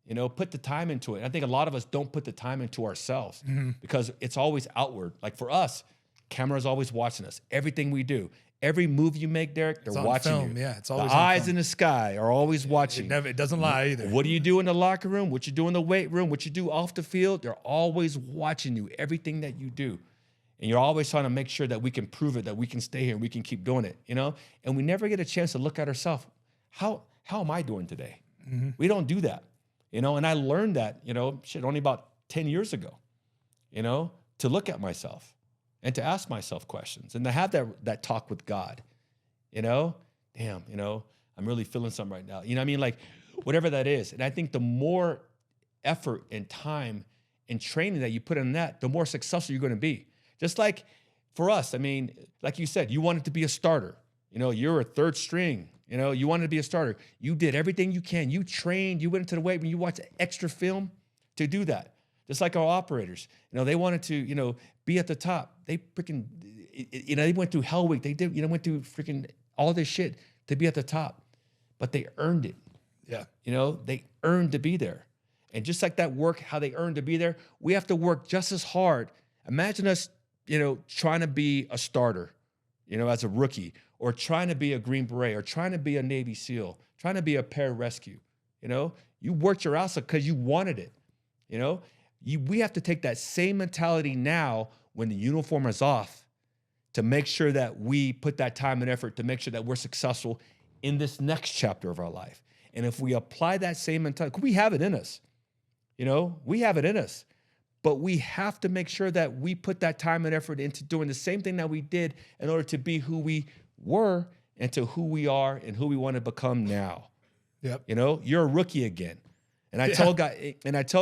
you know, put the time into it. I think a lot of us don't put the time into ourselves because it's always outward. Like for us, camera's always watching us. Everything we do, every move you make, Derek, they're watching film. you. Yeah, it's always the on eyes film. in the sky are always watching. It doesn't lie either. What do you do in the locker room? What you do in the weight room? What you do off the field? They're always watching you, everything that you do. And you're always trying to make sure that we can prove it, that we can stay here, we can keep doing it, you know? And we never get a chance to look at ourselves. How am I doing today? We don't do that, you know? And I learned that, you know, shit, only about 10 years ago, you know, to look at myself and to ask myself questions and to have that talk with God, you know? Damn, you know, I'm really feeling something right now. You know what I mean? Like, whatever that is. And I think the more effort and time and training that you put in that, the more successful you're going to be. Just like for us, I mean, like you said, you wanted to be a starter. You know, you're a third string. You know, you wanted to be a starter. You did everything you can. You trained. You went into the weight room. You watched extra film to do that. Just like our operators. You know, they wanted to, you know, be at the top. They freaking, you know, they went through Hell Week. They did, you know, went through freaking all this shit to be at the top. But they earned it. Yeah. You know, they earned to be there. And just like that work, how they earned to be there, we have to work just as hard. Imagine us, you know, trying to be a starter, you know, as a rookie, or trying to be a Green Beret, or trying to be a Navy SEAL, trying to be a pararescue. You know, you worked your ass off because you wanted it. You know, we have to take that same mentality now when the uniform is off to make sure that we put that time and effort to make sure that we're successful in this next chapter of our life. And if we apply that same mentality, we have it in us. You know, we have it in us. But we have to make sure that we put that time and effort into doing the same thing that we did in order to be who we were and to who we are and who we want to become now. Yep. You know, you're a rookie again. And I tell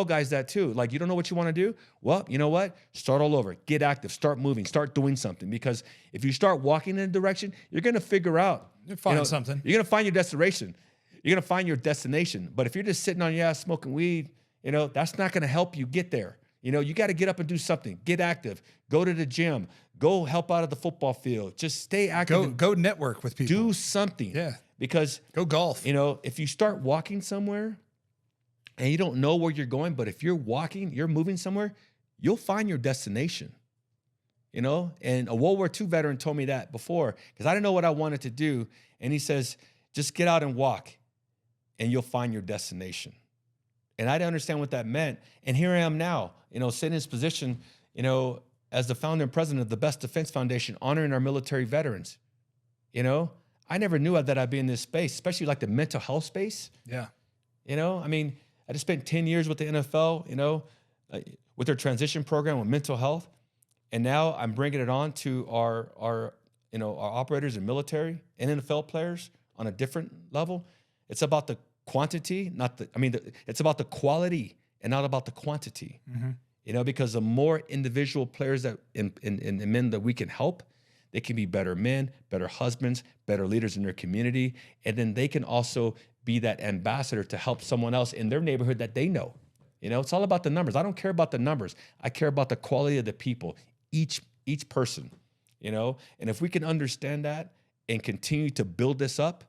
guys that too. Like, you don't know what you want to do? Well, you know what? Start all over. Get active. Start moving. Start doing something. Because if you start walking in a direction, you're going to figure out. You'll find something. You're going to find your destination. You're going to find your destination. But if you're just sitting on your ass smoking weed, you know, that's not going to help you get there. You know, you got to get up and do something. Get active. Go to the gym. Go help out at the football field. Just stay active. Go network with people. Do something. Yeah. Because go golf. You know, if you start walking somewhere and you don't know where you're going, but if you're walking, you're moving somewhere, you'll find your destination. You know, and a World War II veteran told me that before because I didn't know what I wanted to do. And he says, Just get out and walk, and you'll find your destination. And I didn't understand what that meant. And here I am now, sitting in this position, as the founder and president of the Best Defense Foundation, honoring our military veterans. I never knew that I'd be in this space, especially like the mental health space. Yeah. I just spent 10 years with the NFL, with their transition program with mental health. And now I'm bringing it on to our operators and military and NFL players on a different level. It's about the quantity, it's about the quality and not about the quantity. Because the more individual players that and men that we can help, they can be better men, better husbands, better leaders in their community. And then they can also be that ambassador to help someone else in their neighborhood that they know. It's all about the numbers. I don't care about the numbers. I care about the quality of the people, each person, And if we can understand that and continue to build this up,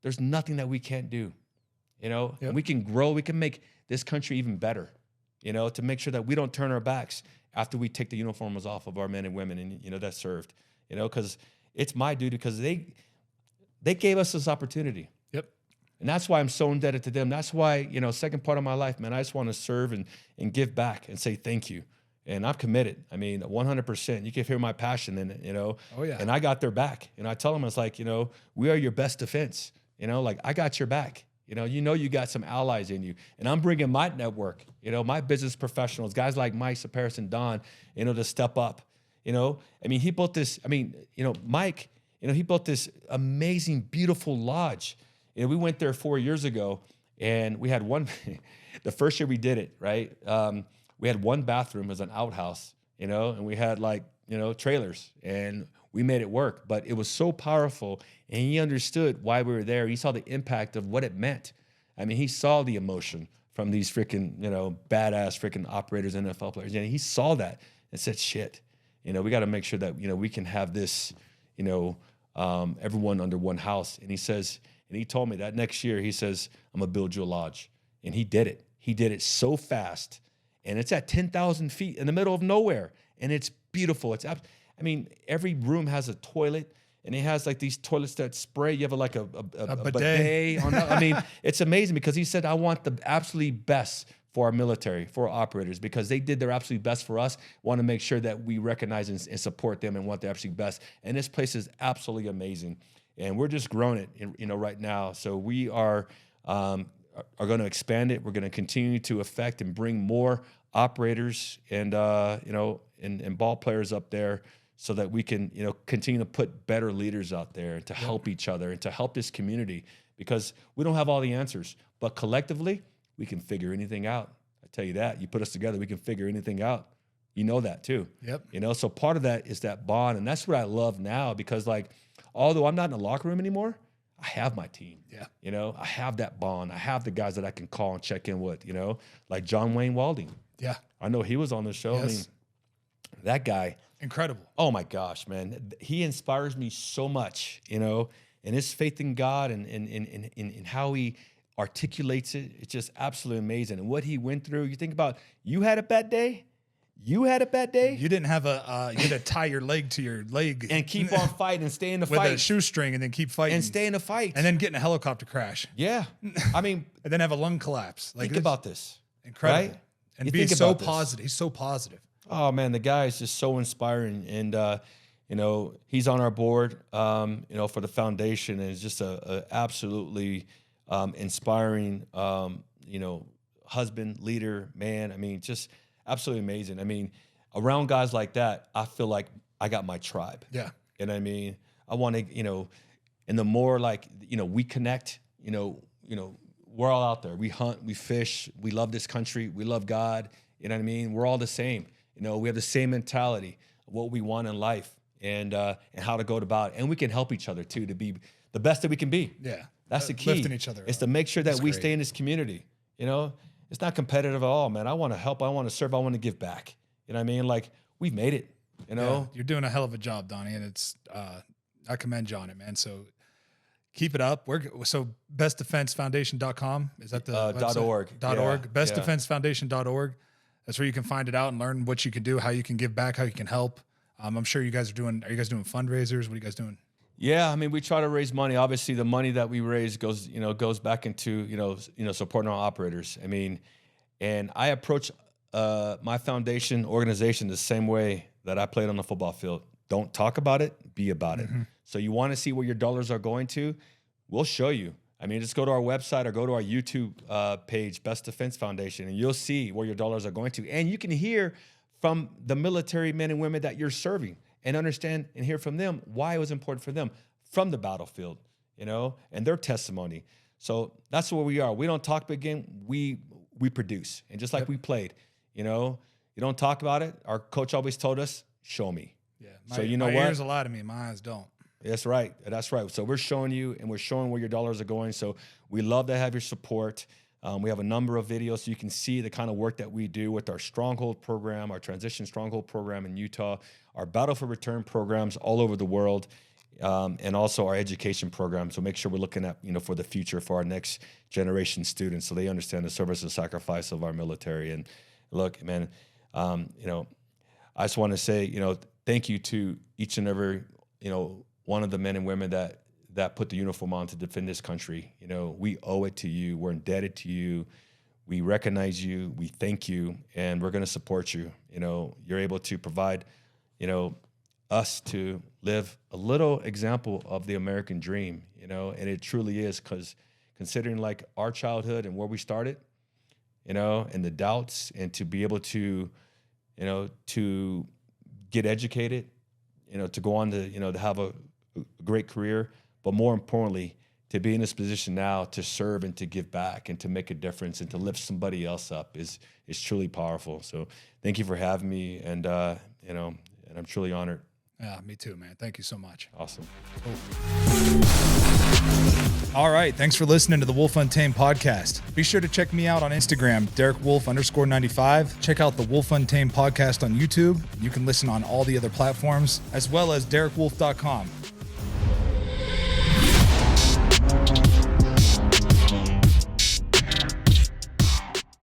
there's nothing that we can't do. Yep. And we can grow. We can make this country even better, to make sure that we don't turn our backs after we take the uniforms off of our men and women and, that served, because it's my duty because they gave us this opportunity. Yep. And that's why I'm so indebted to them. That's why, second part of my life, man, I just want to serve and give back and say thank you. And I'm committed. 100%. You can hear my passion in it, Oh, yeah. And I got their back. I tell them, it's like, we are your best defense. Like, I got your back. You got some allies in you. And I'm bringing my network, my business professionals, guys like Mike, Saparis, and Don, to step up. He built this, Mike, he built this amazing, beautiful lodge. We went there 4 years ago, and we had one, the first year we did it, right? We had one bathroom as an outhouse, and we had trailers, and we made it work. But it was so powerful, and he understood why we were there. He saw the impact of what it meant. He saw the emotion from these freaking, badass freaking operators, NFL players. And he saw that and said, shit, we got to make sure that, we can have this, everyone under one house. And he told me that next year, he says, I'm going to build you a lodge. And he did it. He did it so fast. And it's at 10,000 feet in the middle of nowhere. And it's beautiful. Every room has a toilet, and it has like these toilets that spray. You have a bidet on that. It's amazing because he said, I want the absolutely best for our military, for our operators, because they did their absolute best for us. Want to make sure that we recognize and support them and want their absolute best. And this place is absolutely amazing. And we're just growing it, right now. So we are going to expand it. We're going to continue to affect and bring more operators and ball players up there, so that we can, continue to put better leaders out there to help each other and to help this community, because we don't have all the answers, but collectively we can figure anything out. I tell you that. You put us together, we can figure anything out. You know that too. Yep. So part of that is that bond, and that's what I love now, because although I'm not in the locker room anymore, I have my team. Yeah. I have that bond. I have the guys that I can call and check in with, like John Wayne Walding. Yeah. I know he was on the show. Yes. That guy. Incredible. Oh my gosh, man. He inspires me so much, and his faith in God and how he articulates it. It's just absolutely amazing. And what he went through, you think about, you had a bad day. You didn't have you had to tie your leg to your leg and keep on fighting and stay in the with fight. a shoestring and then keep fighting and stay in the fight. and then get in a helicopter crash. Yeah. And then have a lung collapse. Think about this. Incredible. Right? And You being think so about this. positive. He's so positive. Oh man, the guy is just so inspiring, and he's on our board, for the foundation, and is just a absolutely inspiring, husband, leader, man. Just absolutely amazing. Around guys like that, I feel like I got my tribe. Yeah. And I want to, and the more we connect, we're all out there. We hunt, we fish, we love this country, we love God. We're all the same. We have the same mentality of what we want in life and how to go about it. And we can help each other too, to be the best that we can be. Yeah. That's the key. Lifting each other It's up. to make sure that That's we great. stay in this community. It's not competitive at all, man. I want to help. I want to serve. I want to give back. We've made it, Yeah, you're doing a hell of a job, Donnie. And it's, I commend you on it, man. So keep it up. So bestdefensefoundation.com. Is that the website? .org. .org. Yeah. Bestdefensefoundation.org. That's where you can find it out and learn what you can do, how you can give back, how you can help. I'm sure you guys are you guys doing fundraisers? What are you guys doing? Yeah, I mean, we try to raise money. Obviously, the money that we raise goes back into supporting our operators. I mean, and I approach my foundation organization the same way that I played on the football field. Don't talk about it, be about it. So you want to see where your dollars are going to? We'll show you. I mean, just go to our website or go to our YouTube page, Best Defense Foundation, and you'll see where your dollars are going to. And you can hear from the military men and women that you're serving and understand and hear from them why it was important for them from the battlefield, and their testimony. So that's where we are. We don't talk big game, we produce. And just like we played, you don't talk about it. Our coach always told us, show me. Yeah. So my ears lie to me, my eyes don't. That's right. That's right. So we're showing you, and we're showing where your dollars are going. So we love to have your support. We have a number of videos so you can see the kind of work that we do with our Stronghold program, our Transition Stronghold program in Utah, our Battle for Return programs all over the world, and also our education program. So make sure we're looking at, for the future for our next generation students so they understand the service and sacrifice of our military. And look, man, I just want to say, thank you to each and every, one of the men and women that put the uniform on to defend this country. We owe it to you. We're indebted to you. We recognize you. We thank you, and we're going to support you. You're able to provide, us to live a little example of the American dream, and it truly is, because considering like our childhood and where we started, and the doubts, and to be able to, to get educated, to go on to, to have a great career, but more importantly, to be in this position now to serve and to give back and to make a difference and to lift somebody else up is truly powerful. So thank you for having me, and and I'm truly honored. Yeah, me too, man. Thank you so much. Awesome. Cool. All right. Thanks for listening to the Wolfe Untamed podcast. Be sure to check me out on Instagram, DerekWolfe_95. Check out the Wolfe Untamed podcast on YouTube. You can listen on all the other platforms, as well as DerekWolfe.com.